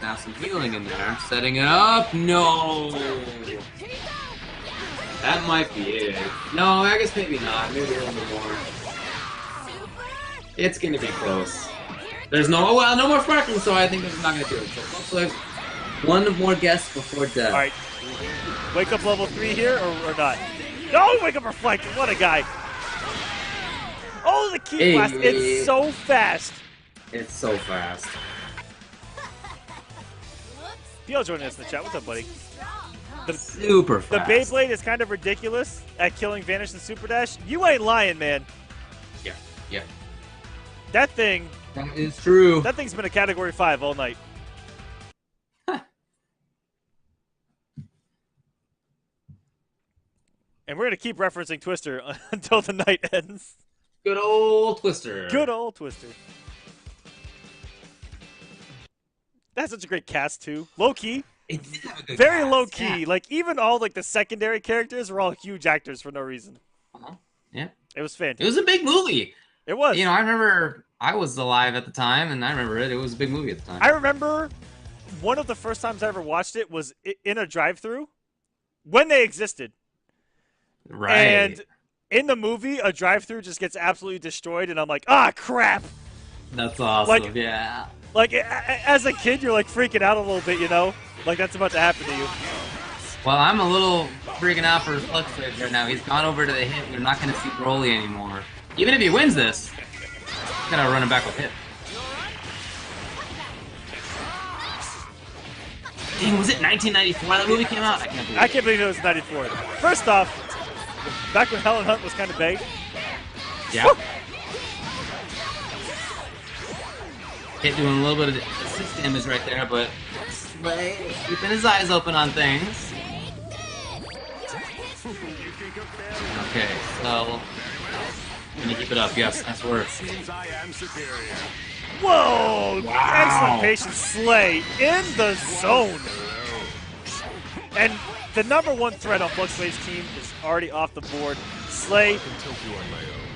Now some healing in there. Setting it up. No! That might be it. No, I guess maybe not. Maybe a little bit more. It's gonna be close. There's no more sparkling, so I think this is not gonna do it. So one more guess before death. Alright. Wake up level 3 here or not? No, wake up reflected. What a guy. Oh, the key blast. It's so fast. It's so fast. PL joining us in the chat. What's up, buddy? Super fast. The Beyblade is kind of ridiculous at killing Vanish and Super Dash. You ain't lying, man. Yeah, yeah. That thing. That is true. That thing's been a category 5 all night. And we're going to keep referencing Twister until the night ends. Good old Twister. Good old Twister. That's such a great cast too. Low key. It did have a good Very cast. low key. Yeah. Like even all like the secondary characters were all huge actors for no reason. Yeah. It was It fantastic. was a big movie. It was. You know, I remember I was alive at the time, and I remember it. It was a big movie at the time. I remember one of the first times I ever watched it was in a drive-through when they existed. Right. And in the movie, a drive-through just gets absolutely destroyed, and I'm like, ah, crap. That's awesome. Like- yeah. Like as a kid, you're like freaking out a little bit, you know, like that's about to happen to you. Well, I'm a little freaking out for Flux Waves right now. He's gone over to the hit. We're not going to see Broly anymore. Even if he wins this, he's going to run him back with hit. Dang, was it 1994 that movie came out? I can't believe it was 94. First off, back when Helen Hunt was kind of big. Yeah. Woo! Hit doing a little bit of assist damage right there, but Slay keeping his eyes open on things. Okay, so let me keep it up. Yes, that's worse. Seems I am superior. Whoa! Wow. Excellent patience, Slay in the zone. And the #1 threat on FluxWave's team is already off the board. Slay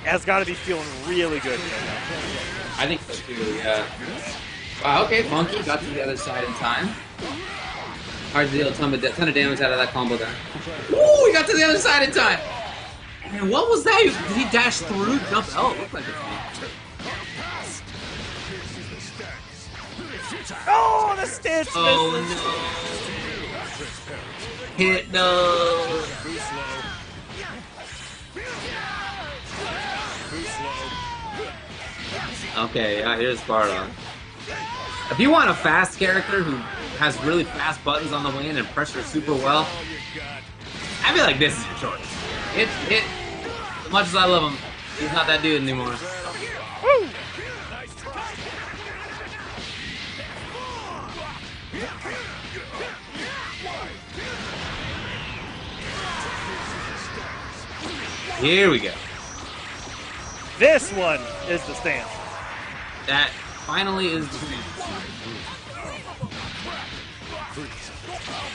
has got to be feeling really good. I think so too, yeah. Wow, okay, Monkey got to the other side in time. Hard to deal a ton of damage out of that combo there. Ooh, he got to the other side in time! And what was that? Did he dash through? Jump? Oh, it looked like it's me. Oh, the stance misses. Oh no. Hit no. Okay, yeah, here's Sparta. If you want a fast character who has really fast buttons on the way in and pressures super well, I feel like this is your choice. Hit. As much as I love him, he's not that dude anymore. Woo! Here we go. This one is the stance. That finally is the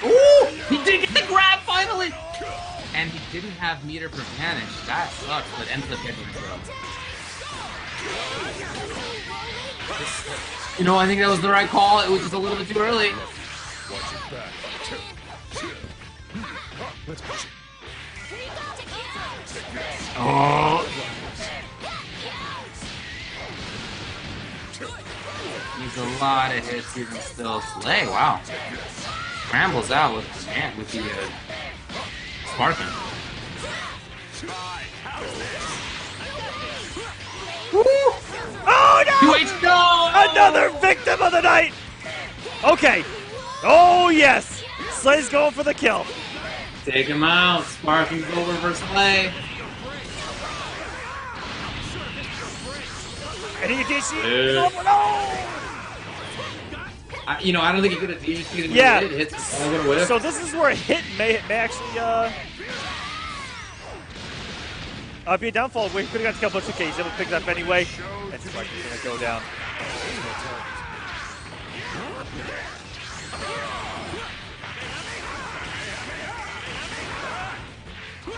Ooh! He did get the grab finally! And he didn't have meter for vanish. That sucks, but ends up getting the throw. You know, I think that was the right call. It was just a little bit too early. Oh! He's a lot of hits even still. Slay, wow. Scrambles out with the Sparking. Woo! Oh no! No! Another victim of the night! Okay. Oh yes! Slay's going for the kill. Take him out. Sparking's over for Slay. And he DC. Dude. No! I don't think he could have DC'd. Yeah. It hits. I would have. So this is where a hit may actually be a downfall. We could have got the kill, but it's okay. He's able to pick it up anyway. And Sparky's gonna go down.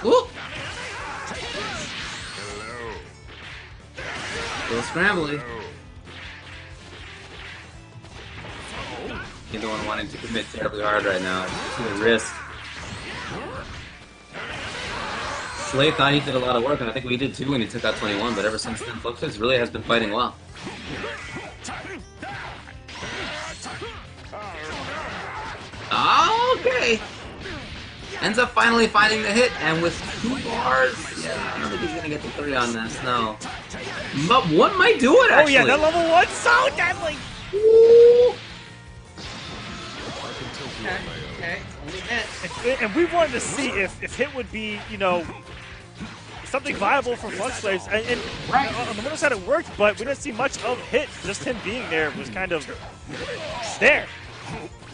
Ooh. Little scrambly. You're the one wanting to commit terribly hard right now. It's a risk. Slay thought he did a lot of work, and I think we did too when he took out 21, but ever since then, FluxWaves really has been fighting well. Okay. Ends up finally finding the hit, and with 2 bars, yeah, I don't think he's gonna get the 3 on this, no. But 1 might do it, actually. Oh yeah, that level 1 so deadly! Ooh. Okay. And we wanted to see if hit would be, something viable for FluxWaves. And Right. on the winner side it worked, but we didn't see much of hit. Just him being there was kind of there.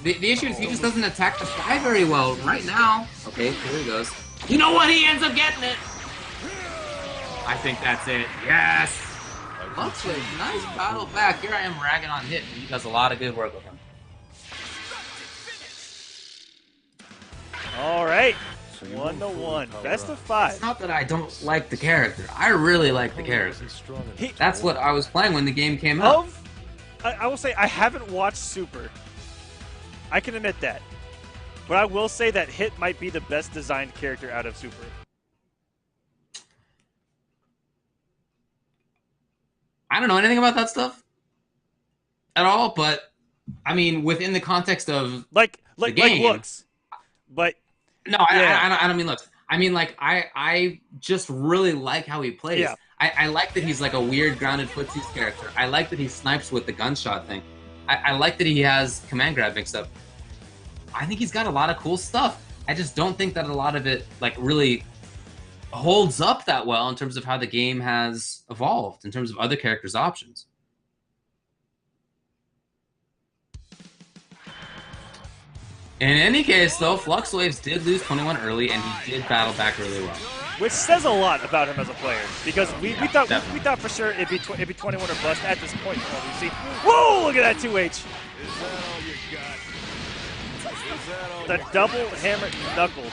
The issue is he just doesn't attack the sky very well right now. Okay, here he goes. You know what? He ends up getting it. I think that's it. Yes! Fluxwave, nice battle back. Here I am ragging on Hit. He does a lot of good work with him. All right. 1-1. Best of 5. It's not that I don't like the character. I really like the character. That's what I was playing when the game came out. I will say I haven't watched Super. I can admit that. But I will say that Hit might be the best designed character out of Super. I don't know anything about that stuff at all, but I mean, within the context of like game, looks, but no, yeah. I don't mean looks. I mean, like I just really like how he plays. Yeah. I like that he's like a weird grounded footsies character. I like that he snipes with the gunshot thing. I like that he has command grab mixed up. I think he's got a lot of cool stuff. I just don't think that a lot of it like really holds up that well in terms of how the game has evolved in terms of other characters' options. In any case, though, Fluxwaves did lose 21 early, and he did battle back really well. Which says a lot about him as a player, because we thought for sure it'd be 21 or bust at this point. We see, whoa! Look at that 2H. The double hammer knuckle.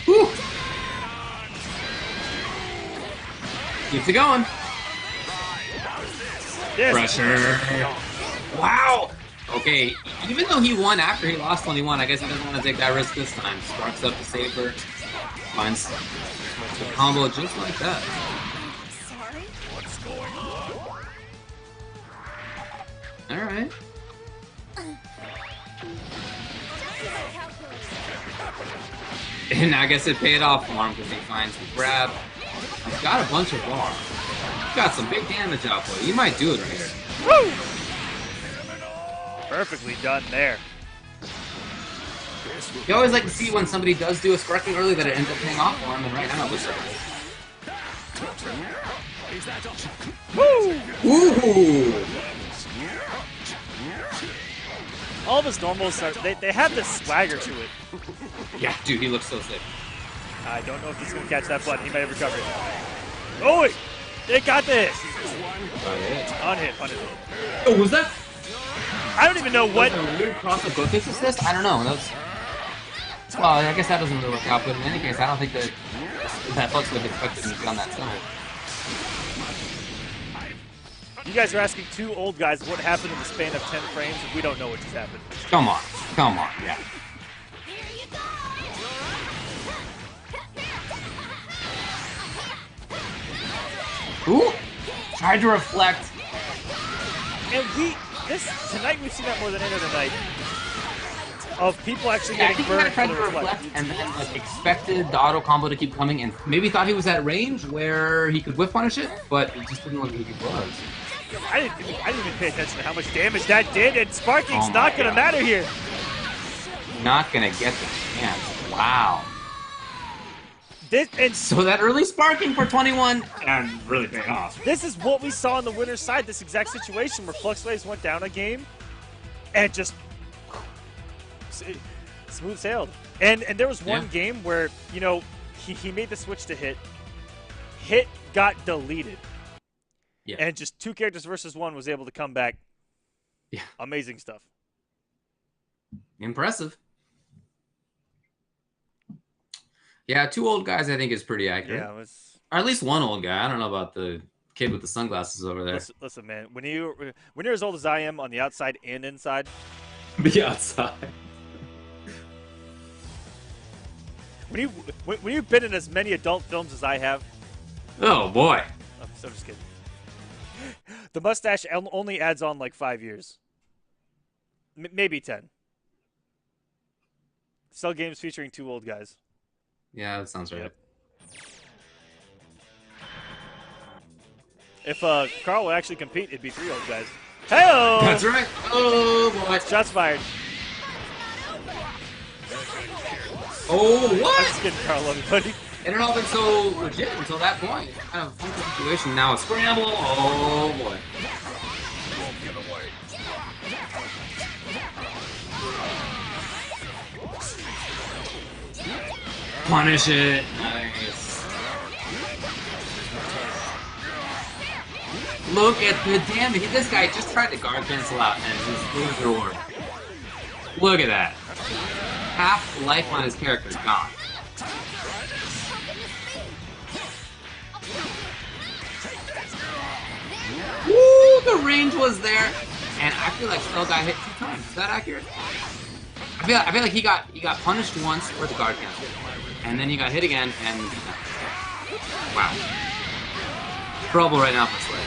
Whew. Keeps it going. Yes. Pressure. Wow. Okay, even though he won after he lost 21, I guess he doesn't want to take that risk this time. Sparks up the saber. Finds the combo just like that. Sorry? What's going on? Alright. And I guess it paid off for him because he finds the grab. He's got a bunch of bar. He's got some big damage output. He might do it right here. Woo! Perfectly done there. You always like to see when somebody does do a sparking early that it ends up paying off for him, and right now it looks like Woo! Ooh! All of his normals, they have this swagger to it. Yeah, dude, he looks so sick. I don't know if he's going to catch that button. He may have recovered it. Oh, wait! They got this! On hit. Oh, was that? I don't even know what... Was a weird cross of both assist? I don't know. That's... Well, I guess that doesn't really work out, but in any case, I don't think that Flux would have expected him to be on that side. You guys are asking two old guys what happened in the span of 10 frames, and we don't know what just happened. Come on, yeah. Ooh! Tried to reflect. And tonight we've seen that more than any other night. Of people actually getting burned for the reflect. And then like expected the auto combo to keep coming and maybe thought he was at range where he could whiff punish it, but it just didn't look like he was. I didn't even pay attention to how much damage that did, and sparking's not going to matter here. Not going to get the chance. Wow. So that early sparking for 21 and really paid off. This is what we saw on the winner's side, this exact situation where Fluxwaves went down a game and just smooth sailed. And there was one game where, you know, he made the switch to Hit. Hit got deleted. Yeah. And just two characters versus one was able to come back. Yeah. Amazing stuff. Impressive. Yeah, two old guys I think is pretty accurate. Yeah, or at least one old guy. I don't know about the kid with the sunglasses over there. Listen, man, when you're as old as I am on the outside and inside. The outside. When you've been in as many adult films as I have. Oh boy. I'm just kidding. The mustache only adds on like 5 years. Maybe 10. Cell games featuring two old guys. Yeah, that sounds right. Yep. If Carl would actually compete, it'd be three old guys. Hey-oh! That's right. Oh, boy. Shots fired. Oh, what? I'm just kidding, Carl, everybody. It had all been so legit until that point. Kind of funky situation. Now a scramble. Oh, boy. Punish it. Nice. Look at the damage. This guy just tried to guard cancel out and just lose the reward. Look at that. Half life on his character is gone. Woo! The range was there, and I feel like Spell got hit 2 times. Is that accurate? I feel like he got punished once for the guard cancel, and then he got hit again, and wow, trouble right now for Slay.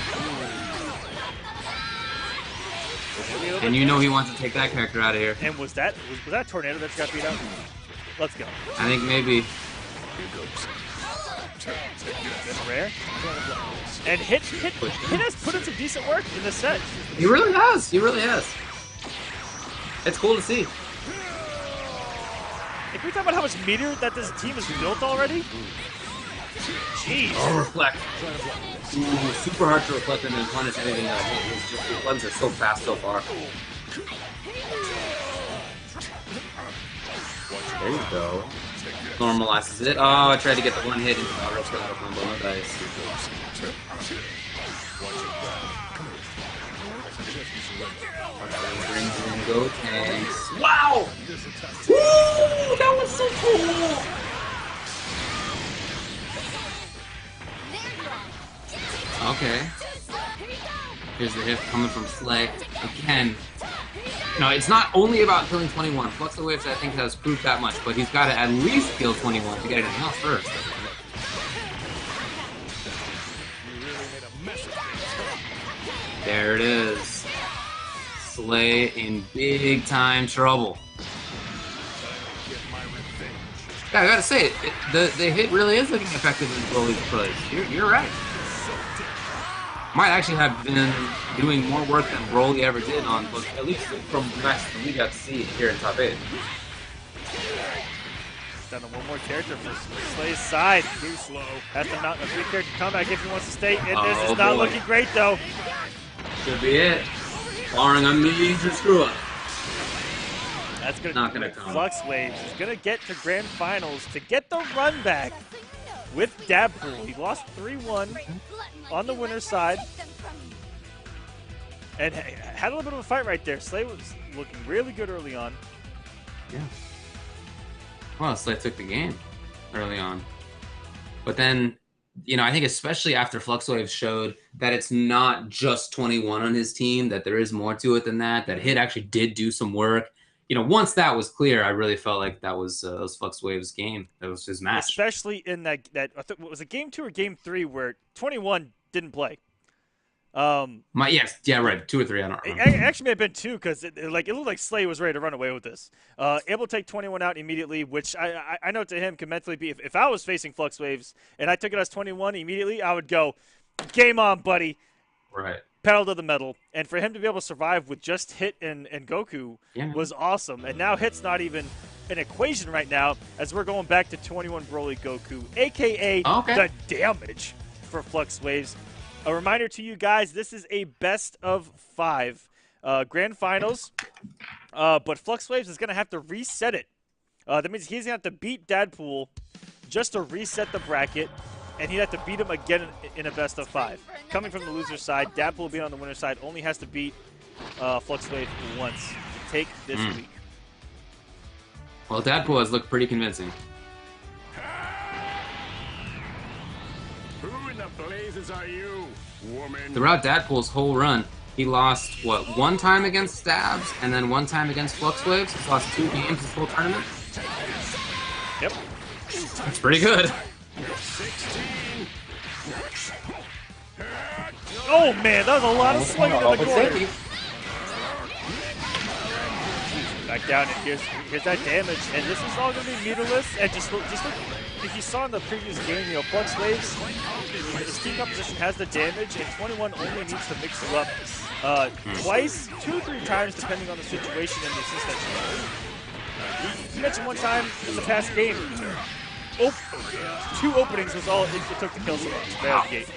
And you know he wants to take that character out of here. And was that Tornado that got beat out? Let's go. I think maybe. Rare. And Hit has put in some decent work in this set. He really has. He really has. It's cool to see. If we talk about how much meter that this team has built already, jeez. Oh, reflect. Ooh, super hard to reflect and then punish anything else. It's just, the buttons are so fast so far. There you go. Normalizes it. Oh, I tried to get the one hit into the auto skill combo. No dice. Brings in go tanks. Wow! Woo! That was so cool! Okay. Here's the hit coming from Slay. Again, no, it's not only about killing 21. Flux the Waves, I think, has proved that much, but he's got to at least kill 21 to get anything else first. There it is. Slay in big time trouble. Yeah, I gotta say, the hit really is looking effective in Broly's plays. You're right. Might actually have been doing more work than Broly ever did on, at least from the match that we got to see here in top 8. Down to one more character for Slay's side. Too slow. Has to mount a 3-character comeback if he wants to stay. And this is not looking great, though. Should be it. Barring a major screw-up. That's gonna not gonna come. Flux Waves is gonna get to Grand Finals to get the run back with Dabpool. He lost 3-1 on the winner's side. And had a little bit of a fight right there. Slay was looking really good early on. Yeah. Well, Slay took the game early on. But then, you know, I think especially after Flux Waves showed that it's not just 21 on his team, that there is more to it than that, that Hit actually did do some work. You know, once that was clear, I really felt like that was Flux Waves' game. That was his match. Especially in that was it game 2 or game 3 where 21 didn't play. Yes, yeah, right, 2 or 3. I don't remember. It actually may have been 2 because it looked like Slay was ready to run away with this. Able to take 21 out immediately, which I know to him can mentally be. If I was facing Flux Waves and I took it as 21 immediately, I would go, "Game on, buddy." Right. Pedal to the metal. And for him to be able to survive with just Hit and Goku was awesome. And now Hit's not even an equation right now as we're going back to 21 Broly Goku, a.k.a. the damage for Flux Waves. A reminder to you guys, this is a best of 5 grand finals, but Flux Waves is going to have to reset it. That means he's going to have to beat Dadpool just to reset the bracket, and he'd have to beat him again in a best of 5. Coming from the loser side, Dadpool being on the winner side only has to beat Flux Wave once to take this week. Well, Dadpool has looked pretty convincing. Who in the blazes are you, woman? Throughout Dadpool's whole run, he lost, what, 1 time against Stabs, and then 1 time against Flux Waves. He's lost 2 games this whole tournament. Yep. That's pretty good. Oh man, that was a lot of swinging in the corner. Back down, and here's that damage, and this is all going to be meterless. And just look, if you saw in the previous game, you know, Flux Waves, his team composition has the damage, and 21 only needs to mix you up twice, 2-3 times, depending on the situation and the assist that you mentioned one time in the past game, 2 openings was all it took to kill someone right out the gate.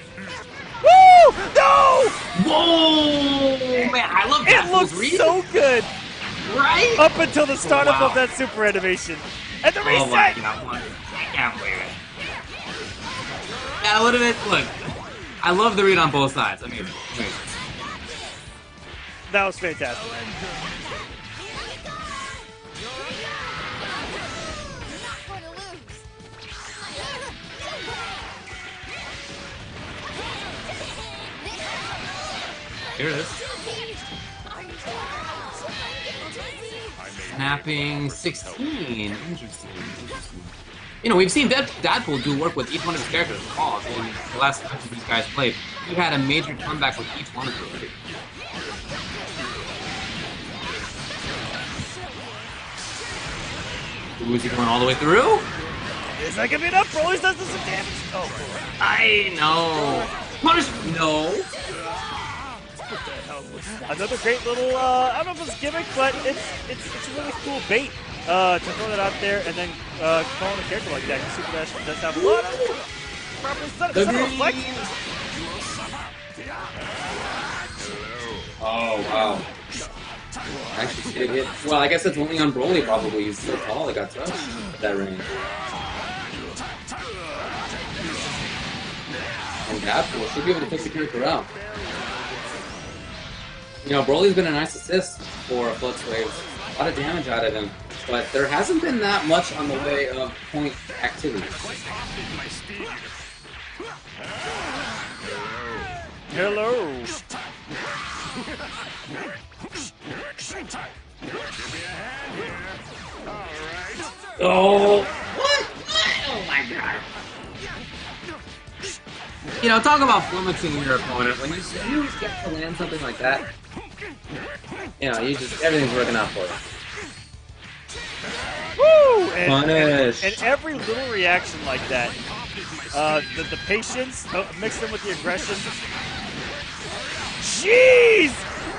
Woo! No! Whoa! Man, I love that. It looks so good. Right? Up until the startup of that super animation. And the reset! Oh my God. can't believe it. That would have been, look, I love the read on both sides. Amazing. That was fantastic. Here it is. Snapping 16. Interesting. You know, we've seen Deadpool do work with each one of his characters in the last matches these guys played. We've had a major comeback with each one of them. Ooh, is he going all the way through? Is that gonna be enough? Broly's does some damage. Oh, boy. I know. Punish. No. Another great little, I don't know if it's a gimmick, but it's a really cool bait to throw that out there and then calling a character like that. Super Dash does have a lot of properly set up reflect. Oh, wow. Actually, it hit. Well, I guess it's only on Broly probably. He's so tall, it got touched at that range. And Deadpool should be able to take the character out. You know, Broly's been a nice assist for Flux Waves. A lot of damage out of him, but there hasn't been that much on the way of point activity. Hello. Oh, what? Oh my god. You know, talk about flummoxing your opponent. When you get to land something like that, you know, everything's working out for you. Woo! Punish. And every little reaction like that, the patience mixed in with the aggression. Jeez!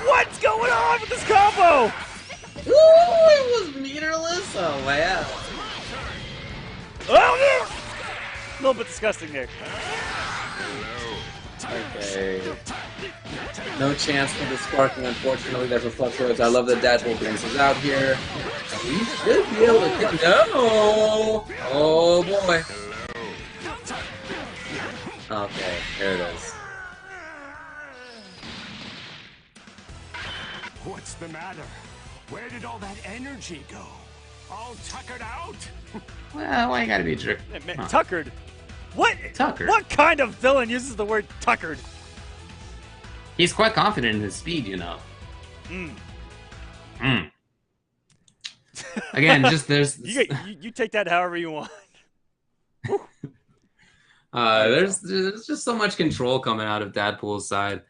What's going on with this combo? Ooh, it was meterless. Oh man. Oh no! A little bit disgusting there. Okay. No chance for the sparking, unfortunately, there for Flux Waves. I love that Deadpool brings us out here. We should be able to kill. No! Oh boy. Okay, there it is. What's the matter? Where did all that energy go? All tuckered out? Well, why you gotta be a jerk? Man, tuckered? What? Tuckered. What kind of villain uses the word tuckered? He's quite confident in his speed, you know. Again, just there's... you take that however you want. There's just so much control coming out of Deadpool's side.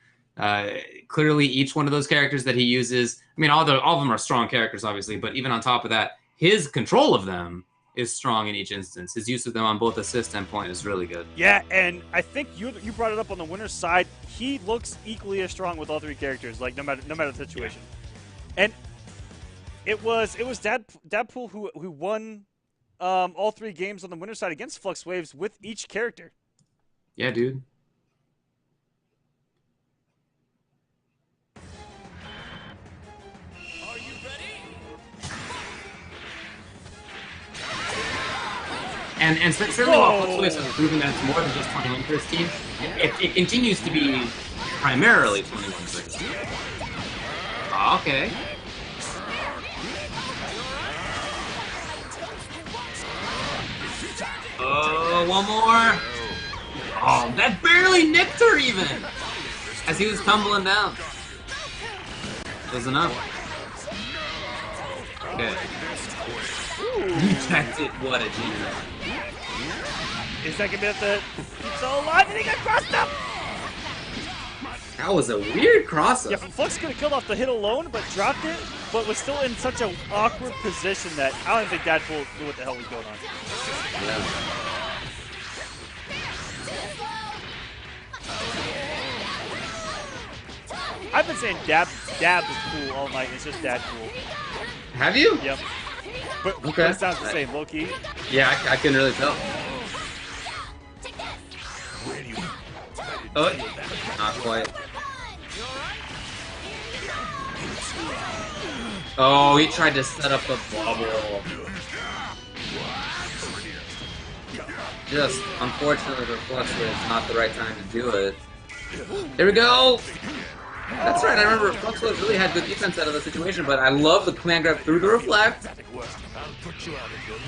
Clearly, each one of those characters that he uses, I mean, all of them are strong characters, obviously, but even on top of that, his control of them is strong in each instance. His use of them on both assist and point is really good. Yeah, and I think you brought it up on the winner's side. He looks equally as strong with all three characters, like no matter the situation. And it was Deadpool who won all three games on the winner's side against Flux Waves with each character. Yeah, dude. And certainly while Flux Waves has proven that it's more than just 21 for his team, it continues to be primarily 21 for his team. Oh, okay. Oh, one more. Oh, that barely nicked her even as he was tumbling down. Was enough. Okay. Detected. What a genius. Is that gonna be the keeps all alive and he got crossed up? That was a weird cross-up. Yeah, Flux could have killed off the hit alone, but dropped it, but was still in such an awkward position that I don't think Deadpool knew what the hell was going on. Yeah. I've been saying dab is cool all night. It's just Deadpool. Have you? Yep. But okay. It sounds the same, low key. Yeah, I couldn't really tell. Oh, not quite. Oh, he tried to set up the bubble. Just, unfortunately, for Flux Wave, it's not the right time to do it. Here we go! That's right, I remember Flux Wave really had good defense out of the situation, but I love the command grab through the reflect.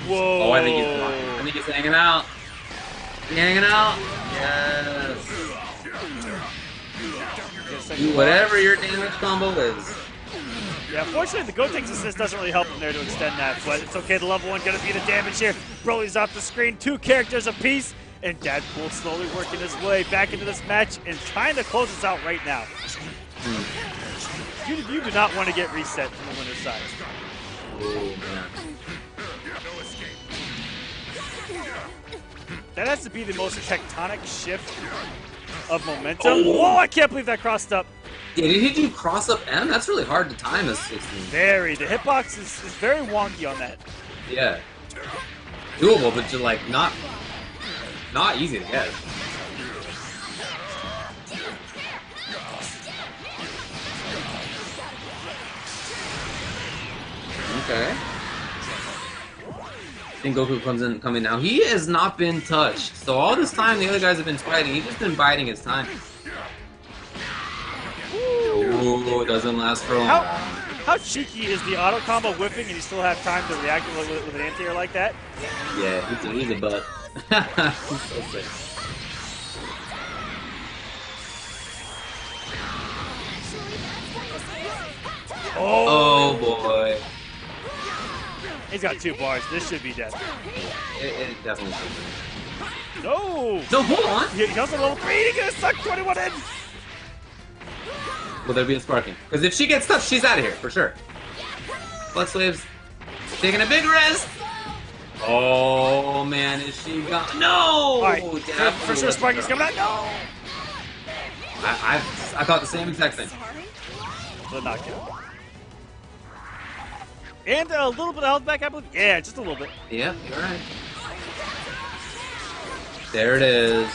Whoa. Oh, I think he's hanging out. He's hanging out. Yes. Do whatever your damage combo is. Yeah, fortunately, the Gotenks assist doesn't really help him there to extend that, but it's okay. The level 1 gonna be the damage here. Broly's off the screen, 2 characters apiece, and Deadpool slowly working his way back into this match and trying to close us out right now. You do not want to get reset from the winner's side. Oh, man. That has to be the most tectonic shift of momentum. Whoa, I can't believe that crossed up. Yeah, did he do cross up M? That's really hard to time as 16. Very. The hitbox is very wonky on that. Yeah. Doable, but just like not easy to get. Okay. I think Goku coming now. He has not been touched. So all this time the other guys have been fighting. He's just been biding his time. Ooh, it doesn't last for long. How cheeky is the auto combo whipping and you still have time to react with an anti-air like that? Yeah, he's a butt. He's so sick. Oh boy. He's got 2 bars. This should be dead. It definitely should be. No! No, hold on! He goes to level 3 and he's gonna suck 21 in! Will there be a sparking? Because if she gets touched, she's out of here, for sure. Flux Waves taking a big risk! Oh man, is she gone? No! Alright, for sure sparking's coming out. No! I thought the same exact thing. The knockout. And a little bit of health back, I believe. Yeah, just a little bit. Yep, you're right. There it is.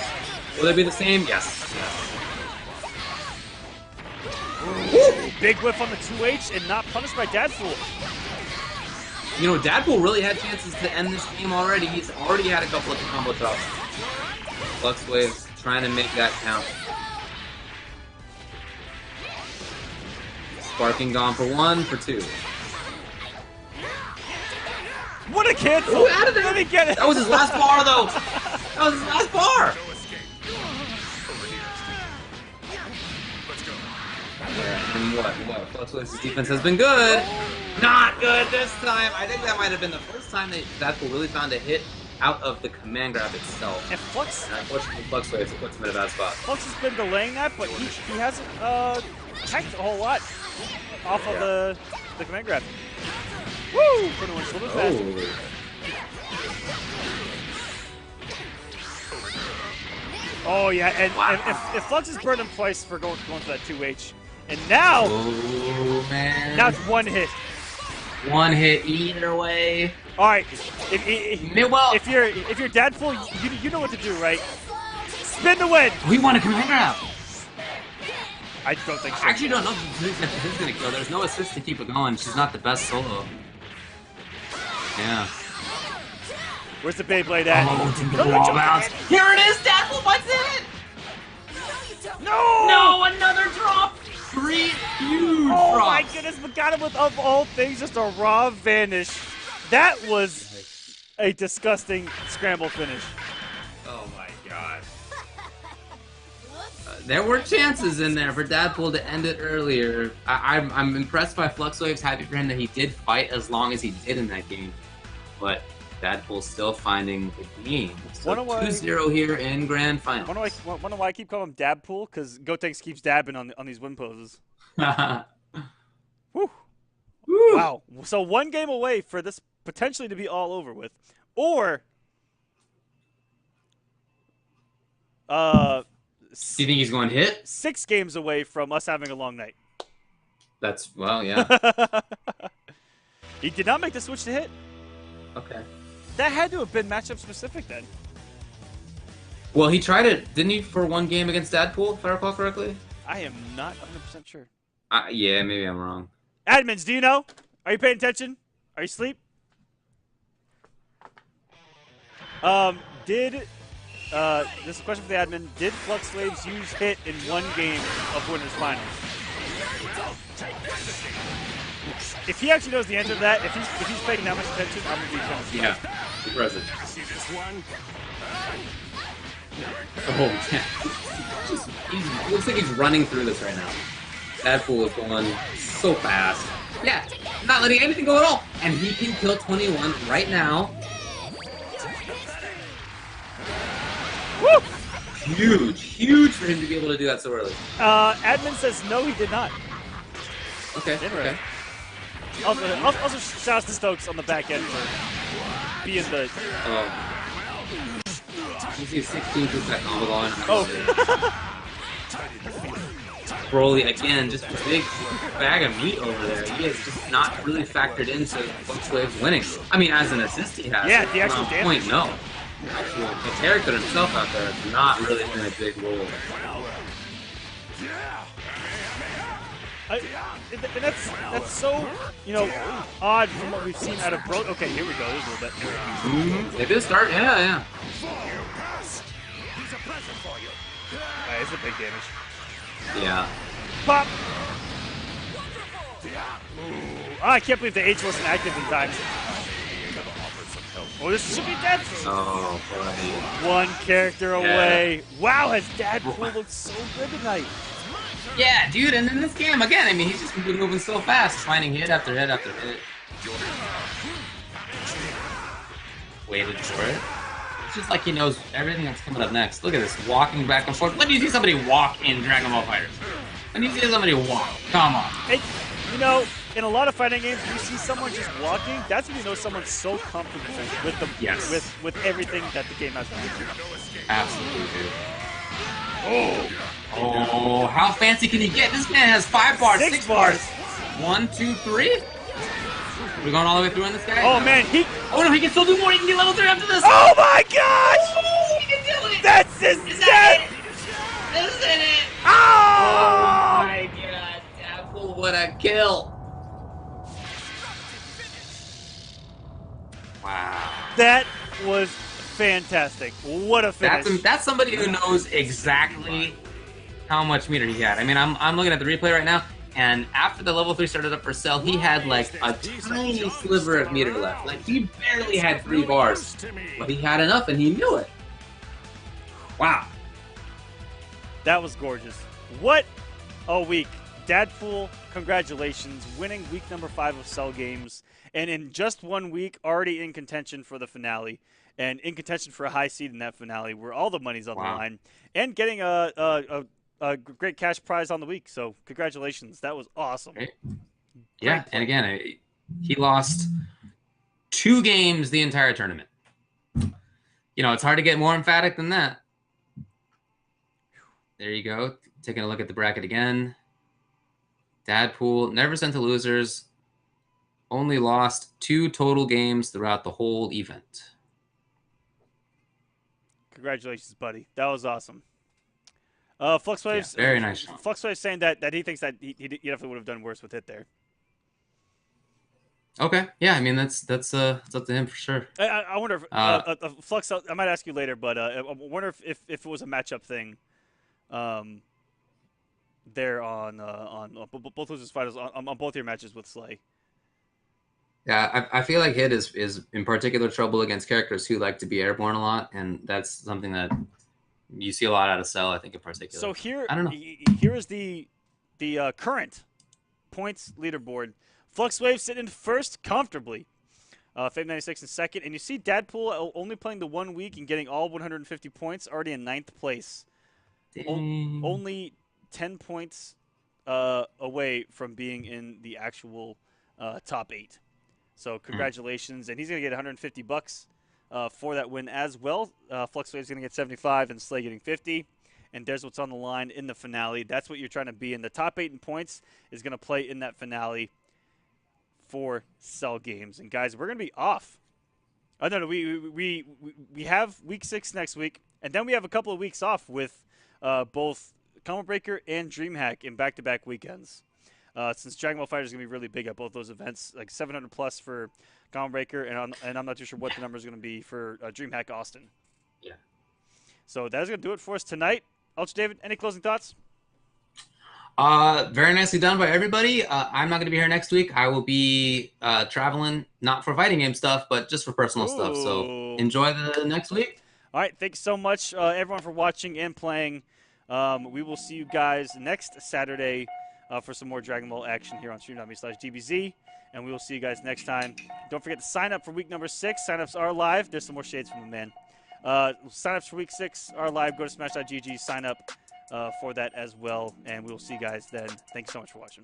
Will they be the same? Yes. Ooh, big whiff on the 2H and not punished by Deadpool. You know, Deadpool really had chances to end this game already. He's already had a couple of combo drops. Flux Waves trying to make that count. Sparking gone for 1, for 2. What a cancel! Ooh, out of there. Let me get it! That was his last bar, though! That was his last bar! And what? Flux Waves' defense has been good. Not good this time. I think that might have been the first time that Deadpool really found a hit out of the command grab itself. And Flux, And unfortunately, Flux Waves puts him in a bad spot. Flux has been delaying that, but he hasn't tanked a whole lot off of the command grab. Woo! Pretty much a little bit fast. Oh yeah, and if Flux is burned in place for going for that 2H, and now, now it's 1 hit. 1 hit either way. All right, if you're Deadpool, you know what to do, right? Spin to win. We want a command grab. I don't think so. I actually don't know who's gonna kill. There's no assist to keep it going. She's not the best solo. Yeah. Where's the Beyblade at? Oh, it's in the wall bounce. Here it is, Deadpool, what's in it? No! No, another drop! 3 huge Oh drops. my goodness, we got him with, of all things, just a raw vanish. That was a disgusting scramble finish. Oh my god. There were chances in there for Deadpool to end it earlier. I'm impressed by Flux Waves, happy for him that he did fight as long as he did in that game. But Deadpool's still finding the game. So 2-0 here in Grand Finals. Wonder why I keep calling him Dabpool? Because Gotenks keeps dabbing on these win poses. Whew. Woo. Wow. So 1 game away for this potentially to be all over with. Or do you think he's going to hit? 6 games away from us having a long night. That's, well, yeah. He did not make the switch to hit. Okay. That had to have been matchup specific then. Well, he tried it, didn't he, for 1 game against Deadpool, if I recall correctly? I am not 100% sure. Yeah, maybe I'm wrong. Admins, do you know? Are you paying attention? Are you asleep? Did this is a question for the admin? Did Flux Waves use hit in one game of Winners Finals? If he actually knows the answer to that, if he's paying that much attention, I'm gonna be kind of surprised. Yeah, be present. See this one? Oh, yeah. He looks like he's running through this right now. That fool is going so fast. Yeah, not letting anything go at all. And he can kill 21 right now. Woo! Huge for him to be able to do that so early. Admin says no, he did not. Okay, okay. Also shout out to Stokes on the back end for being the. You see 16% combo going. Oh. Broly, again, just a big bag of meat over there. He is just not really factored into Flux Waves winning. I mean, as an assist he has. Yeah, the actual damage. Point, no. Actually, the character himself out there is not really playing a big role. And that's so, odd from what we've seen out of Bro. Okay, here we go. There's a little bit. They did start, yeah. It's a big damage. Yeah. Pop! Oh, I can't believe the H wasn't active in time. Oh, this should be dead! Oh, buddy. One character away. Wow, has Dadpool looked so good tonight. Yeah, dude, and in this game, again, I mean, he's just been moving so fast, finding hit after hit after hit. Waited for it. It's just like he knows everything that's coming up next. Look at this, walking back and forth. When do you see somebody walk in Dragon Ball FighterZ? When do you see somebody walk? Come on. Hey, in a lot of fighting games, you see someone just walking. That's when you know someone's so comfortable with the with everything that the game has to do. Absolutely, dude. Oh, how fancy can he get? This man has 5 bars, 6 bars. 1, 2, 3. We're going all the way through on this guy? Oh, man, Oh, no, he can still do more. He can get level 3 after this. Oh, my gosh! Oh, he can do it! That's his death! This is it! Oh! Oh, my God. Apple, what a kill. Wow. That was fantastic. What a finish. That's somebody who knows exactly how much meter he had. I mean, I'm looking at the replay right now, and after the level 3 started up for Cell, he had like a tiny sliver of meter left. Like, he barely had 3 bars, but he had enough, and he knew it. Wow. That was gorgeous. What a week. Dadpool, congratulations, winning week number 5 of Cell Games, and in just 1 week, already in contention for the finale, and in contention for a high seed in that finale, where all the money's on the line, and getting a great cash prize on the week. So congratulations, that was awesome. Great. Yeah, and again, he lost 2 games the entire tournament. It's hard to get more emphatic than that. There you go. Taking a look at the bracket again. Dadpool never sent to losers. Only lost 2 total games throughout the whole event. Congratulations, buddy. That was awesome. Flux Waves. Yeah, very nice. Flux Waves saying that he thinks that he definitely would have done worse with it there. Okay. Yeah. I mean, that's it's up to him for sure. I wonder if Flux. I might ask you later, but I wonder if it was a matchup thing. There on both losers fighters on both your matches with Slay. Yeah, I feel like Hit is in particular trouble against characters who like to be airborne a lot, and that's something that you see a lot out of Cell, I think, in particular. So here, I don't know. Here is the current points leaderboard. Flux Wave sitting first comfortably. Fame 96 in second, and you see Dadpool only playing the 1 week and getting all 150 points, already in 9th place. Only 10 points away from being in the actual top 8. So congratulations, and he's going to get $150 for that win as well. Flux Wave's going to get 75, and Slay getting 50. And there's what's on the line in the finale. That's what you're trying to be in. The top 8 in points is going to play in that finale for Cell Games. And guys, we're going to be off. Oh no, we have week 6 next week, and then we have a couple of weeks off with both Combo Breaker and DreamHack in back-to-back weekends. Since Dragon Ball FighterZ is going to be really big at both those events, like 700 plus for Combo Breaker, and I'm not too sure what the number is going to be for DreamHack Austin. Yeah. So that's going to do it for us tonight. Ultra David, any closing thoughts? Very nicely done by everybody. I'm not going to be here next week. I will be traveling, not for fighting game stuff, but just for personal stuff. So enjoy the next week. All right. Thanks so much, everyone, for watching and playing. We will see you guys next Saturday for some more Dragon Ball action here on stream.me/DBZ. And we will see you guys next time. Don't forget to sign up for week number 6. Sign-ups are live. There's some more shades from the man. Sign-ups for week 6 are live. Go to smash.gg, sign up for that as well. And we will see you guys then. Thanks so much for watching.